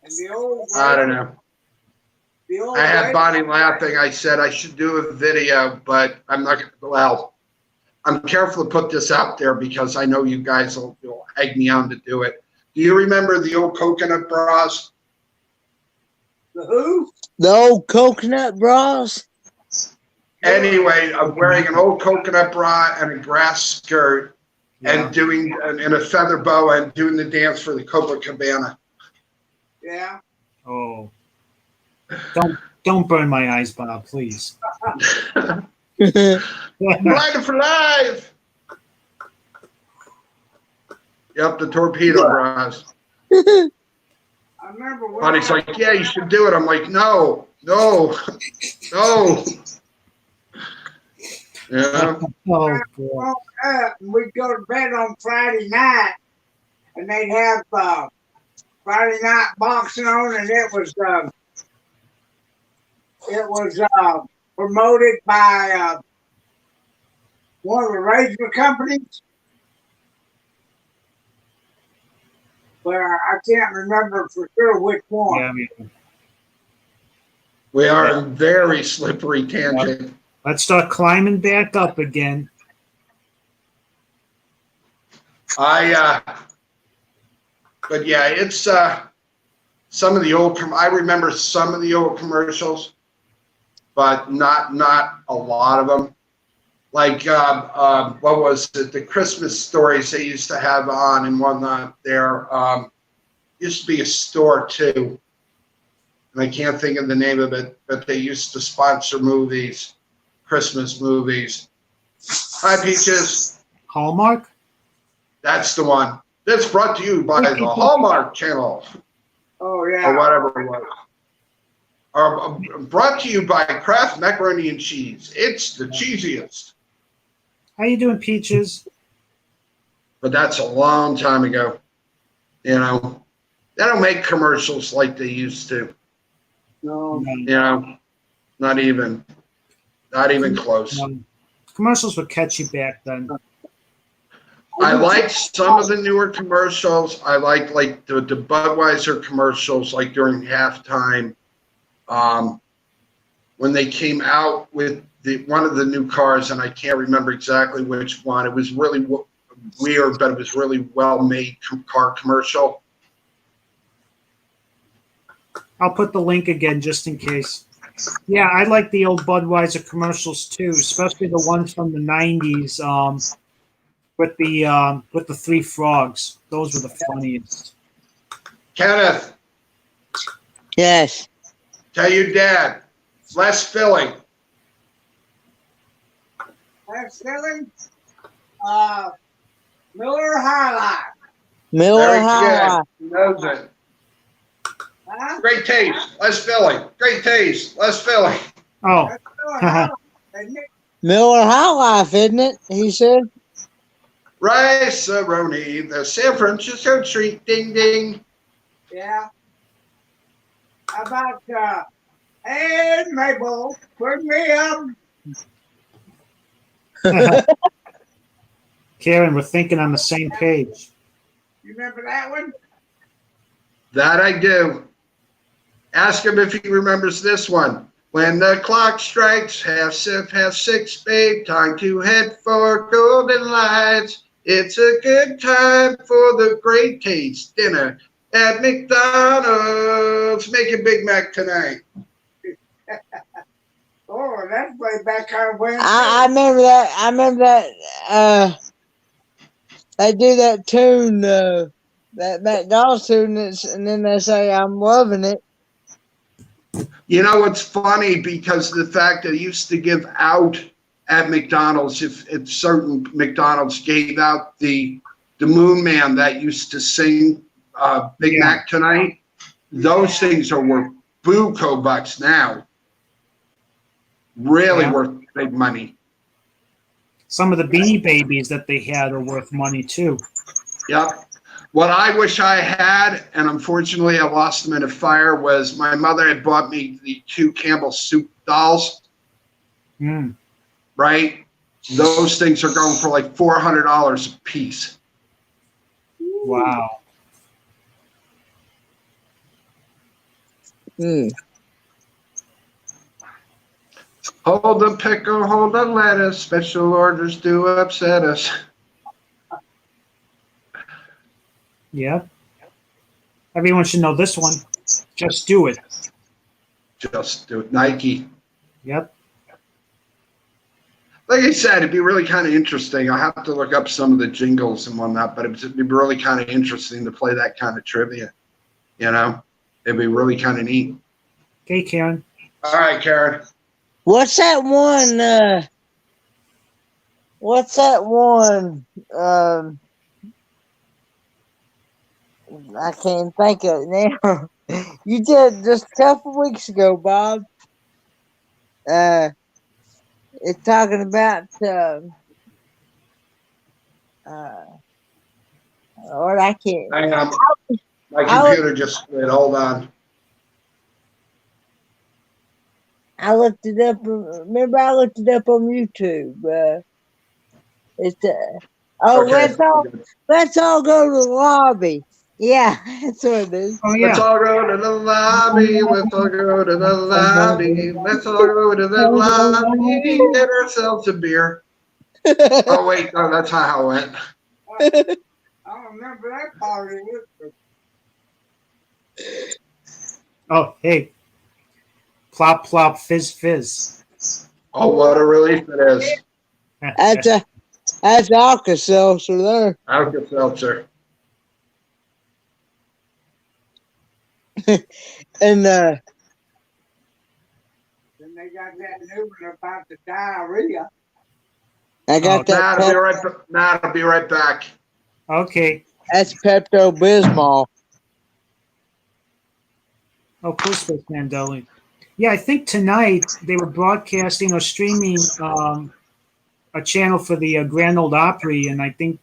And the old I don't know. The old I had red- Bonnie laughing. I said I should do a video, but I'm not. Well, I'm careful to put this out there because I know you guys will egg me on to do it. Do you remember the old coconut bras? The who? The old coconut bras. Anyway, I'm wearing an old coconut bra and a grass skirt and doing and a feather boa and doing the dance for the Copacabana. Yeah. Oh. Don't burn my eyes, Bob, please. Light for life. Yep, the torpedo bras. I remember when Bonnie's like, yeah, you should do it. I'm like, no. Yeah. Oh, boy. we'd go to bed on Friday night, and they'd have Friday night boxing on, and it was promoted by one of the razor companies. but I can't remember for sure which one. Yeah, I mean, We are in very slippery tangent. let's start climbing back up again. But yeah, it's some of the I remember some of the old commercials, but not a lot of them. Like what was it? The Christmas stories they used to have on and whatnot. There used to be a store too, and I can't think of the name of it, but they used to sponsor movies, Christmas movies. Hi, Peaches. Hallmark? That's the one. That's brought to you by the Hallmark Channel. Oh yeah. Or whatever it was. Or brought to you by Kraft Macaroni and Cheese. It's the cheesiest. How you doing, Peaches? But that's a long time ago. You know, they don't make commercials like they used to. No. You know, not even close. Commercials were catchy back then. I like some of the newer commercials. I like the Budweiser commercials, like during halftime, when they came out with one of the new cars, and I can't remember exactly which one. It was really weird, but it was really well-made car commercial. I'll put the link again just in case. Yeah, I like the old Budweiser commercials too, especially the ones from the '90s. With the three frogs. Those were the funniest. Kenneth, Yes. tell your dad, less filling. That's filling. Miller High Life. Miller Very High Life. good. He knows it. Huh? Great taste, less filling. Great taste, less filling. Oh, That's Miller High Life, isn't it? Miller High Life, isn't it? He said. Rice-A-Roni, the San Francisco treat, ding ding. Yeah. How about hey Mabel, put me up. Karen, we're thinking on the same page. You remember that one? That I do. Ask him if he remembers this one. When the clock strikes half six, babe, time to head for Golden Lights. It's a good time for the great taste dinner at McDonald's. Make a Big Mac tonight. Oh, that's way back on when. I remember that. I remember that. They do that tune, that McDonald's tune, and then they say, "I'm loving it." You know, it's funny because the fact that they used to give out at McDonald's, if certain McDonald's gave out the Moon Man that used to sing Big Mac tonight, those things are worth buco bucks now. Really worth big money. Some of the Beanie Babies that they had are worth money too. Yep. What I wish I had, and unfortunately I lost them in a fire, was my mother had bought me the 2 Campbell Soup dolls. Mm. Right? Those things are going for like $400 a piece. Wow. Mm. Hold the pickle, hold the lettuce. Special orders do upset us. Yeah. Everyone should know this one. Just do it. Just do it. Nike. Yep. Like I said, it'd be really kind of interesting. I have to look up some of the jingles and whatnot, but it'd be really kind of interesting to play that kind of trivia. You know, it'd be really kind of neat. Okay, Karen. All right, Karen. What's that one? What's that one? I can't think of it now. You did just a couple weeks ago, Bob. It's talking about Lord, I can't. Hang on. My computer just quit. Hold on. I looked it up. Remember, I looked it up on YouTube. It's Okay. let's all go to the lobby. Yeah, that's what it is. Oh Let's yeah. all go to the lobby. Let's all go to the lobby. Let's all go to the lobby. Get ourselves a beer. Oh wait, no, that's not how it went. I don't remember that part of it. Oh hey. Plop plop fizz fizz. Oh, what a relief it is. That's Alka-Seltzer there. Alka-Seltzer. And Then they got that new one about the diarrhea. I got that. I'll be right back. Okay. That's Pepto Bismol. Oh, cool, Space Mandela. Yeah, I think tonight they were broadcasting or streaming a channel for the Grand Ole Opry, and I think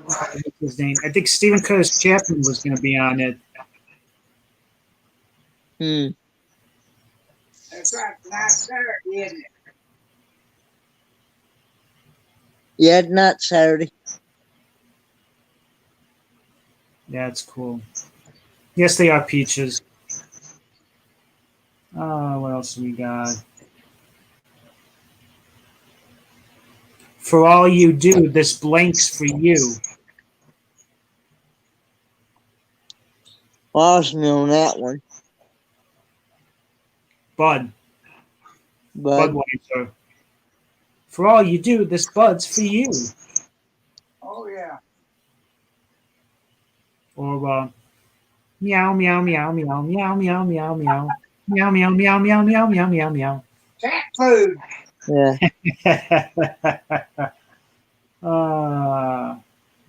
what's his name? I think Stephen Curtis Chapman was going to be on it. That's right, last Saturday, isn't it? Yeah, not Saturday. Yeah, it's cool. Yes, they are peaches. What else do we got? For all you do, this blanks for you. Lost me on that one. Bud. But Budweiser. For all you do, this Bud's for you. Oh, yeah. Or meow, meow, meow, meow, meow, meow, meow, meow. Meow, meow, meow, meow, meow, meow, meow, meow. Cat food. yeah.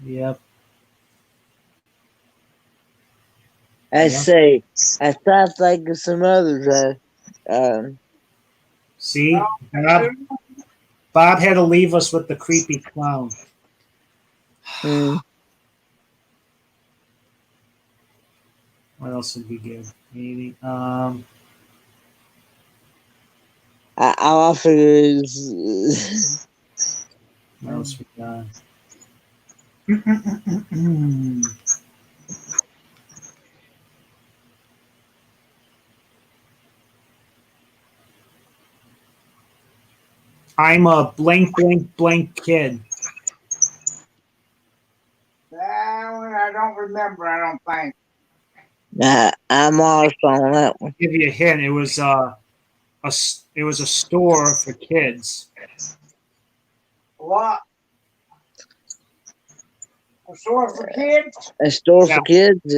Yep. I say, I thought think of some others. See? Bob had to leave us with the creepy clown. What else would be good? Maybe. I figure is What else we got? I'm a blank, blank, blank kid. That one I don't remember, I don't think. I'm lost on that one. Give you a hint. It was a store for kids. What? A store for kids? A store Yeah. for kids.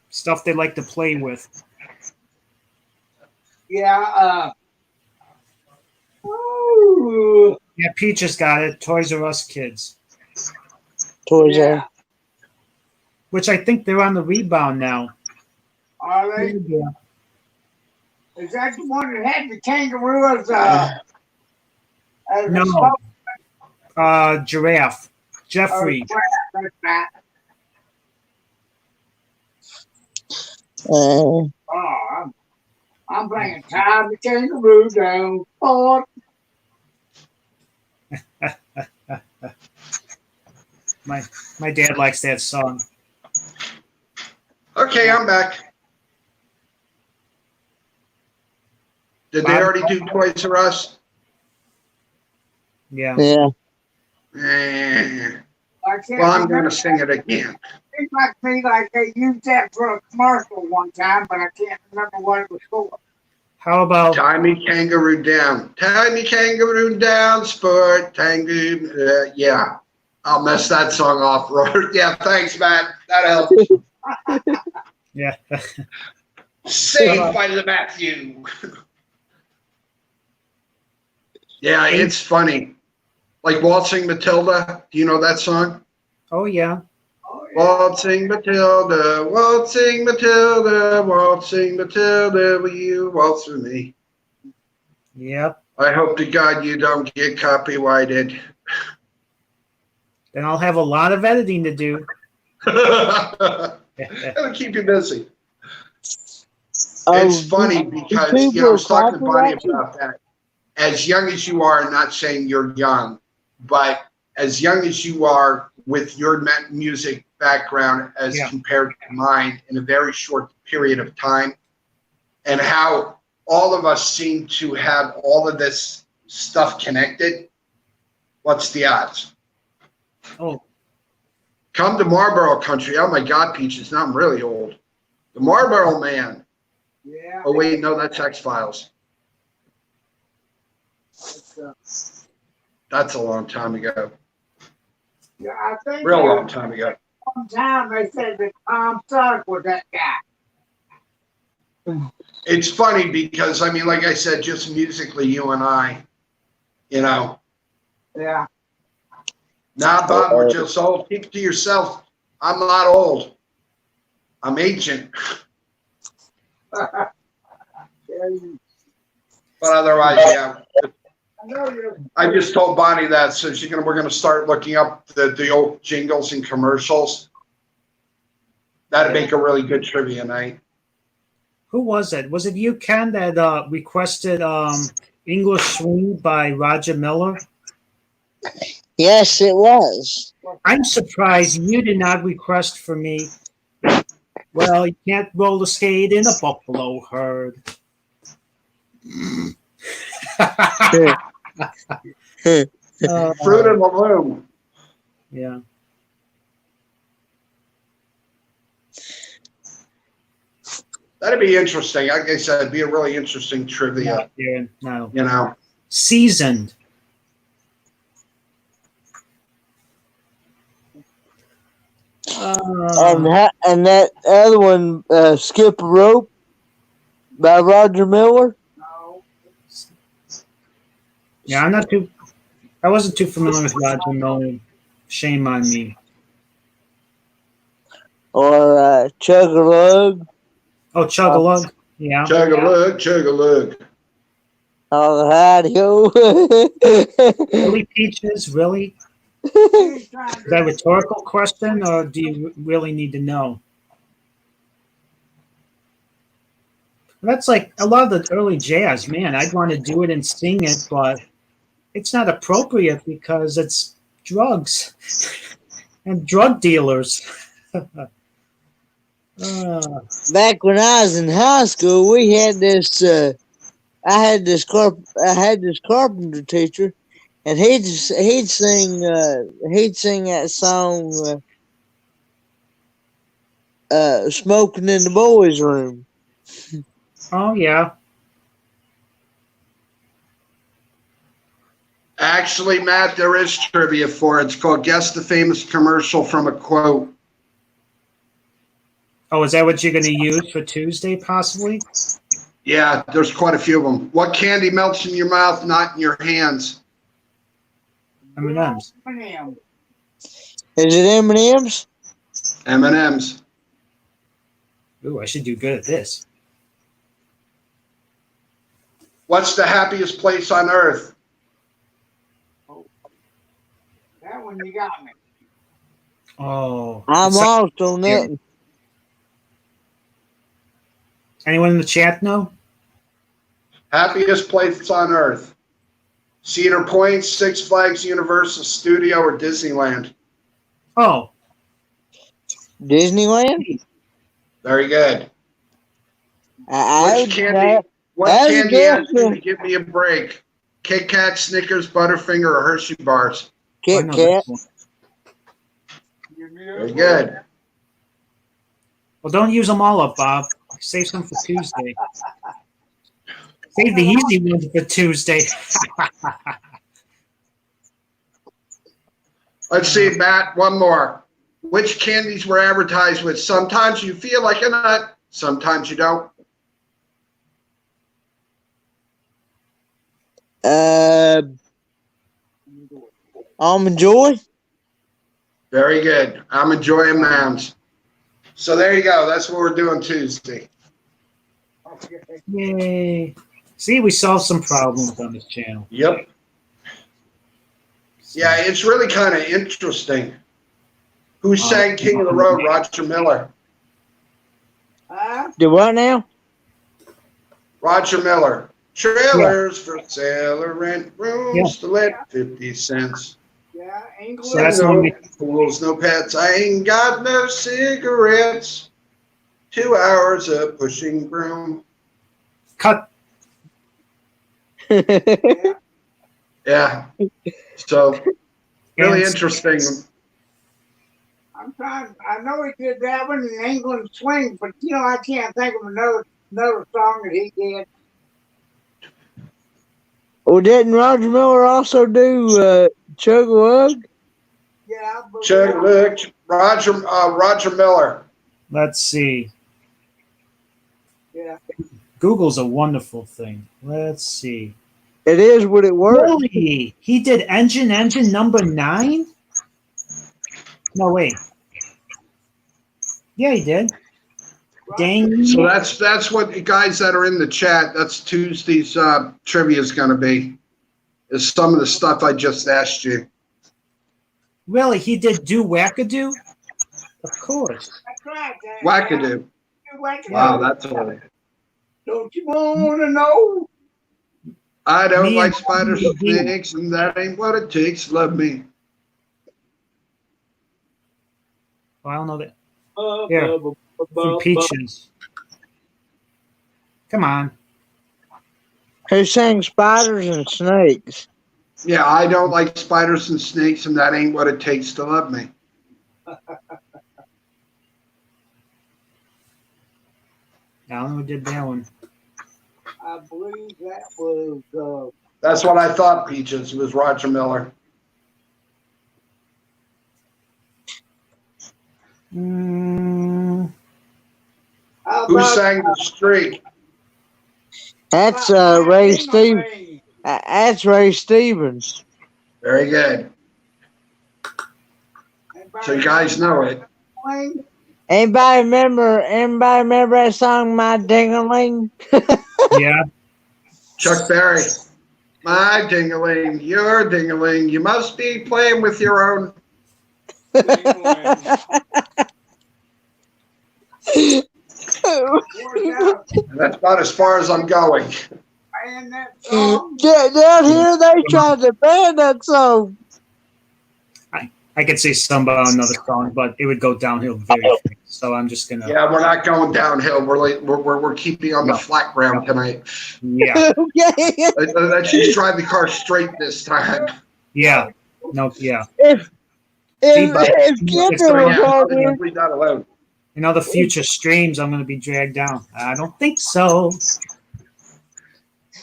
Stuff they like to play with. Yeah, ooh, Yeah, Peaches got it. Toys R Us kids. Toys yeah. R. Which I think they're on the rebound now. Are they? Yeah. Is that the one that had the kangaroo as a No. spoke? Giraffe. Jeffrey. That's right. Uh, Oh, I'm bringing Time the Kangaroo down. Oh, My dad likes that song. Okay, I'm back. Did they already do Toys R Us? Yeah. yeah. I can't Well, I'm going remember. to sing it again. It might be like they used that for a commercial one time, but I can't remember what it was for. How about Tie me kangaroo down. Tie me kangaroo down, sport. Kangaroo. Yeah. I'll mess that song off, Robert. Yeah, thanks, Matt. That helps. yeah? Saved by the Matthew. Yeah, it's funny. Like Waltzing Matilda. Do you know that song? Oh yeah. Oh, yeah. Waltzing Matilda, waltzing Matilda, waltzing Matilda, will you waltz with me? Yep. I hope to God you don't get copyrighted. Then I'll have a lot of editing to do. It'll keep you busy. Oh, It's funny because I was talking to Bonnie about that. as young as you are, not saying you're young, but as young as you are with your music background as compared to mine in a very short period of time, and how all of us seem to have all of this stuff connected, what's the odds? Oh, Come to Marlboro country. Oh my God, Peaches, now I'm really old. The Marlboro Man. Yeah. Oh wait, no, that's X-Files. That's a long time ago. Yeah, I think Real long time ago. sometime they said that Tom Selleck was that guy. It's funny because, I mean, like I said, just musically, you and I, you know. Yeah. Nah, Bob, we're just old. Keep it to yourself. I'm not old. I'm ancient. But otherwise, yeah. I just told Bonnie that, so we're gonna start looking up the old jingles and commercials. That'd make a really good trivia night. who was it? Was it you, Ken, that requested English Swing by Roger Miller? Yes, it was. I'm surprised you did not request for me. Well, you can't roller skate in a buffalo herd. Fruit in the Loom. Yeah. That'd be interesting. Like I said, it'd be a really interesting trivia. No. You know. Seasoned. And that other one, Skip a Rope by Roger Miller. Yeah, I wasn't too familiar with Roger Miller. Shame on me. Or Chug a Lug. Oh, Chug-a-Lug. Yeah. Chug-a-lug, chug-a-lug. Oh, howdy-ho. Really, Peaches? Really? Is that a rhetorical question, or do you really need to know? That's like a lot of the early jazz, man. I'd want to do it and sing it, but it's not appropriate because it's drugs and drug dealers. Back when I was in high school, we had this. I had this carpenter teacher, and he'd sing that song, "Smoking in the Boys' Room." Oh yeah. Actually, Matt, there is trivia for it. It's called Guess the Famous Commercial from a Quote. Oh, is that what you're going to use for Tuesday, possibly? Yeah, there's quite a few of them. What candy melts in your mouth, not in your hands? M&M's. Is it M&M's? M&M's. Ooh, I should do good at this. What's the happiest place on earth? That one you got me. Oh. I'm lost on that. Anyone in the chat know? Happiest place on earth. Cedar Point, Six Flags, Universal Studio, or Disneyland? Oh. Disneyland? Very good. What candy asked you to give me a break? Kit Kat, Snickers, Butterfinger, or Hershey bars? Kit Kat. Very good. Well, don't use them all up, Bob. Save some for Tuesday. Save the easy ones for Tuesday. Let's see, Matt, one more. Which candies were advertised with sometimes you feel like a nut, sometimes you don't? Almond Joy. Very good. I'm enjoying Mounds. So there you go. That's what we're doing Tuesday. Yay. See, we solved some problems on this channel. Yep. Yeah, it's really kind of interesting. Who sang King of the Road? Roger Miller. Do what now? Roger Miller. Trailers for sale or rent, rooms to let 50 cents. Yeah, England. So that's no no fools, no pets. I ain't got no cigarettes. 2 hours of pushing broom. cut. Yeah. Yeah. So really And interesting. I'm trying. I know he did that one in England Swing, but I can't think of another song that he did. Well, didn't Roger Miller also do Chug a Wug? Yeah, but Check, look, Roger Miller. let's see. yeah, Google's a wonderful thing. Let's see. It is what it works. Really? He did Engine number 9? No, wait. Yeah, he did. Dang. So that's what the guys that are in the chat. That's Tuesday's trivia is going to be. Is some of the stuff I just asked you. Really? He did Do Wackadoo? Of course. that's right. Wackadoo. Wackadoo. Wow, that's all. Don't you want to know? I don't Me like and spiders and Bobby D. snakes, and that ain't what it takes. Love me. Well, I don't know that. Here, from Peaches. Come on. Who sang Spiders and Snakes? Yeah, I don't like spiders and snakes, and that ain't what it takes to love me. I don't know who did that one. I believe that was. That's what I thought, Peaches. It was Roger Miller. How Who about, sang The Streak? That's about Ray Ding Stevens. Ring? That's Ray Stevens. Very good. So you guys know it. Anybody remember that song, My Ding-a-ling? Yeah. Chuck Berry. My ding-a-ling, your ding-a-ling. You must be playing with your own. That's about as far as I'm going. Playing that song. Down here, they tried to ban that song. I could say some about another song, but it would go downhill very fast. So I'm just gonna. Yeah, we're not going downhill. We're keeping on the flat ground tonight. Yeah. Okay. Let's just drive the car straight this time. Yeah. No. Yeah. If Feedback. Kendra was on here, Leave that alone. In other future streams, I'm gonna be dragged down. I don't think so.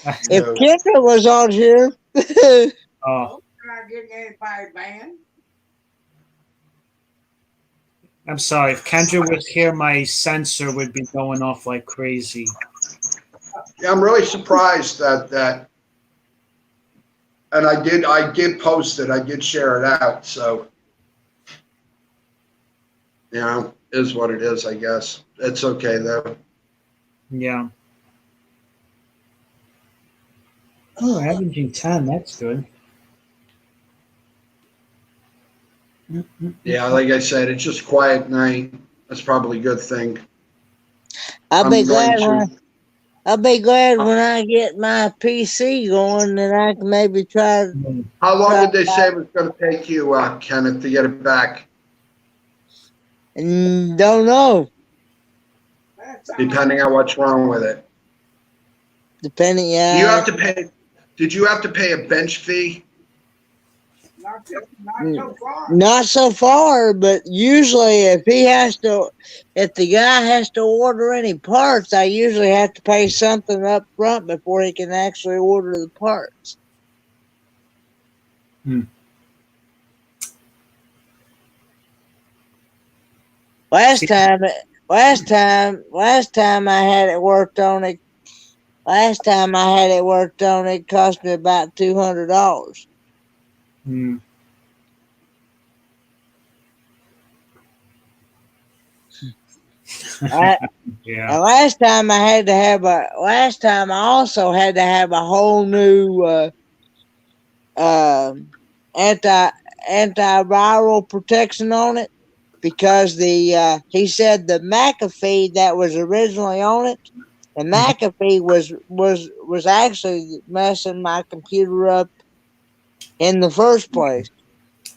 if Kendra was on here, Oh, We're not getting anybody banned. I'm sorry. If Kendra was here, my sensor would be going off like crazy. Yeah, I'm really surprised that. And I did post it. I did share it out. So, is what it is. I guess it's okay though. Yeah. Oh, averaging 10. That's good. Yeah, like I said, it's just quiet night. That's probably a good thing. I'll be glad going to- I'll be glad when I get my PC going and I can maybe try. How long did they say it was going to take you, Kenneth, to get it back? Don't know. Depending on what's wrong with it. Depending, Do you have to pay? Did you have to pay a bench fee? Not so far. Not so far, but usually if the guy has to order any parts, I usually have to pay something up front before he can actually order the parts. Last time I had it worked on it. Last time I had it worked on, it cost me about $200. Hmm. Yeah. Last time I also had to have a whole new antiviral protection on it because he said the McAfee that was originally on it And McAfee was actually messing my computer up in the first place.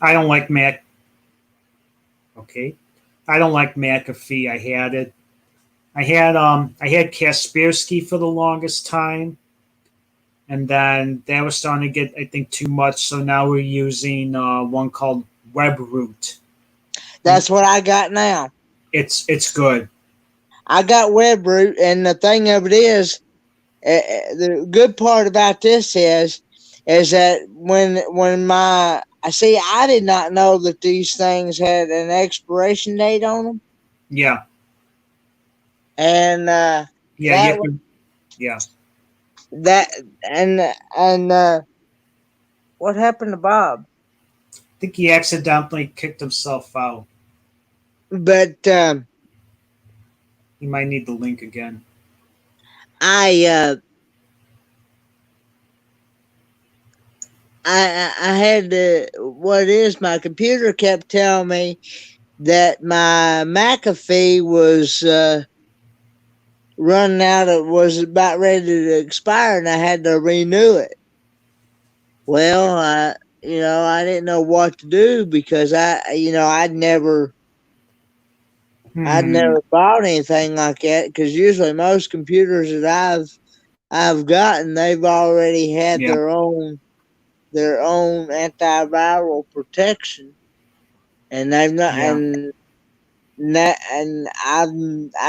I don't like Mac. Okay, I don't like McAfee. I had it. I had Kaspersky for the longest time, and then that was starting to get, I think, too much. So now we're using one called WebRoot. That's what I got now. It's good. I got WebRoot, and the thing of it is, the good part about this is that when my I did not know that these things had an expiration date on them, Yeah, and yeah, you that have to, yeah. that and what happened to Bob? I think he accidentally kicked himself out. But He might need the link again. I had to, what is, my computer kept telling me that my McAfee was running out of, was about ready to expire, and I had to renew it. Well, I didn't know what to do because I'd never bought anything like that, because usually most computers that I've gotten, they've already had Yeah. their own antiviral protection, and they've not, Yeah. and I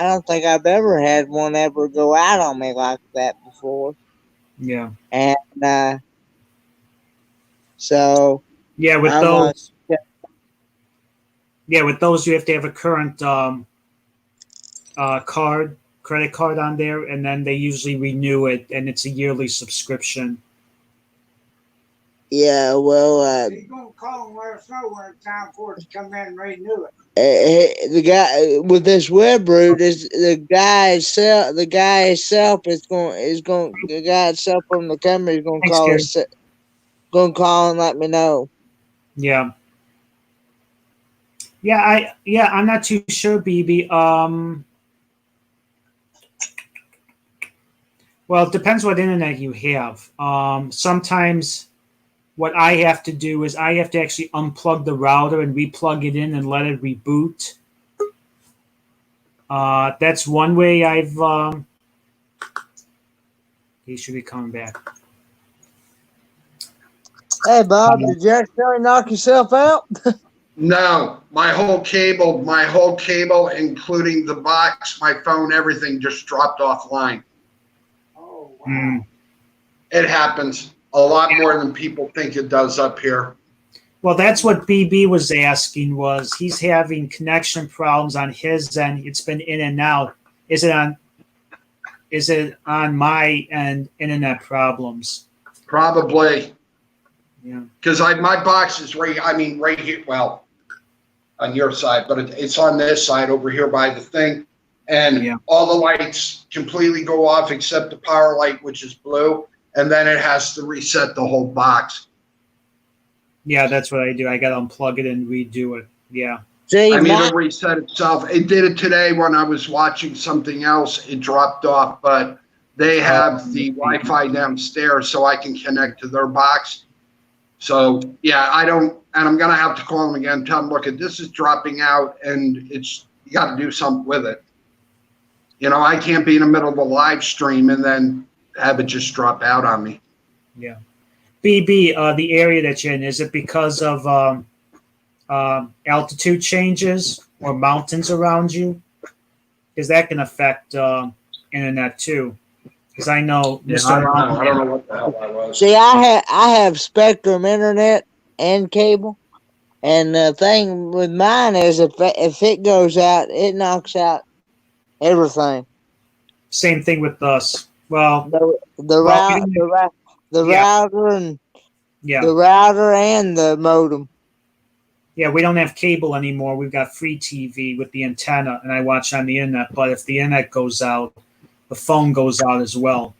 don't think I've ever had one ever go out on me like that before. Yeah. And so Yeah, with I'm those. Yeah, with those you have to have a current credit card on there, and then they usually renew it, and it's a yearly subscription. yeah, well, He's gonna call and let us know when it's time for it to come in and renew it. the guy with this WebRoot is the guy itself. The guy itself the guy itself from the company is going to Thanks, call Gary. us. Going to call and let me know. Yeah. I'm not too sure, BB. Well, it depends what internet you have. Sometimes what I have to do is I have to actually unplug the router and replug it in and let it reboot. That's one way I've. He should be coming back. Hey, Bob, did you actually knock yourself out? No, my whole cable, including the box, my phone, everything just dropped offline. Oh, wow. Mm. It happens a lot more than people think it does up here. Well, that's what BB was asking. Was he's having connection problems on his end? It's been in and out. Is it on my end? Internet problems? Probably. Yeah. Because my box is right here, well, on your side, but it's on this side over here by the thing. And all the lights completely go off except the power light, which is blue. And then it has to reset the whole box. Yeah, that's what I do. I got to unplug it and redo it. Yeah. See, it reset itself. It did it today when I was watching something else. It dropped off, but they have the Wi-Fi downstairs so I can connect to their box. So, yeah, and I'm going to have to call them again and tell them, look, this is dropping out, and you got to do something with it. I can't be in the middle of a live stream and then have it just drop out on me. Yeah. BB, the area that you're in, is it because of altitude changes or mountains around you? Because that can affect internet too. Because I know Mr. I don't know what the hell that was. See, I have Spectrum internet and cable, and the thing with mine is if it goes out, it knocks out everything. Same thing with us. Well, the router and the modem. Yeah, we don't have cable anymore. We've got free TV with the antenna, and I watch on the internet. But if the internet goes out, the phone goes out as well.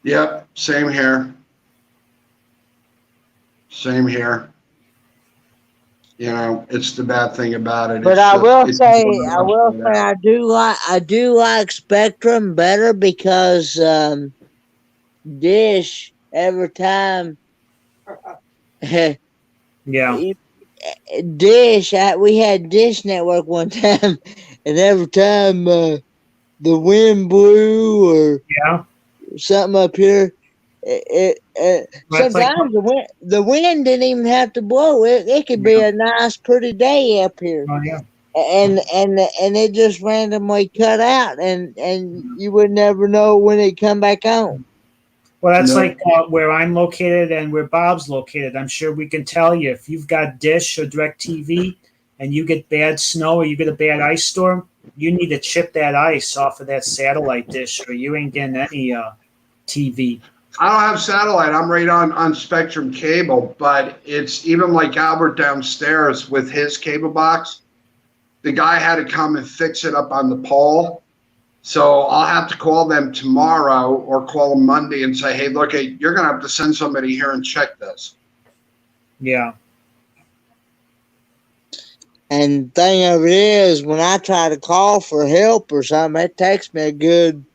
Yep, same here. Same here. You know, it's the bad thing about it. But It's I just- will it's say, one of I those will that- say, I do like Spectrum better because Dish every time Yeah. Dish, we had Dish Network one time, and every time the wind blew or Yeah. something up here, That's like, sometimes the wind didn't even have to blow. It could be a nice, pretty day up here, oh yeah. and it just randomly cut out, and you would never know when it come back on. Well, that's No. like where I'm located and where Bob's located. I'm sure we can tell you if you've got Dish or DirecTV and you get bad snow or you get a bad ice storm, you need to chip that ice off of that satellite dish or you ain't getting any TV. I don't have satellite. I'm right on Spectrum cable, but it's even like Albert downstairs with his cable box. The guy had to come and fix it up on the pole. So I'll have to call them tomorrow or call them Monday and say, hey, look, you're going to have to send somebody here and check this. Yeah. And thing of it is, when I try to call for help or something, it takes me a good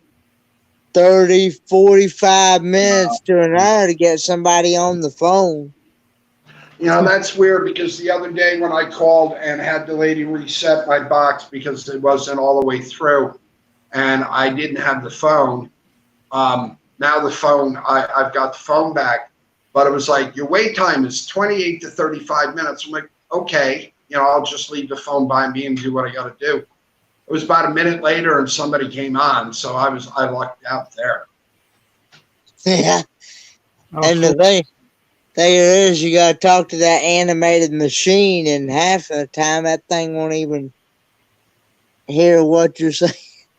30, 45 minutes to an hour to get somebody on the phone. You know, that's weird because the other day when I called and had the lady reset my box because it wasn't all the way through and I didn't have the phone. Now the phone, I've got the phone back, but it was like, your wait time is 28 to 35 minutes. I'm like, okay, you know, I'll just leave the phone by me and do what I got to do. It was about a minute later and somebody came on. So I lucked out there. Yeah. Oh, And the cool. thing is, you got to talk to that animated machine, and half of the time that thing won't even hear what you're saying.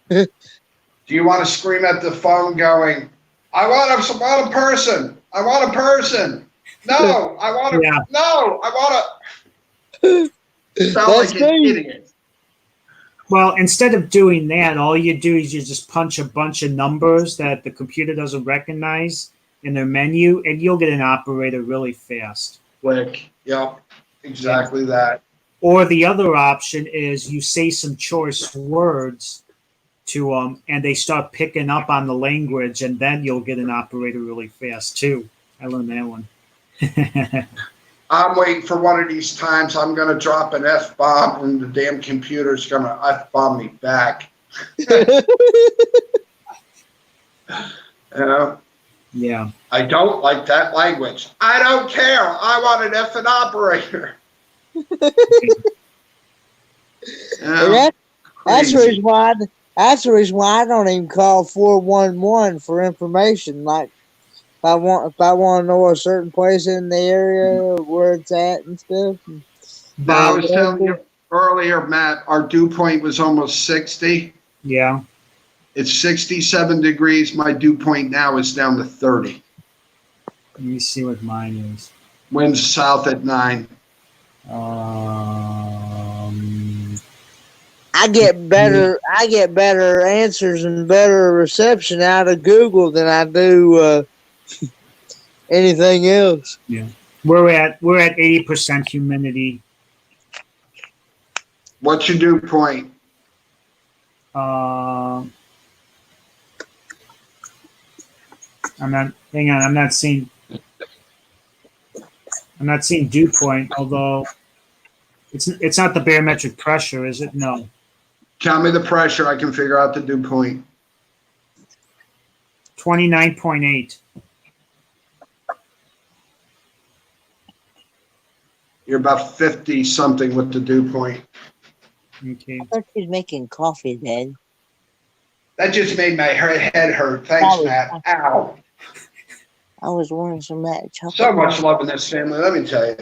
Do you want to scream at the phone going, I want a person. I want a person. No, I want to. Yeah. No, I want to. Sound That's like an me. idiot. Well, instead of doing that, all you do is you just punch a bunch of numbers that the computer doesn't recognize in their menu, and you'll get an operator really fast. Click. Yep. Exactly that. Or the other option is you say some choice words to them, and they start picking up on the language, and then you'll get an operator really fast too. I learned that one. I'm waiting for one of these times I'm going to drop an F-bomb and the damn computer's going to F-bomb me back. You know? Yeah. I don't like that language. I don't care. I want an effing operator. And that's the reason why. That's the reason why I don't even call 411 for information. Like, if I want to know a certain place in the area where it's at and stuff. I was telling you earlier, Matt, our dew point was almost 60. Yeah. It's 67 degrees. My dew point now is down to 30. Let me see what mine is. Winds south at 9. I get better answers and better reception out of Google than I do anything else. Yeah. We're at 80% humidity. What's your dew point? I'm not seeing dew point, although it's not the barometric pressure, is it? No. Tell me the pressure. I can figure out the dew point. 29.8. You're about 50 something with the dew point. Okay. I thought you was making coffee, Dad. That just made my head hurt. Thanks, Sorry. Matt. Ow. I was wanting some of that chocolate. So much love in this family, let me tell you.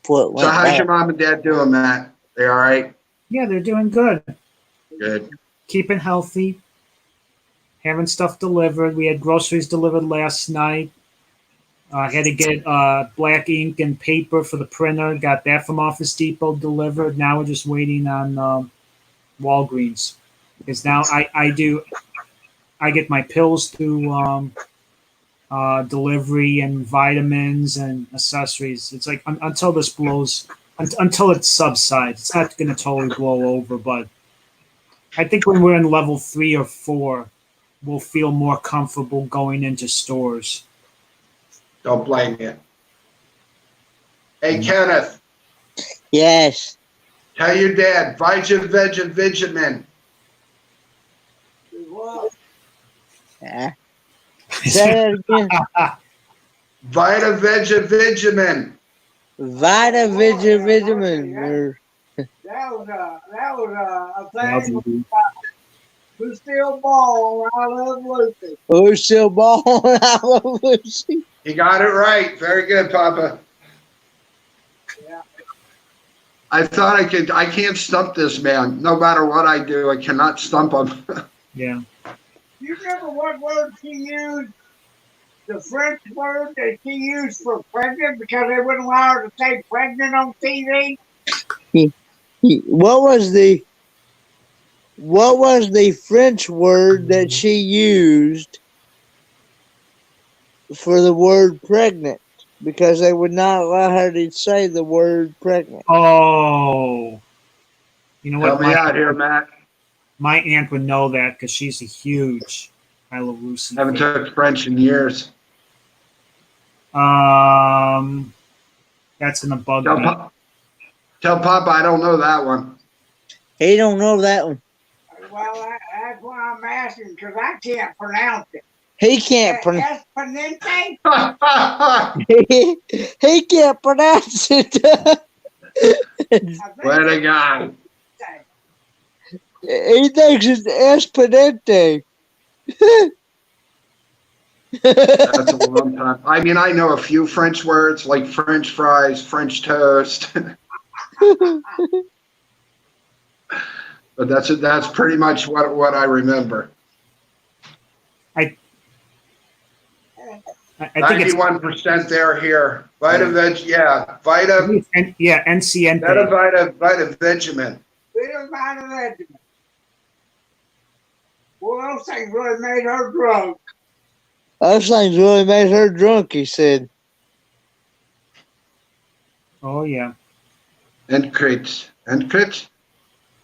Foot So how's your mom and dad doing, Matt? They all right? Yeah, they're doing good. Good. Keeping healthy. Having stuff delivered. We had groceries delivered last night. I had to get black ink and paper for the printer. Got that from Office Depot delivered. Now we're just waiting on Walgreens. Because now I get my pills through delivery and vitamins and accessories. It's like until this blows until it subsides. It's not going to totally blow over, but I think when we're in level 3 or 4, we'll feel more comfortable going into stores. Don't blame you. Hey, Kenneth, Yes. tell your dad, vitamin. What? Yeah. Say that again. Vitamin. Vitamin. That was a thing. Well, Who's still ball? I love Lucy. Who's still balling? I love Lucy. You got it right. Very good, Papa. Yeah. I thought I could. I can't stump this man. No matter what I do, I cannot stump him. yeah. You remember what word she used? The French word that she used for pregnant because they wouldn't allow her to say pregnant on TV. What was the French word that she used for the word pregnant? Because they would not allow her to say the word pregnant. Oh. You know Help what? me out here, Matt. My aunt would know that because she's a huge I Love Lucy Haven't fan. took French in years. That's gonna bug Tell, me. tell Papa I don't know that one. He don't know that one. Well, that's why I'm asking because I can't pronounce it. He can't pronounce. Esponente? He can't pronounce it. What a guy. He thinks it's Esponente. That's a long time. I mean, I know a few French words like French fries, French toast. But that's pretty much what I remember. I think it's 91% there here. Vitamin, yeah. NCNT. Vitamin. Little amount of regiment. Well, those things really made her drunk. Those things really made her drunk, he said. Oh yeah. And crits.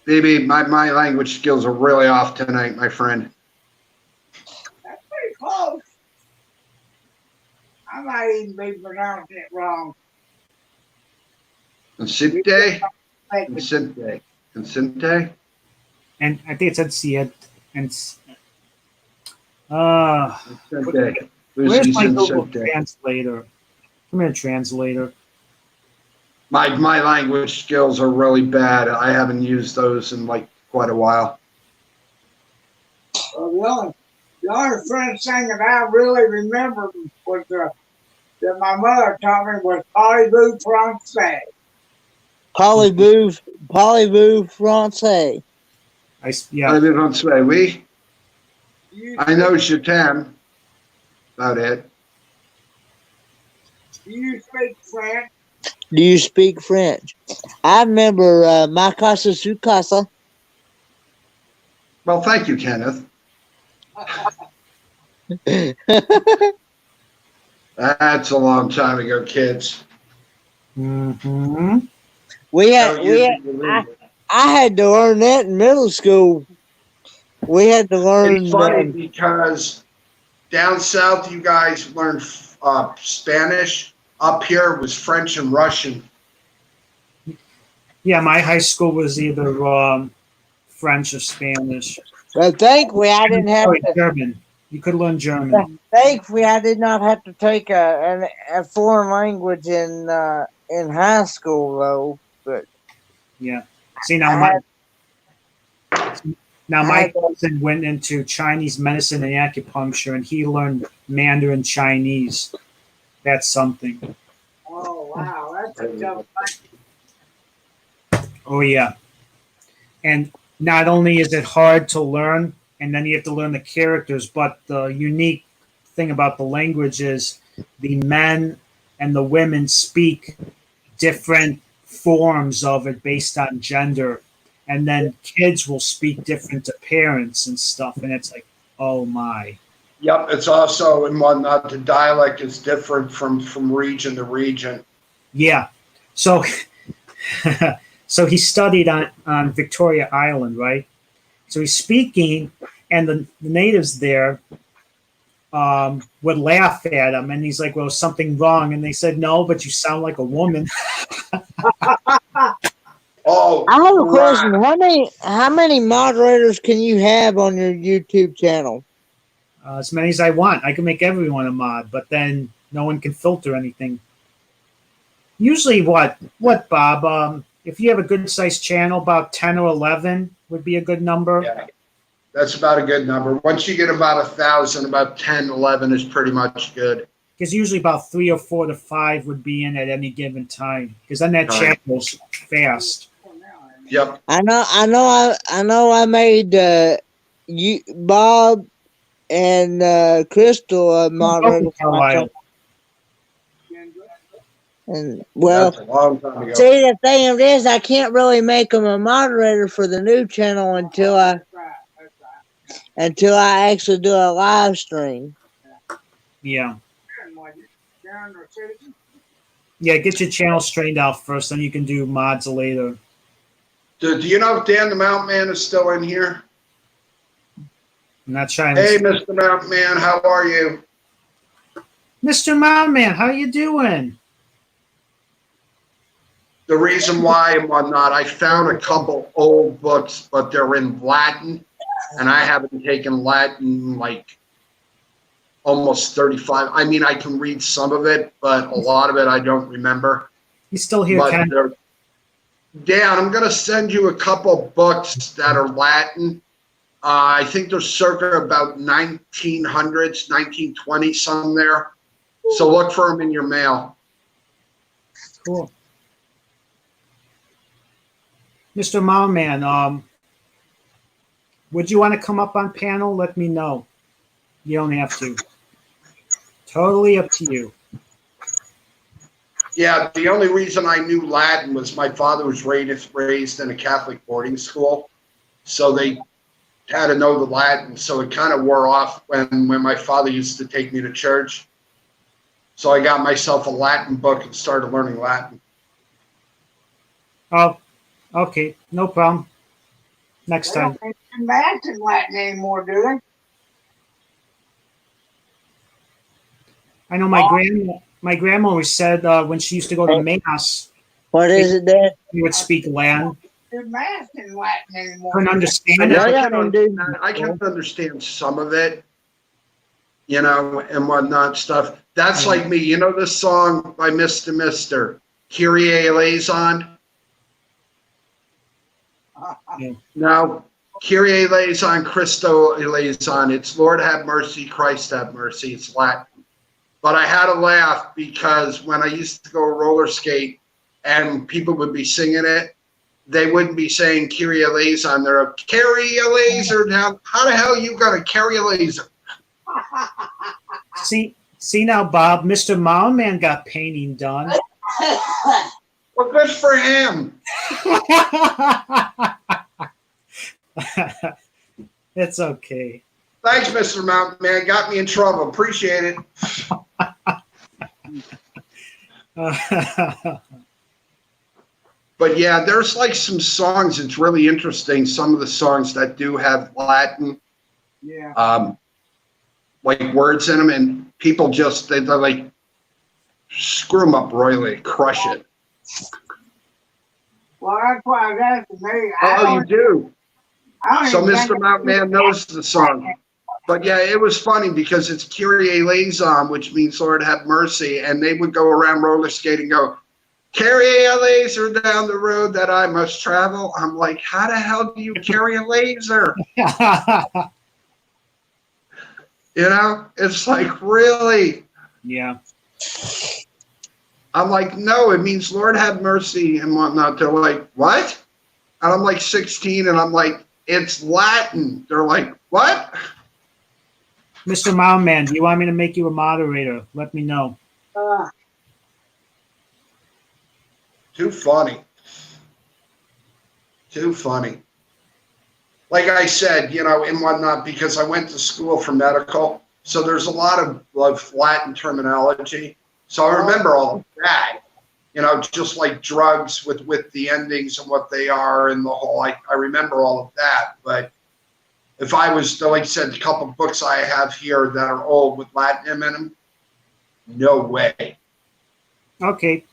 Baby, my language skills are really off tonight, my friend. That's pretty close. I might even be pronouncing it wrong. Consente. Like, Consente. And I think it's NCNT. Consente. Where's my Google Consente. translator? Come here, translator. My language skills are really bad. I haven't used those in like quite a while. well, the only French thing that I really remember was that my mother taught me was parlez-vous français. Parlez-vous français. Yeah. I live on Sway. I know je t'aime. About it. Do you speak French? Do you speak French? I remember ma casa su casa. Well, thank you, Kenneth. That's a long time ago, kids. Mm-hmm. I had to learn that in middle school. We had to learn. It's funny because down south, you guys learned Spanish. Up here it was French and Russian. Yeah, my high school was either French or Spanish. But thankfully, I didn't have to. German. You could learn German. Thankfully, I did not have to take a foreign language in high school, though. But yeah. See now, my cousin went into Chinese medicine and acupuncture, and he learned Mandarin Chinese. That's something. Oh, wow. That's a tough thing. Oh yeah. And not only is it hard to learn, and then you have to learn the characters, but the unique thing about the language is the men and the women speak different forms of it based on gender. And then kids will speak different to parents and stuff. And it's like, oh my. Yep, it's also and whatnot. The dialect is different from region to region. Yeah. So So he studied on Victoria Island, right? So he's speaking, and the natives there would laugh at him, and he's like, "Well, is something wrong?" And they said, "No, but you sound like a woman." Oh, I have a right. question. How many moderators can you have on your YouTube channel? As many as I want. I can make everyone a mod, but then no one can filter anything. Usually, what, Bob? If you have a good sized channel, about 10 or 11 would be a good number. Yeah, that's about a good number. Once you get about 1,000, about 10, 11 is pretty much good. Because usually about 3 or 4 to 5 would be in at any given time. Because then that Right. channel's fast. Yep. I know. I made you, Bob, and Crystal a moderator for my channel. And well, That's a long time ago. see, the thing of this, I can't really make them a moderator for the new channel until I actually do a live stream. Yeah. Yeah, get your channel straightened out first, then you can do mods later. Do you know if Dan the Mountain Man is still in here? I'm not trying to. Hey, Mr. Mountain Man, how are you? Mr. Mountain Man, how you doing? The reason why and whatnot, I found a couple old books, but they're in Latin, and I haven't taken Latin like almost 35. I mean, I can read some of it, but a lot of it I don't remember. He's still here, But Ken. Dan, I'm going to send you a couple books that are Latin. I think they're circa about 1900s, 1920, some there. So look for them in your mail. Cool. Mr. Mountain Man, would you want to come up on panel? Let me know. You don't have to. Totally up to you. Yeah, the only reason I knew Latin was my father was raised in a Catholic boarding school. So they had to know the Latin. So it kind of wore off when my father used to take me to church. So I got myself a Latin book and started learning Latin. Oh, okay. No problem. Next They time. don't teach math in Latin anymore, do they? I know my grandma always said when she used to go to mass, What is it, Dad? she would speak Latin. Do math in Latin anymore. Couldn't understand I it. can understand some of it, you know, and whatnot stuff. That's like me. You know this song by Mr. Mister, Kyrie eleison? Yeah. No, Kyrie eleison, Christo eleison. It's Lord have mercy, Christ have mercy. It's Latin. But I had to laugh because when I used to go roller skate and people would be singing it, they wouldn't be saying Kyrie eleison. They're a carry a laser down. How the hell you got to carry a laser? See now, Bob, Mr. Mountain Man got painting done. Well, good for him. It's okay. Thanks, Mr. Mountain Man. Got me in trouble. Appreciate it. But yeah, there's like some songs. It's really interesting. Some of the songs that do have Latin, Yeah. like words in them, and people just they're like screw them up royally, crush it. Well, that's why that's me. Oh, you do. I don't So even Mr. think Mountain Man knows the song. But yeah, it was funny because it's Kyrie eleison, which means Lord have mercy, and they would go around roller skating and go, carry a laser down the road that I must travel. I'm like, how the hell do you carry a laser? You know, it's like, really? Yeah. I'm like, no, it means Lord have mercy and whatnot. They're like, what? And I'm like 16, and I'm like, it's Latin. They're like, what? Mr. Mountain Man, do you want me to make you a moderator? Let me know. Too funny. Too funny. Like I said, you know, and whatnot, because I went to school for medical, so there's a lot of Latin terminology. So I remember all of that, you know, just like drugs with the endings and what they are and the whole, I remember all of that. But if I was, like I said, a couple of books I have here that are old with Latinum in them, no way. Okay,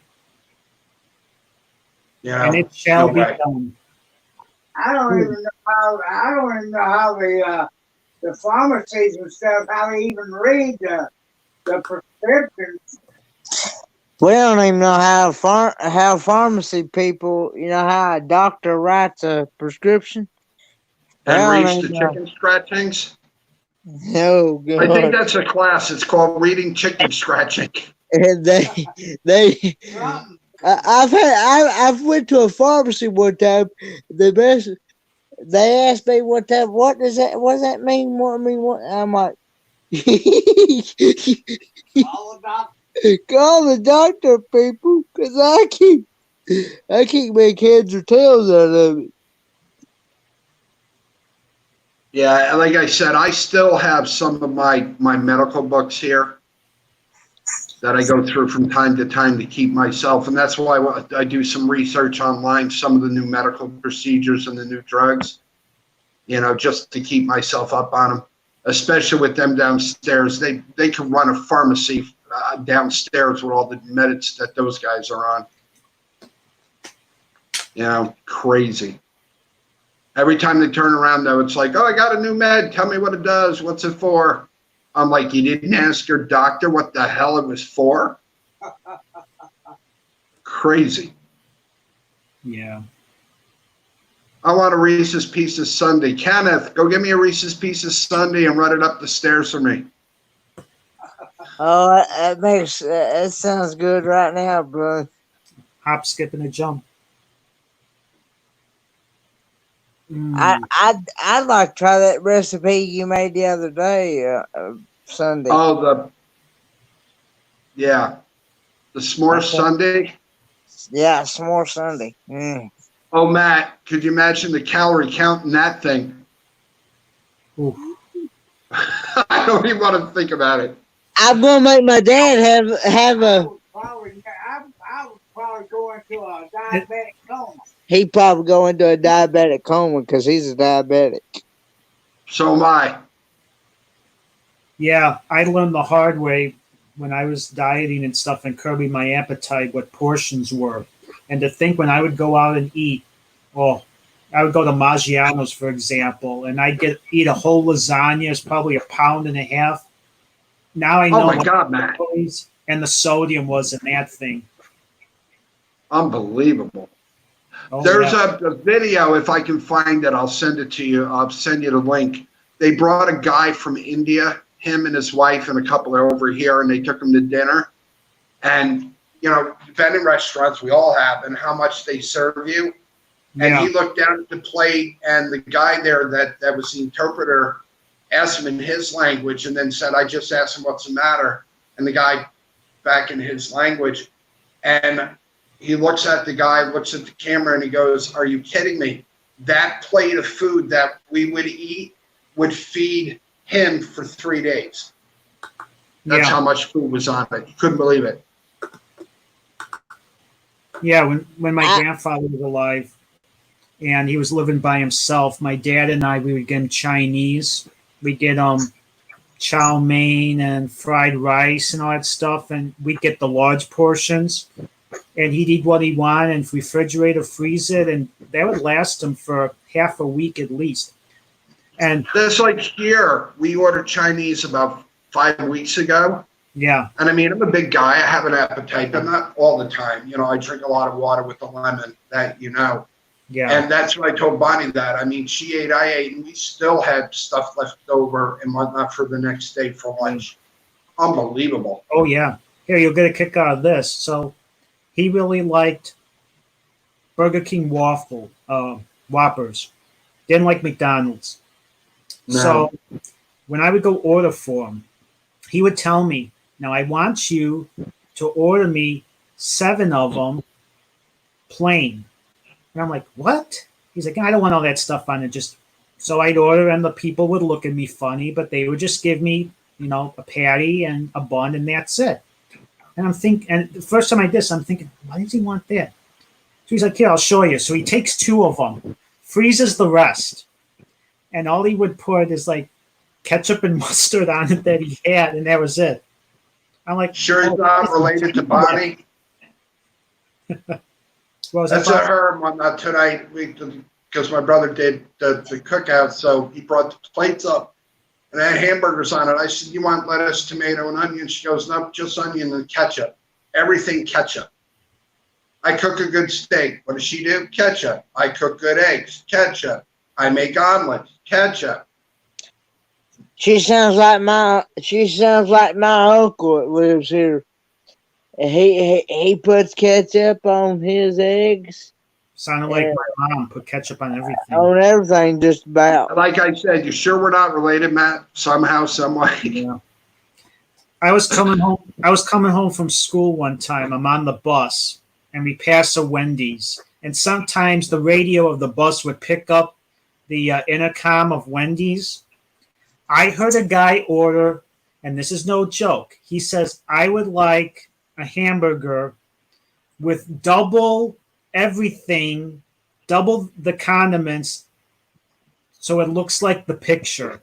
You know, and it shall no be way. done. I don't even know how. I don't even know how the pharmacies and stuff, how they even read the prescriptions. We don't even know how pharmacy people, you know, how a doctor writes a prescription. They And don't reads the even know. chicken scratchings. Oh I think God! that's a class. It's called reading chicken scratching. And they. I've went to a pharmacy one time. They asked me one time, what does that mean? What? I'm like, All about call the doctor, people, because I can't make heads or tails out of it. Yeah, like I said, I still have some of my medical books here that I go through from time to time to keep myself, and that's why I do some research online, some of the new medical procedures and the new drugs, you know, just to keep myself up on them, especially with them downstairs. They can run a pharmacy downstairs with all the meds that those guys are on. You know, crazy. Every time they turn around, though, it's like, oh, I got a new med. Tell me what it does. What's it for? I'm like, you didn't ask your doctor what the hell it was for? Crazy. Yeah. I want a Reese's Pieces sundae. Kenneth, go get me a Reese's Pieces sundae and run it up the stairs for me. Oh, that sounds good right now, bro. Hop, skip, and a jump. Mm. I'd like to try that recipe you made the other day, Sunday. Oh, the s'more sundae. Yeah, s'more Sunday. Mm. Oh, Matt, could you imagine the calorie count in that thing? Oof. I don't even want to think about it. I'm gonna make my dad have a. I would probably go into a diabetic coma. He probably go into a diabetic coma because he's a diabetic. So am I. Yeah, I learned the hard way when I was dieting and stuff and curbing my appetite what portions were. And to think when I would go out and eat, I would go to Maggiano's, for example, and I'd eat a whole lasagna. It's probably 1.5 pounds. Now I know Oh my what God, Matt. calories and the sodium was in that thing. Unbelievable. Oh, There's yeah. a video, if I can find it, I'll send it to you. I'll send you the link. They brought a guy from India, him and his wife and a couple are over here, and they took him to dinner. And, you know, vending restaurants, we all have, and how much they serve you. And Yeah. he looked down at the plate, and the guy there that was the interpreter asked him in his language and then said, I just asked him what's the matter. And the guy back in his language. And he looks at the guy, looks at the camera, and he goes, are you kidding me? That plate of food that we would eat would feed him for 3 days. That's how much food was on it. You couldn't believe it. Yeah, when my grandfather was alive and he was living by himself, my dad and I, we would get him Chinese. We'd get chow mein and fried rice and all that stuff, and we'd get the large portions. And he'd eat what he wanted and refrigerate or freeze it, and that would last him for half a week at least. And that's like here, we ordered Chinese about 5 weeks ago. Yeah. And I mean, I'm a big guy. I have an appetite, but not all the time. You know, I drink a lot of water with the lemon, that you know. Yeah. And that's what I told Bonnie that. I mean, she ate, I ate, and we still had stuff left over and whatnot for the next day for lunch. Unbelievable. Oh, yeah. Here, you'll get a kick out of this. So he really liked Burger King Whoppers. Didn't like McDonald's. No. So when I would go order for him, he would tell me, now I want you to order me 7 of them plain. And I'm like, what? He's like, I don't want all that stuff on it. So I'd order, and the people would look at me funny, but they would just give me, you know, a patty and a bun, and that's it. And I'm thinking, and the first time I did this, I'm thinking, why does he want that? So he's like, here, I'll show you. So he takes two of them, freezes the rest, and all he would put is like ketchup and mustard on it that he had, and that was it. I'm like, Sure, it's not related to Bonnie. What was That's that? a her one tonight. Because my brother did the cookout, so he brought the plates up and I had hamburgers on it. I said, "You want lettuce, tomato, and onion?" She goes, "No, just onion and ketchup. Everything ketchup." I cook a good steak. What does she do? Ketchup. I cook good eggs. Ketchup. I make omelets. Ketchup. She sounds like my uncle that lives here. He puts ketchup on his eggs. Sounded like my mom put ketchup on everything. On everything, just about. Like I said, you sure we're not related, Matt? Somehow, some way. Yeah. I was coming home from school one time. I'm on the bus, and we pass a Wendy's. And sometimes the radio of the bus would pick up the intercom of Wendy's. I heard a guy order, and this is no joke. He says, "I would like a hamburger with double everything, double the condiments, so it looks like the picture."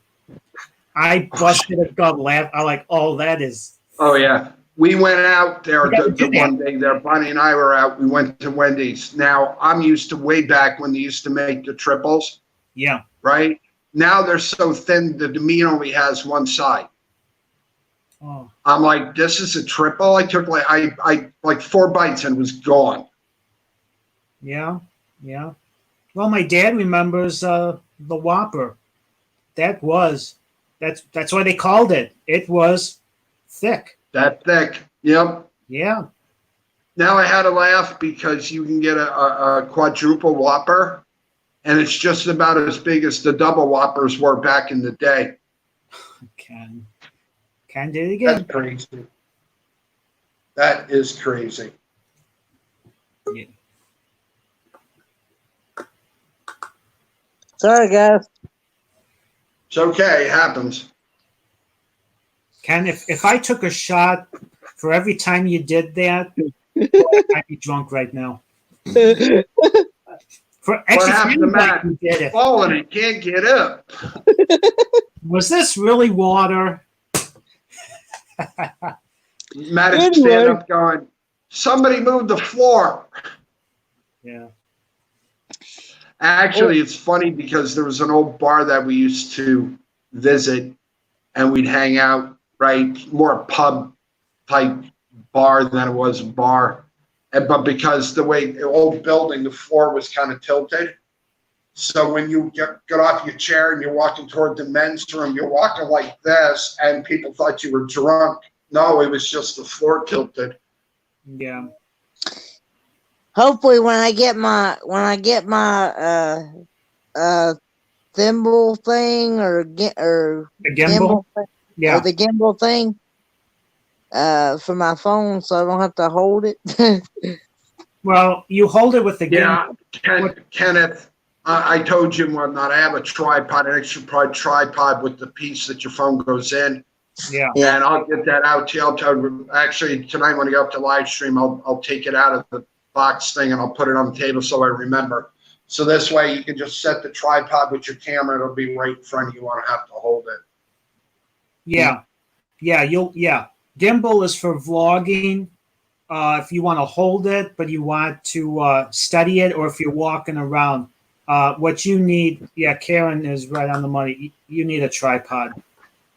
I busted a gut laugh. I like, oh, that is. Oh yeah, we went out there You gotta the do that. one day there. Bonnie and I were out. We went to Wendy's. Now I'm used to way back when they used to make the triples. Yeah. Right now they're so thin that the meat only has one side. Oh. I'm like, this is a triple. I took like 4 bites and it was gone. Yeah. Yeah. Well, my dad remembers the Whopper. That's why they called it. It was thick. That thick. Yep. Yeah. Now I had to laugh because you can get a quadruple Whopper, and it's just about as big as the double Whoppers were back in the day. Can do it again. That's crazy. That is crazy. Yeah. Sorry, guys. It's okay. It happens. Ken, if I took a shot for every time you did that, I'd be drunk right now. For What happened to Matt? you did it. Falling and can't get up. Was this really water? Matt is standing up going, "Somebody move the floor." Yeah. Actually, it's funny because there was an old bar that we used to visit and we'd hang out, right? More pub type bar than it was a bar. But because the way the old building, the floor was kind of tilted. So when you get off your chair and you're walking toward the men's room, you're walking like this and people thought you were drunk. No, it was just the floor tilted. Yeah. Hopefully, when I get my thimble thing or The gimbal? thing, Yeah. or the gimbal thing for my phone, so I don't have to hold it. Well, you hold it with the gimbal. Yeah, Kenneth, I told you and whatnot, I have a tripod, an extra tripod with the piece that your phone goes in. Yeah. Yeah. And I'll get that out to you. I'll tell you, actually, tonight when I go up to live stream, I'll take it out of the box thing and I'll put it on the table so I remember. So this way you can just set the tripod with your camera. It'll be right in front of you. You won't have to hold it. Yeah. Yeah. Gimbal is for vlogging. If you want to hold it, but you want to study it, or if you're walking around, what you need, Karen is right on the money. You need a tripod.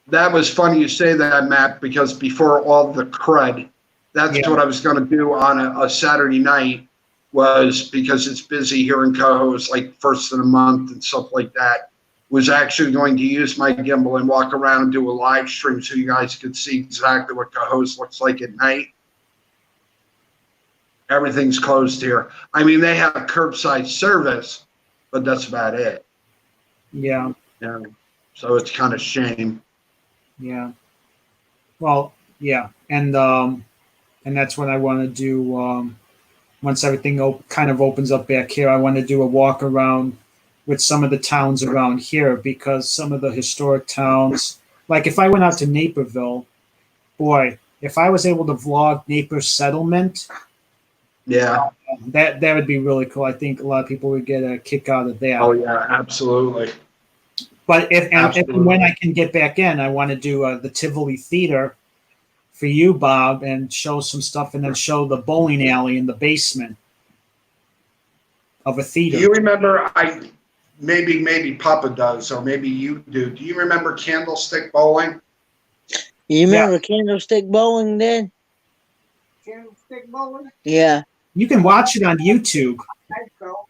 That was funny you say that, Matt, because before all the crud, that's what I was going to do on a Saturday night, was because it's busy here in Cohoes, like first of the month and stuff like that, was actually going to use my gimbal and walk around and do a live stream so you guys could see exactly what Cohoes looks like at night. Everything's closed here. I mean, they have curbside service, but that's about it. Yeah. Yeah. So it's kind of shame. Yeah. Well, yeah. And that's what I want to do. Once everything kind of opens up back here, I want to do a walk around with some of the towns around here, because some of the historic towns, like if I went out to Naperville, boy, if I was able to vlog Naples settlement, Yeah. that would be really cool. I think a lot of people would get a kick out of that. Oh yeah, absolutely. But if Absolutely. when I can get back in, I want to do the Tivoli Theater for you, Bob, and show some stuff, and then show the bowling alley in the basement of a Do theater. you remember? Maybe Papa does, or maybe you do. Do you remember Candlestick Bowling? You remember Candlestick Bowling, Dad? Candlestick bowling? Yeah. You can watch it on YouTube. I think so.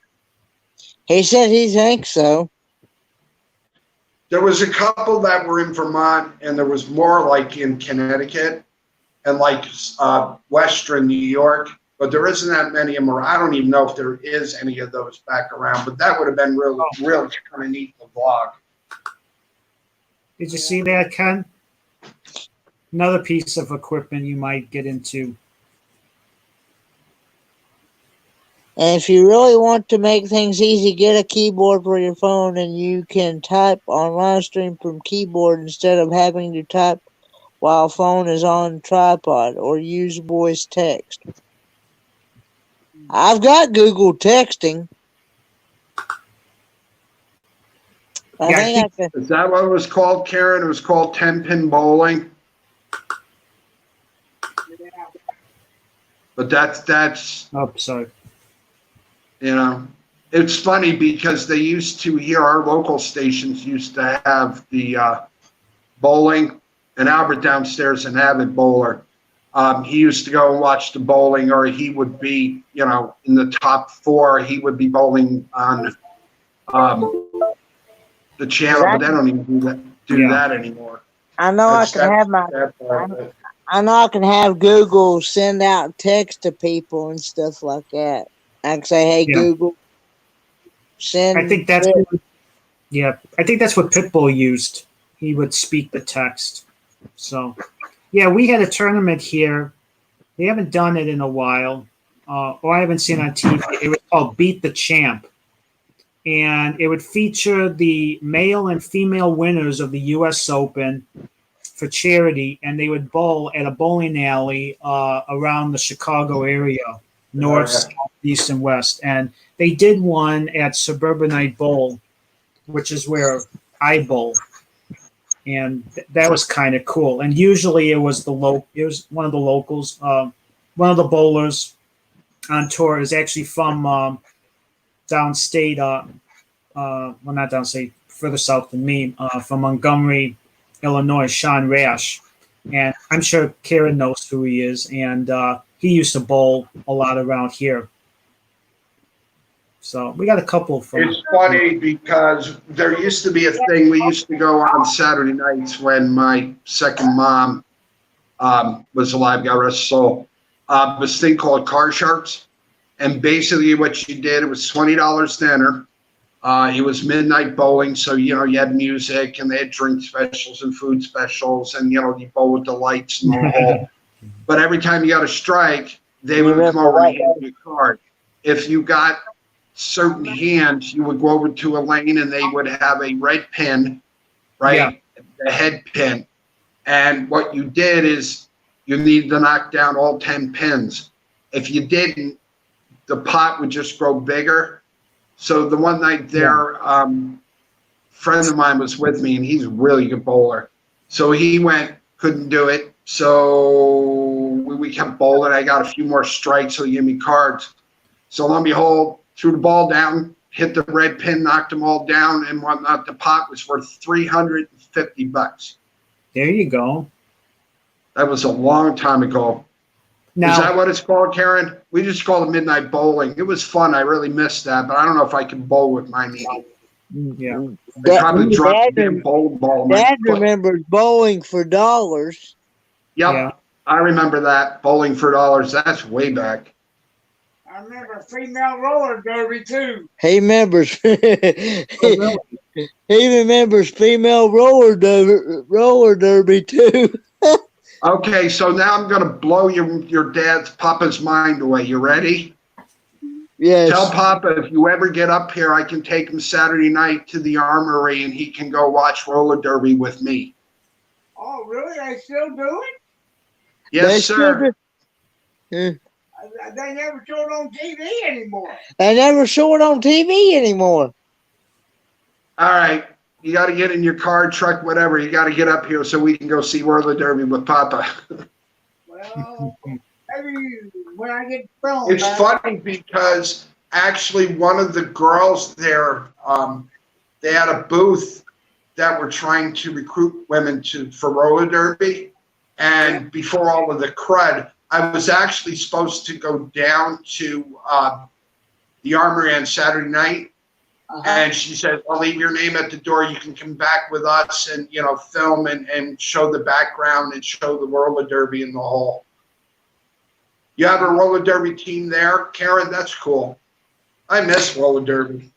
He said he thinks so. There was a couple that were in Vermont, and there was more like in Connecticut and like Western New York. But there isn't that many of them. I don't even know if there is any of those back around. But that would have been really kind of neat to vlog. Did you see that, Ken? Another piece of equipment you might get into. And if you really want to make things easy, get a keyboard for your phone and you can type on live stream from keyboard instead of having to type while phone is on tripod, or use voice text. I've got Google texting. I think I can. Is that what it was called, Karen? It was called 10-pin bowling. But that's Oh, sorry. you know, it's funny because they used to here, our local stations used to have the bowling, and Albert downstairs, an avid bowler. He used to go and watch the bowling, or he would be, you know, in the top 4. He would be bowling on the channel, but they don't even do that anymore. I know I can have my. I know I can have Google send out text to people and stuff like that. I can say, "Hey, Google, send." I think that's I think that's what Pitbull used. He would speak the text. So, yeah, we had a tournament here. They haven't done it in a while, or I haven't seen it on TV. It was called Beat the Champ, and it would feature the male and female winners of the U.S. Open for charity, and they would bowl at a bowling alley around the Chicago area, north, south, east, and west. And they did one at Suburbanite Bowl, which is where I bowl, and that was kind of cool. And usually it was it was one of the locals, one of the bowlers on tour is actually from downstate, well, not downstate, further south than me, from Montgomery, Illinois, Sean Rash. And I'm sure Karen knows who he is. And he used to bowl a lot around here. So we got a couple from. It's funny because there used to be a thing. We used to go on Saturday nights when my second mom was alive, God rest her soul. This thing called Car Sharks. And basically what you did, it was $20 to enter. It was midnight bowling, so, you know, you had music and they had drink specials and food specials, and, you know, you bowl with the lights and the whole. But every time you got a strike, they would come over and hand you a card. If you got certain hands, you would go over to a lane and they would have a red pin, right? Yeah. The head pin. And what you did is you needed to knock down all 10 pins. If you didn't, the pot would just grow bigger. So the one night there, friend of mine was with me, and he's a really good bowler. So he went, couldn't do it. So we kept bowling. I got a few more strikes, so he gave me cards. So lo and behold, threw the ball down, hit the red pin, knocked them all down and whatnot. The pot was worth $350. There you go. That was a long time ago. Now, is that what it's called, Karen? We just call it midnight bowling. It was fun. I really missed that, but I don't know if I can bowl with my knee. Yeah. I probably dropped the damn bowling ball. Dad remembers bowling for dollars. Yep. Yeah. I remember that. Bowling for dollars. That's way back. I remember female roller derby too. He remembers. He remembers female roller derby too. Okay, so now I'm going to blow your dad's Papa's mind away. You ready? Yes. Tell Papa if you ever get up here, I can take him Saturday night to the Armory and he can go watch roller derby with me. Oh, really? They still do it? Yes, sir. They never show it on TV anymore. They never show it on TV anymore. All right. You got to get in your car, truck, whatever. You got to get up here so we can go see Roller Derby with Papa. Well, maybe when I get filmed. It's funny because actually one of the girls there, they had a booth that were trying to recruit women for roller derby. And before all of the crud, I was actually supposed to go down to the Armory on Saturday night. And she said, I'll leave your name at the door. You can come back with us and, film and show the background and show the roller derby and the whole. You have a roller derby team there, Karen? That's cool. I miss roller derby.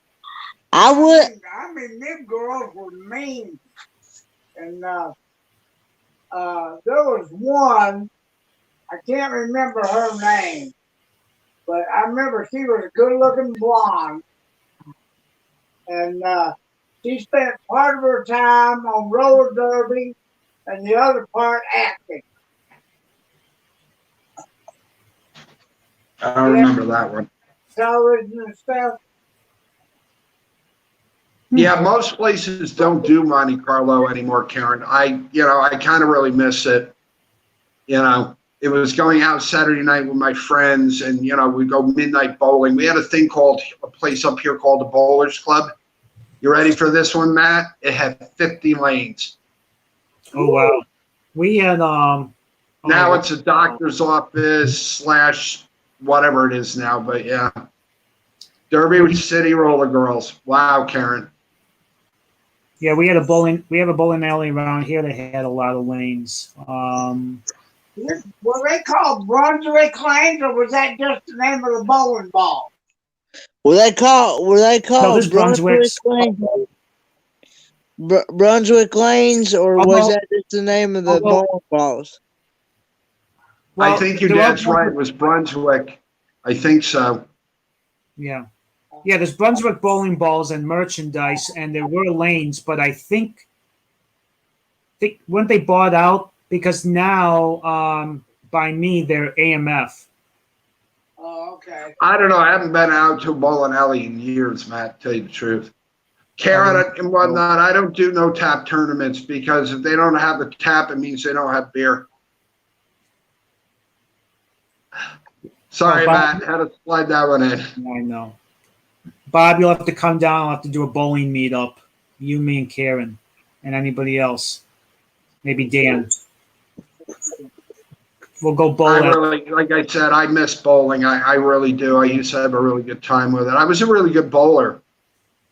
I would. I mean, them girls were mean. And there was one, I can't remember her name, but I remember she was a good-looking blonde. And she spent part of her time on roller derby and the other part acting. I don't remember that one. Television and stuff. Yeah, most places don't do Monte Carlo anymore, Karen. I kind of really miss it. It was going out Saturday night with my friends, and we go midnight bowling. We had a place up here called the Bowlers Club. You ready for this one, Matt? It had 50 lanes. Oh wow. We had now it's a doctor's office / whatever it is now, but yeah. Derby City Roller Girls. Wow, Karen. Yeah, we have a bowling alley around here that had a lot of lanes. Were they called Brunswick lanes, or was that just the name of the bowling ball? Were they called No, this Brunswick lanes? Brunswick lanes, or was that just the name of the bowling balls? Well, I think your dad's right. It was Brunswick. I think so. Yeah. Yeah, there's Brunswick bowling balls and merchandise, and there were lanes, but I think weren't they bought out? Because now, by me, they're AMF. Oh, okay. I don't know. I haven't been out to a bowling alley in years, Matt, to tell you the truth. Karen and whatnot, I don't do no tap tournaments because if they don't have the tap, it means they don't have beer. Sorry, Matt. Had to slide that one in. I know. Bob, you'll have to come down. I'll have to do a bowling meetup. You, me, and Karen, and anybody else. Maybe Dan. We'll go bowling. Like I said, I miss bowling. I really do. I used to have a really good time with it. I was a really good bowler.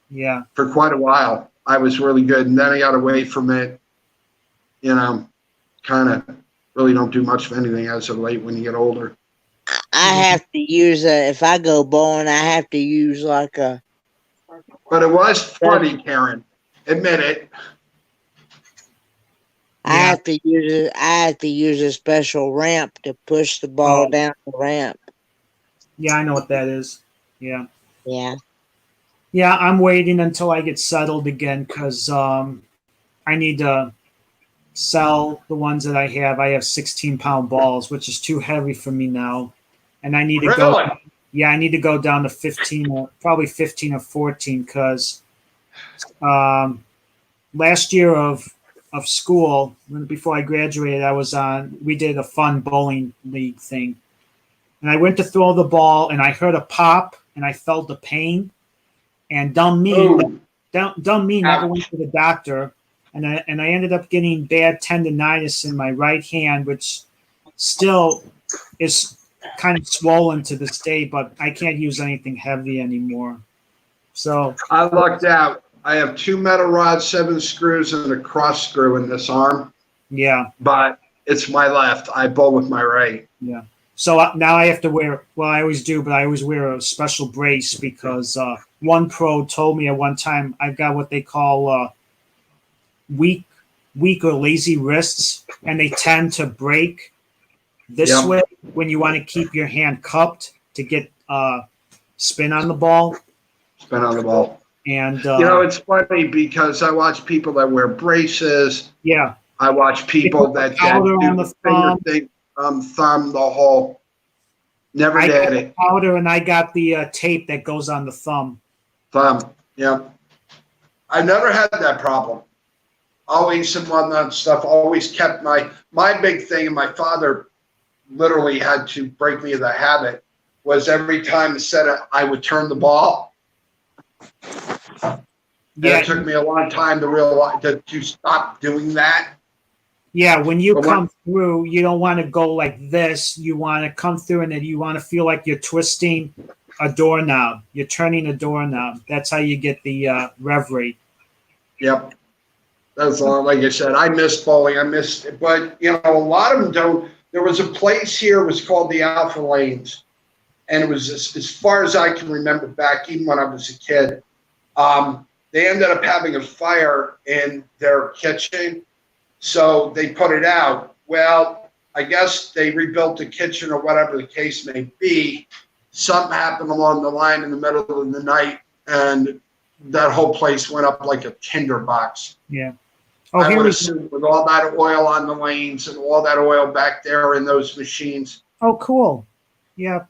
Yeah. For quite a while. I was really good. And then I got away from it. Kind of really don't do much of anything as of late when you get older. I have to use if I go bowling, I have to use like a. But it was funny, Karen. Admit it. I have to use a special ramp to push the ball down the ramp. Yeah, I know what that is. Yeah. Yeah. Yeah, I'm waiting until I get settled again because I need to sell the ones that I have. I have 16-pound balls, which is too heavy for me now. And I need to go. Yeah, I need to go down to 15, probably 15 or 14 because last year of school, before I graduated, we did a fun bowling league thing. And I went to throw the ball and I heard a pop and I felt the pain. And dumb me never went to the doctor. And I ended up getting bad tendonitis in my right hand, which still is kind of swollen to this day, but I can't use anything heavy anymore. So I lucked out. I have 2 metal rods, 7 screws, and a cross screw in this arm. Yeah. But it's my left. I bowl with my right. Yeah. So now I have to wear, well, I always do, but I always wear a special brace because one pro told me at one time I've got what they call weak or lazy wrists, and they tend to break this way when you want to keep your hand cupped to get spin on the ball. Spin on the ball. And it's funny because I watch people that wear braces. Yeah. I watch people that powder on the thumb. thing. thumb the hole. Never I got did the it. powder and I got the tape that goes on the thumb. Thumb. Yep. I never had that problem. Always some whatnot stuff. Always kept my big thing, and my father literally had to break me of the habit. Was every time I would turn the ball. Yeah, It took me a long time to realize to stop doing that. yeah. When you But come through, you don't want to go like this. You want to come through and then you want to feel like you're twisting a doorknob. You're turning a doorknob. That's how you get the rev rate. Yep. That's all. Like I said, I miss bowling. But a lot of them don't. There was a place here. It was called the Alpha Lanes, and it was as far as I can remember back, even when I was a kid. They ended up having a fire in their kitchen, so they put it out. Well, I guess they rebuilt the kitchen or whatever the case may be. Something happened along the line in the middle of the night, and that whole place went up like a tinderbox. Yeah. Oh, I here would we go. assume with all that oil on the lanes and all that oil back there in those machines. Oh, cool. Yeah.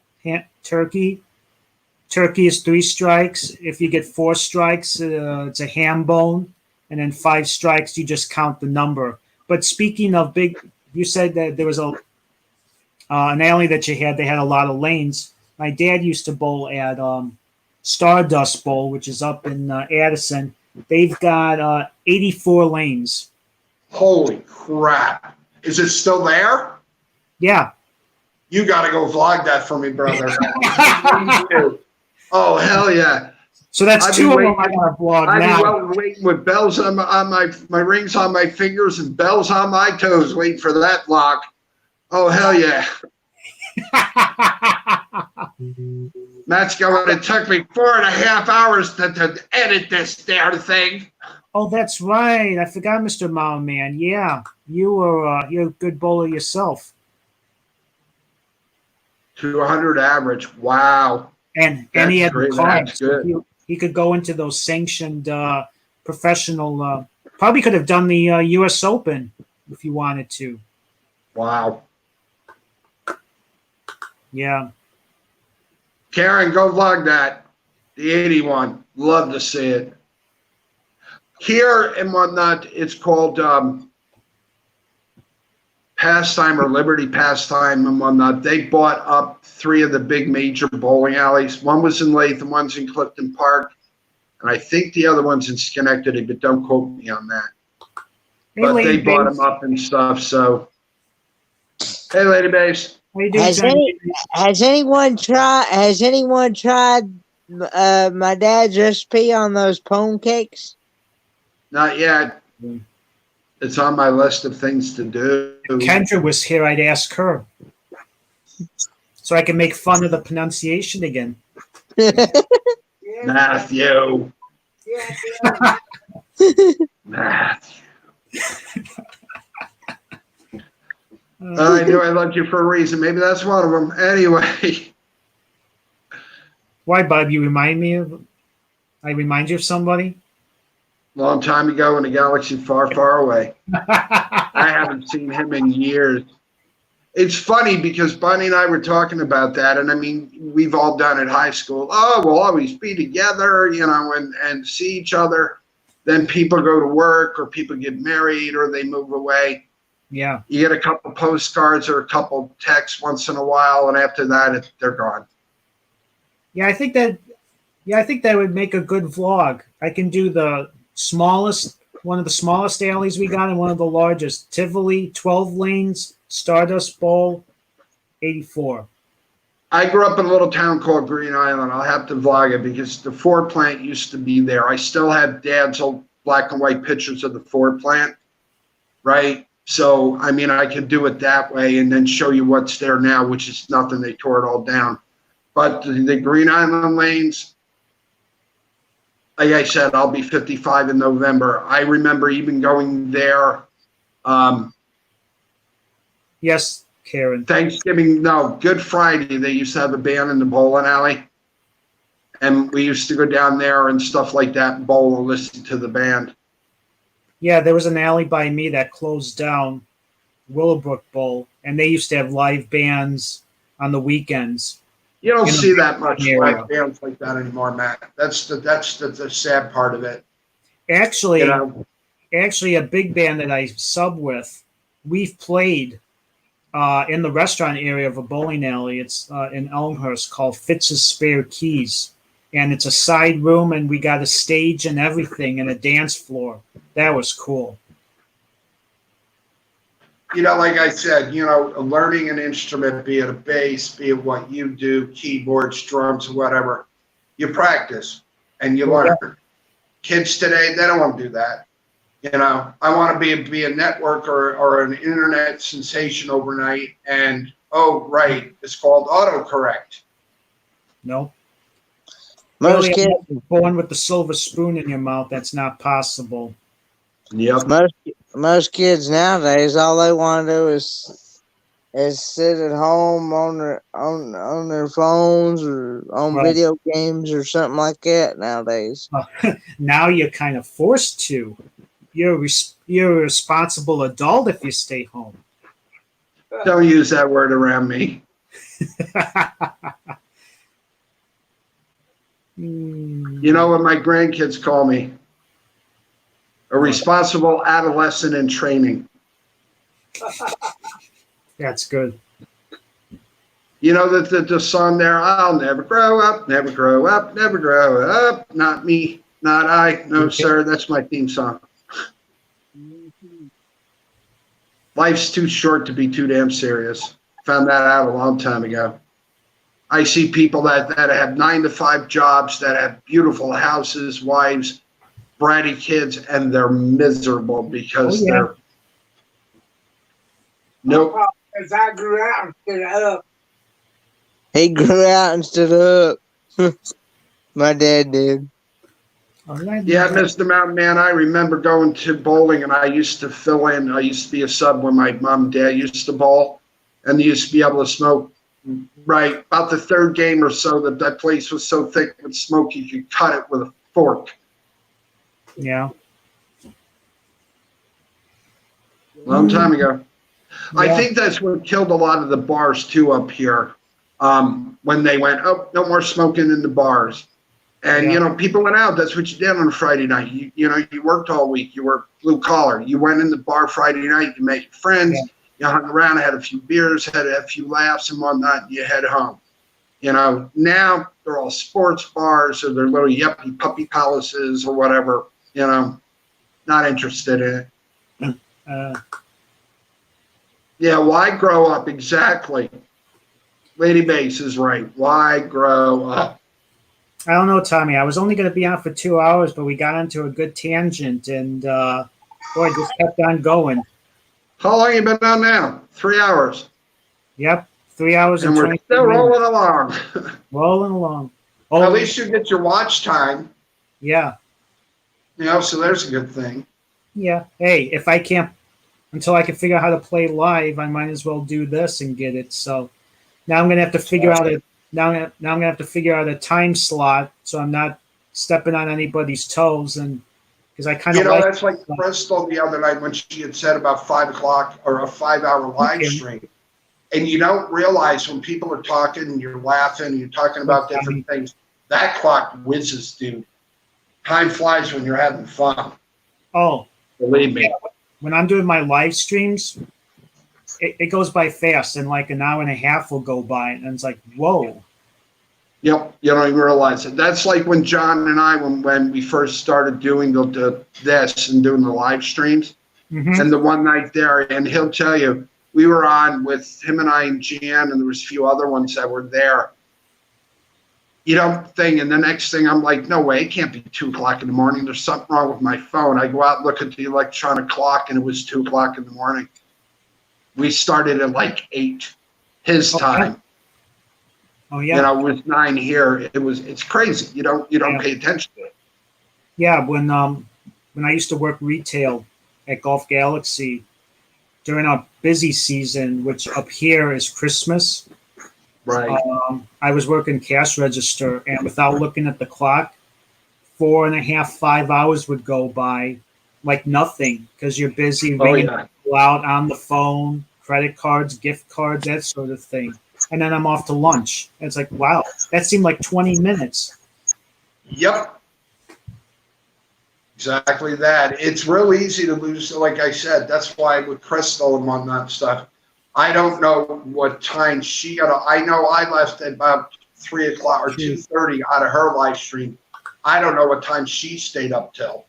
Turkey. Turkey is 3 strikes. If you get 4 strikes, it's a ham bone. And then 5 strikes, you just count the number. But speaking of big, you said that there was an alley that you had. They had a lot of lanes. My dad used to bowl at Stardust Bowl, which is up in Addison. They've got 84 lanes. Holy crap. Is it still there? Yeah. You got to go vlog that for me, brother. Oh, hell yeah. So that's I've 2 been of them I waiting- want to vlog I've now. been waiting with bells on my rings on my fingers and bells on my toes, waiting for that vlog. Oh, hell yeah. Matt's going, it took me 4.5 hours to edit this damn thing. Oh, that's right. I forgot, Mr. Mountain Man. Yeah, you're a good bowler yourself. 200 average. Wow. And That's he had the great. cards. That's good. He could go into those sanctioned professional. Probably could have done the U.S. Open if he wanted to. Wow. Yeah. Karen, go vlog that. The 81. Love to see it. Here and whatnot, it's called Pastime or Liberty Pastime and whatnot. They bought up 3 of the big major bowling alleys. One was in Latham, one's in Clifton Park, and I think the other one's in Schenectady, but don't quote me on that. Hey, But Lady they bought Babes. them up and stuff, so. Hey, Lady Babes. How you doing, Has Johnny? anyone tried my dad's recipe on those pone cakes? Not yet. It's on my list of things to do. Kendra was here. I'd ask her, so I can make fun of the pronunciation again. Matthew. Yeah. Matthew. I knew I loved you for a reason. Maybe that's one of them. Anyway, Why, Bob? You remind me of? I remind you of somebody? long time ago in a galaxy far, far away. I haven't seen him in years. It's funny because Bonnie and I were talking about that, and I mean, we've all done at high school. Oh, we'll always be together, and see each other. Then people go to work, or people get married, or they move away. Yeah. You get a couple postcards or a couple texts once in a while, and after that, they're gone. Yeah, I think that would make a good vlog. I can do one of the smallest alleys we got and one of the largest. Tivoli, 12 lanes, Stardust Bowl, 84. I grew up in a little town called Green Island. I'll have to vlog it because the Ford plant used to be there. I still have Dad's old black and white pictures of the Ford plant, right? So, I mean, I could do it that way and then show you what's there now, which is nothing. They tore it all down. But the Green Island lanes, like I said, I'll be 55 in November. I remember even going there. Yes, Karen. Good Friday, they used to have a band in the bowling alley. And we used to go down there and stuff like that and bowl and listen to the band. Yeah, there was an alley by me that closed down. Willowbrook Bowl, and they used to have live bands on the weekends. You don't You know, see that much area. like bands like that anymore, Matt. That's the sad part of it. Actually, You know, actually, a big band that I sub with, we've played in the restaurant area of a bowling alley. It's in Elmhurst called Fitz's Spare Keys, and it's a side room, and we got a stage and everything, and a dance floor. That was cool. like I said, learning an instrument, be it a bass, be it what you do, keyboards, drums, whatever, you practice and you learn. Kids today, they don't want to do that. I want to be a network or an internet sensation overnight, and right, it's called autocorrect. No, Most really, kids, born with the silver spoon in your mouth. That's not possible. Yep. most kids nowadays, all they want to do is sit at home on their phones or on Right. video games or something like that nowadays. Now you're kind of forced to. You're a responsible adult if you stay home. Don't use that word around me. You know what my grandkids call me? A responsible adolescent in training. That's good. You know the song there, I'll never grow up, never grow up, never grow up. Not me, not I. No, sir, that's my theme song. Life's too short to be too damn serious. Found that out a long time ago. I see people that have 9-to-5 jobs, that have beautiful houses, wives, bratty kids, and they're miserable because they're nope. As I grew out instead of up. He grew out instead of up. My dad did. Yeah, Mr. Mountain Man, I remember going to bowling, and I used to fill in. I used to be a sub when my mom and dad used to bowl, and they used to be able to smoke. Right, about the third game or so, that place was so thick with smoke you could cut it with a fork. Yeah. Long time ago. Yeah. I think that's what killed a lot of the bars too up here. When they went, no more smoking in the bars. And, people went out. That's what you did on a Friday night. You worked all week. You worked blue collar. You went in the bar Friday night. You met your friends. Yeah. You hung around, had a few beers, had a few laughs and whatnot, and you head home. Now they're all sports bars or they're little yuppie puppy palaces or whatever. Not interested in it. Yeah, why grow up? Exactly. Lady Bass is right. Why grow up? I don't know, Tommy. I was only going to be on for 2 hours, but we got into a good tangent, and boy, just kept on going. How long you been on now? 3 hours. Yep, 3 hours And and we're 20 still minutes. rolling along. Rolling along. At least you get your watch time. Yeah, So there's a good thing. yeah. Hey, if I can't, until I can figure out how to play live, I might as well do this and get it. So now I'm going to have to figure out a I'm going to have to figure out a time slot so I'm not stepping on anybody's toes, and because I kind of That's like Crystal the other night when she had said about 5 o'clock or a 5-hour live stream. And you don't realize when people are talking and you're laughing and you're talking about different things, that clock whizzes, dude. Time flies when you're having fun. Oh, believe me. When I'm doing my live streams, it goes by fast, and like an hour and a half will go by, and it's like, whoa. Yep, you don't even realize it. That's like when John and I, when we first started doing this and doing the live streams, and the one night there, and he'll tell you, we were on with him and I and Jan, and there was a few other ones that were there. And the next thing I'm like, no way, it can't be 2 o'clock in the morning. There's something wrong with my phone. I go out and look at the electronic clock, and it was 2 o'clock in the morning. We started at like 8 his time. Oh yeah. It was 9 here. It's crazy. You don't pay attention to it. Yeah, when I used to work retail at Golf Galaxy during our busy season, which up here is Christmas. Right. I was working cash register, and without looking at the clock, 4.5, 5 hours would go by like nothing because you're busy ringing go out on the phone, credit cards, gift cards, that sort of thing. And then I'm off to lunch. And it's like, wow, that seemed like 20 minutes. Yep. Exactly that. It's real easy to lose. Like I said, that's why with Crystal and whatnot stuff, I don't know what time she got. I know I left at about 3 o'clock or 2:30 out of her live stream. I don't know what time she stayed up till,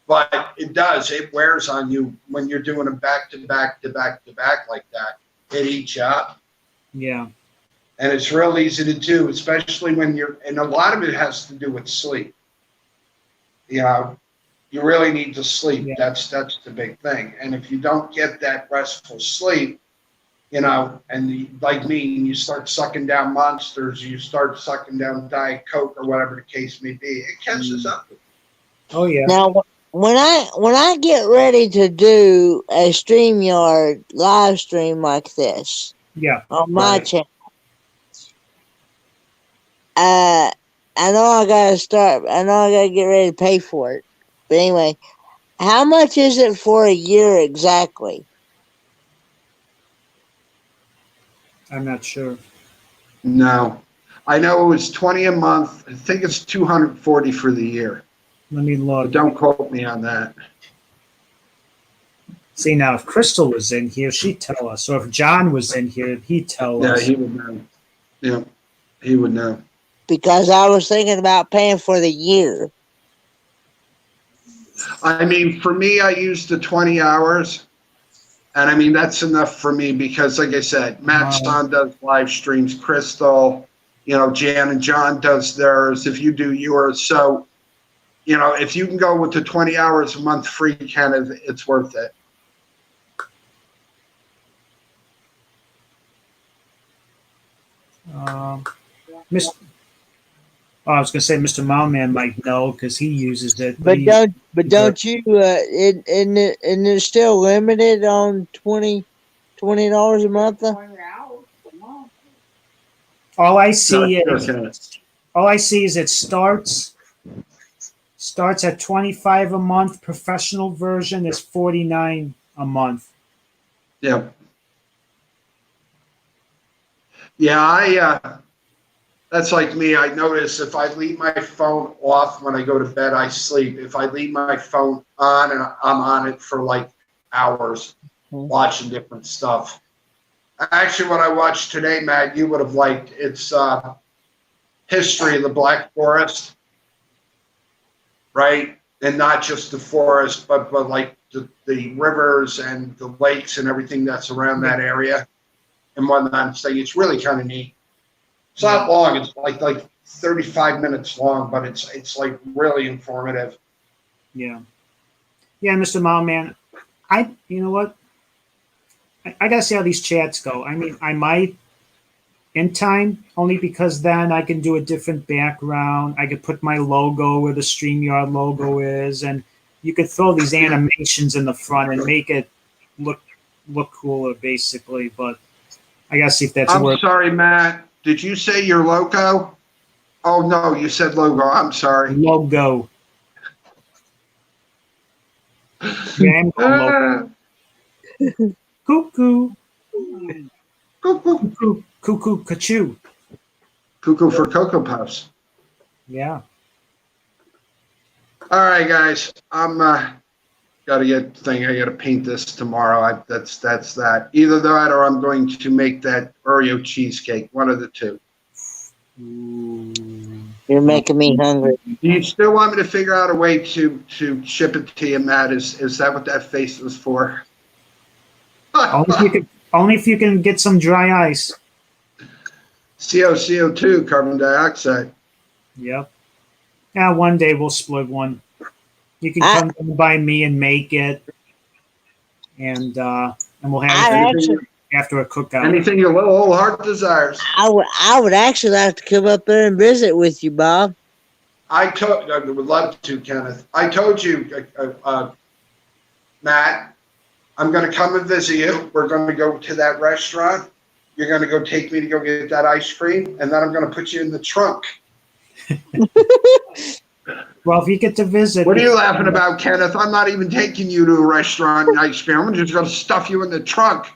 but it does. It wears on you when you're doing a back to back to back to back like that. It eats you up. Yeah. And it's real easy to do, especially when you're, and a lot of it has to do with sleep. You know, you really need to sleep. Yeah. That's the big thing. And if you don't get that restful sleep, you know, and like me, you start sucking down Monsters, you start sucking down Diet Coke or whatever the case may be, it catches up. Oh, yeah. Now, when I get ready to do a StreamYard live stream like this Yeah. on my Right. channel, I know I gotta get ready to pay for it. But anyway, how much is it for a year exactly? I'm not sure. No. I know it was 20 a month. I think it's 240 for the year. Let me But look. don't quote me on that. See, now, if Crystal was in here, she'd tell us. Or if John was in here, he'd tell Yeah, us. he would know. Yeah, he would know. Because I was thinking about paying for the year. I mean, for me, I use the 20 hours. And I mean, that's enough for me because, like I said, Matt Son does live streams, Crystal, you know, Jan and John does theirs. If you do yours. So, you know, if you can go with the 20 hours a month free, Ken, it's worth it. Miss, I was gonna say Mr. Moundman might know because he uses it. But he- don't you? Isn't it still limited on $20 a month? 20 hours a month. all I see is Okay. all I see is it starts at 25 a month. Professional version is 49 a month. Yeah. Yeah, that's like me. I notice if I leave my phone off when I go to bed, I sleep. If I leave my phone on and I'm on it for like hours watching different stuff. Actually, what I watched today, Matt, you would have liked. It's history of the Black Forest, right? And not just the forest, but like the rivers and the lakes and everything that's around that area and whatnot. So it's really kind of neat. It's not long. It's like 35 minutes long, but it's like really informative. Yeah, Mr. Moundman, you know what? I gotta see how these chats go. I mean, I might in time only because then I can do a different background. I could put my logo where the StreamYard logo is, and you could throw these animations in the front and make it look cooler, basically. But I gotta see if that's I'm worth. sorry, Matt. Did you say your logo? Oh no, you said logo. I'm sorry. Logo. Yeah, I'm going logo. Cuckoo. Cuckoo. Cuckoo Cachoo. Cuckoo for Cocoa Puffs. Yeah. All right, guys. I'm gotta get the thing. I gotta paint this tomorrow. That's that. Either that or I'm going to make that Oreo cheesecake. One of the two. You're making me hungry. Do you still want me to figure out a way to ship it to you, Matt? Is that what that face was for? Only if you can get some dry ice. CO2, carbon dioxide. Yep. Yeah, one day we'll split one. You can come down by me and make it, and we'll have it after a cookout. Anything your little old heart desires. I would actually like to come up there and visit with you, Bob. I would love to, Kenneth. I told you, Matt, I'm going to come and visit you. We're going to go to that restaurant. You're going to go take me to go get that ice cream, and then I'm going to put you in the trunk. Well, if you get to visit, What are you laughing about, Kenneth? I'm not even taking you to a restaurant and ice cream. I'm just going to stuff you in the trunk.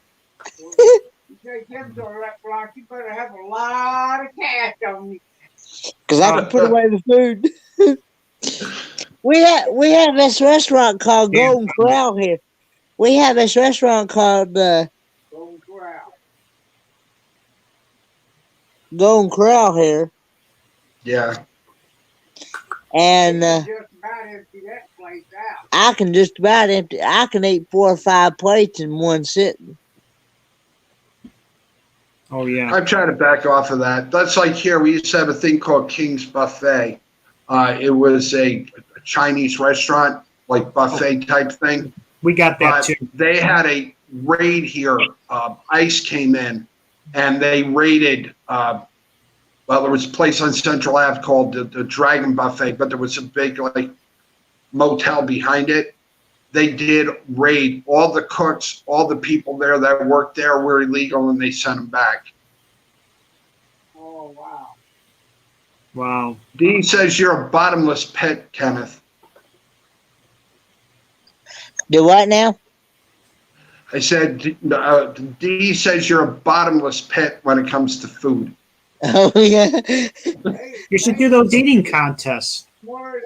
You take him to a restaurant, you better have a lot of cash on you. Because I can put away the food. we have this restaurant called Yeah. Golden Corral here. We have this restaurant called Golden Corral. Golden Corral here, Yeah. and You can just about empty that place out. I can just about empty. I can eat 4 or 5 plates in one sitting. Oh yeah. I'm trying to back off of that. That's like here, we used to have a thing called King's Buffet. It was a Chinese restaurant, like buffet type thing. We got that But too. they had a raid here. ICE came in and they raided, well, there was a place on Central Ave called the Dragon Buffet, but there was a big like motel behind it. They did raid all the cooks, all the people there that worked there were illegal, and they sent them back. Oh, wow. Wow. Dean says you're a bottomless pit, Kenneth. Do what now? I said, Dee says you're a bottomless pit when it comes to food. Oh yeah. You should do those eating contests. Where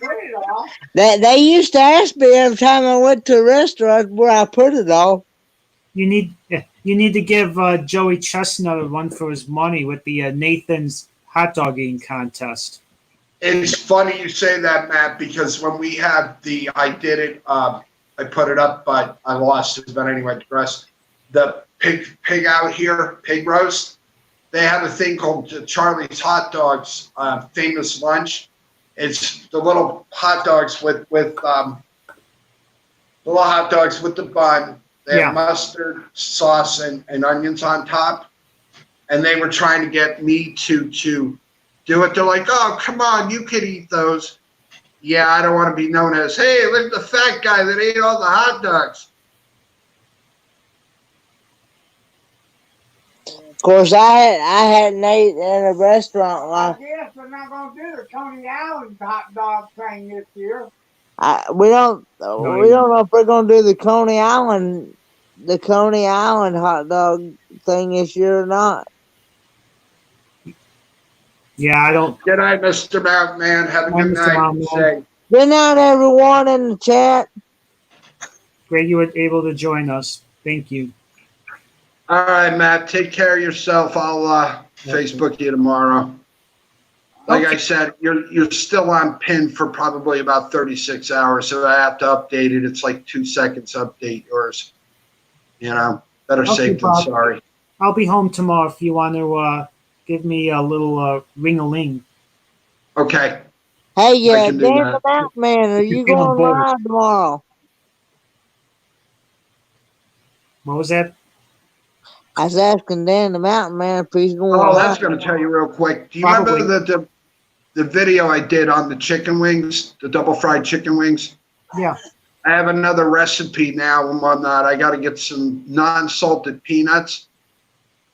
put it all? They used to ask me every time I went to a restaurant where I put it all. You need to give Joey Chestnut a run for his money with the Nathan's hot dog eating contest. It's funny you say that, Matt, because when we had I did it, I put it up, but I lost it. But anyway, digress. The pig out here, pig roast, they have a thing called Charlie's Hot Dogs, famous lunch. It's the little hot dogs with little hot dogs with the bun. They have mustard, sauce, and onions on top. And they were trying to get me to do it. They're like, oh, come on, you could eat those. Yeah, I don't want to be known as, hey, look at the fat guy that ate all the hot dogs. Of course, I hadn't ate in a restaurant I like guess we're not going to do the Coney Island hot dog thing this year. we don't know if we're gonna do the Coney Island hot dog thing this year or not. Yeah, I don't. Good night, Mr. Mountain Man. Have a Bye, good Mr. night. Mountain Man. Good night, everyone in the chat. Great you were able to join us. Thank you. All right, Matt. Take care of yourself. I'll Facebook you tomorrow. Like I said, you're still on pin for probably about 36 hours, so I have to update it. It's like 2 seconds update yours. You know, better Okay, safe than Bob. sorry. I'll be home tomorrow if you want to give me a little ring-a-ling. Okay. Hey, I can do Dan that. the Mountain Man, are you feeling going bold. live tomorrow? What was that? I was asking Dan the Mountain Man if he's going Oh, live. that's going to tell you real quick. Do you Probably. remember the video I did on the chicken wings, the double fried chicken wings? Yeah. I have another recipe now and whatnot. I got to get some non-salted peanuts,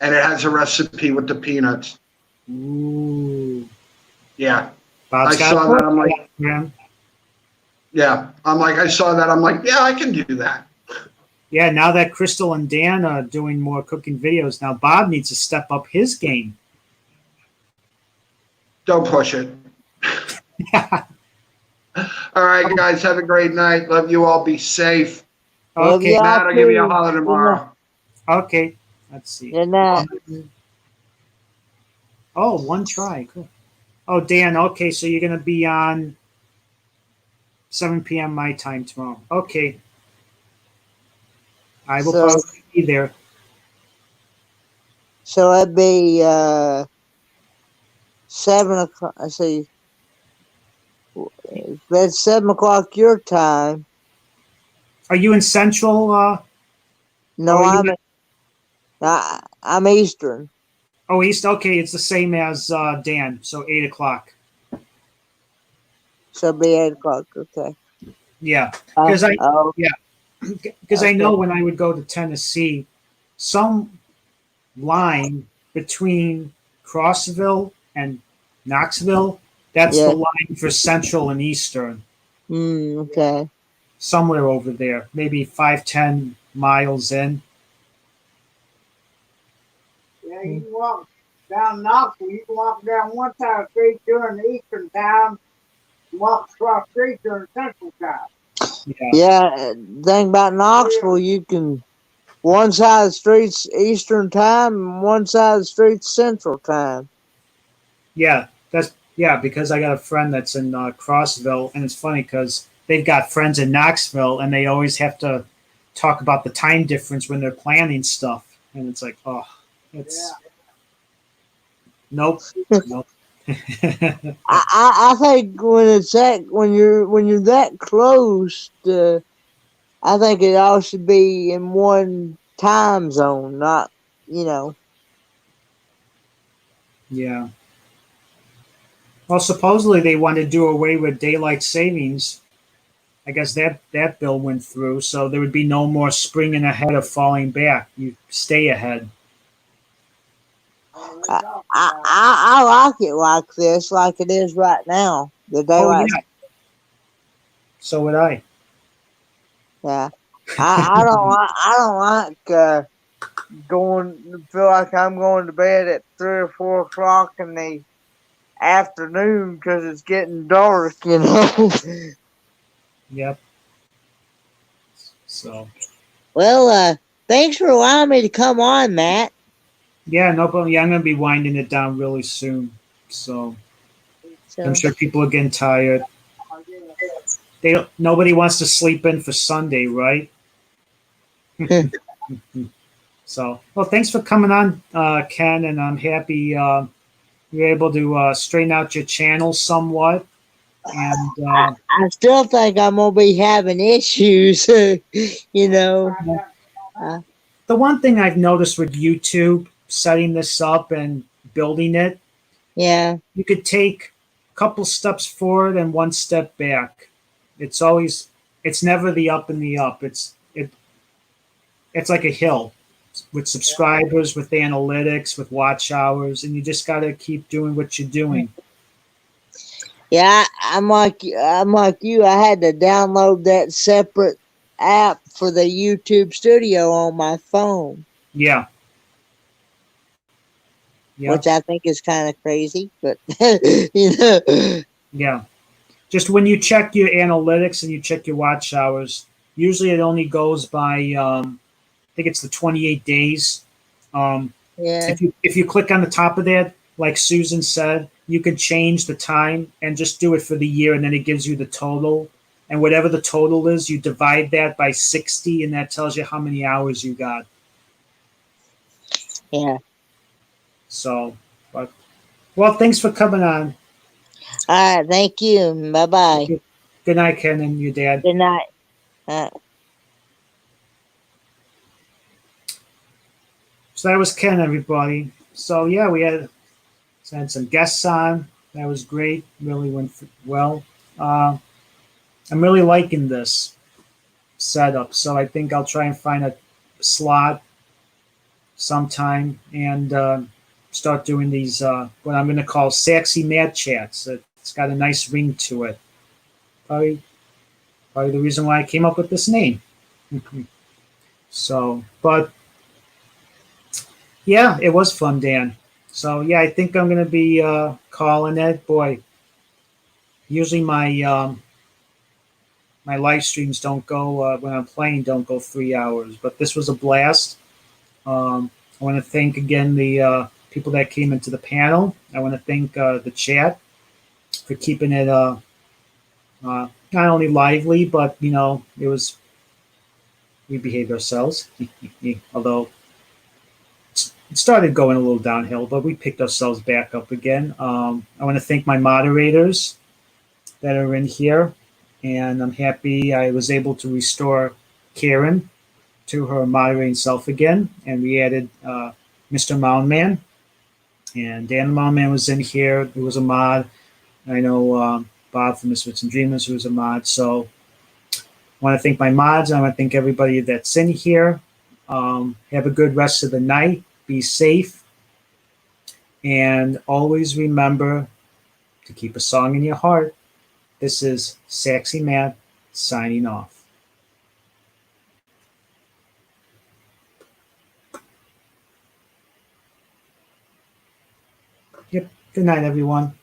and it has a recipe with the peanuts. Ooh. Yeah. Bob's I got saw a that. I'm like, man. yeah. I saw that. I'm like, yeah, I can do that. Yeah, now that Crystal and Dan are doing more cooking videos, now Bob needs to step up his game. Don't push it. All right, guys. Have a great night. Love you all. Be safe. Love Okay. y'all Matt, I'll give you a too. holler tomorrow. Okay. Let's see. Good night. Oh, one try. Cool. Oh, Dan. Okay, so you're going to be on 7 p.m. my time tomorrow. Okay. I will So- probably be there. So that'd be 7 o'clock. I see. That's 7 o'clock your time. Are you in Central? No, Oh, you I'm Eastern. Oh, East. Okay, it's the same as Dan. So 8 o'clock. So it'd be 8 o'clock. Okay. Yeah, because I oh, because I Okay. know when I would go to Tennessee, some line between Crossville and Knoxville That's Yeah. the line for Central and Eastern, Okay. somewhere over there, maybe 5-10 miles in. Yeah, you can walk down Knoxville. You can walk down one side of the street during the Eastern time, and walk across the street during Central time. Yeah, Yeah. Thing about Knoxville, you can one side of the streets Eastern time, and one side of the streets Central time. yeah, because I got a friend that's in Crossville, and it's funny because they've got friends in Knoxville, and they always have to talk about the time difference when they're planning stuff, and it's like, oh, it's nope, nope. I think when it's that when you're that close to, I think it all should be in one time zone, not you know. Yeah. Well, supposedly they want to do away with daylight savings. I guess that bill went through, so there would be no more springing ahead or falling back. You stay ahead. I like it like this, like it is right now. The Oh daylight. yeah, so would I. Yeah. I don't like going feel like I'm going to bed at 3 or 4 o'clock in the afternoon because it's getting dark. Yep. So Well, thanks for allowing me to come on, Matt. yeah, no problem. Yeah, I'm gonna be winding it down really soon. So I'm So, sure people are getting tired. Nobody wants to sleep in for Sunday, right? So well, thanks for coming on, Ken, and I'm happy you're able to straighten out your channel somewhat. And I still think I'm gonna be having issues. You know. the one thing I've noticed with YouTube setting this up and building it, Yeah. you could take a couple steps forward and one step back. It's never the up and the up. It's like a hill with subscribers, with analytics, with watch hours, and you just got to keep doing what you're doing. Yeah, I'm like you. I had to download that separate app for the YouTube Studio on my phone, Yeah. Yeah. which I think is kind of crazy, but you know. Yeah. Just when you check your analytics and you check your watch hours, usually it only goes by I think it's the 28 days. Yeah. If you click on the top of that, like Susan said, you can change the time and just do it for the year, and then it gives you the total. And whatever the total is, you divide that by 60, and that tells you how many hours you got. Yeah. So, but well, thanks for coming on. All right. Thank you. Bye bye. Good night, Ken, and your dad. Good night. So that was Ken, everybody. So yeah, we had some guests on. That was great. Really went well. I'm really liking this setup. So I think I'll try and find a slot sometime and start doing these what I'm going to call Saxy Mad Chats. It's got a nice ring to it. Probably the reason why I came up with this name. So, but yeah, it was fun, Dan. So yeah, I think I'm going to be calling it. Boy, usually my live streams don't go when I'm playing don't go 3 hours, but this was a blast. I want to thank again the people that came into the panel. I want to thank the chat for keeping it not only lively, but we behaved ourselves. Although it started going a little downhill, but we picked ourselves back up again. I want to thank my moderators that are in here, and I'm happy I was able to restore Karen to her moderating self again, and we added Mr. Moundman, and Dan Moundman was in here, who was a mod. I know Bob from Misfits and Dreamers, who was a mod. So I want to thank my mods, and I want to thank everybody that's in here. Have a good rest of the night. Be safe, and always remember to keep a song in your heart. This is Saxy Matt signing off. Yep. Good night, everyone.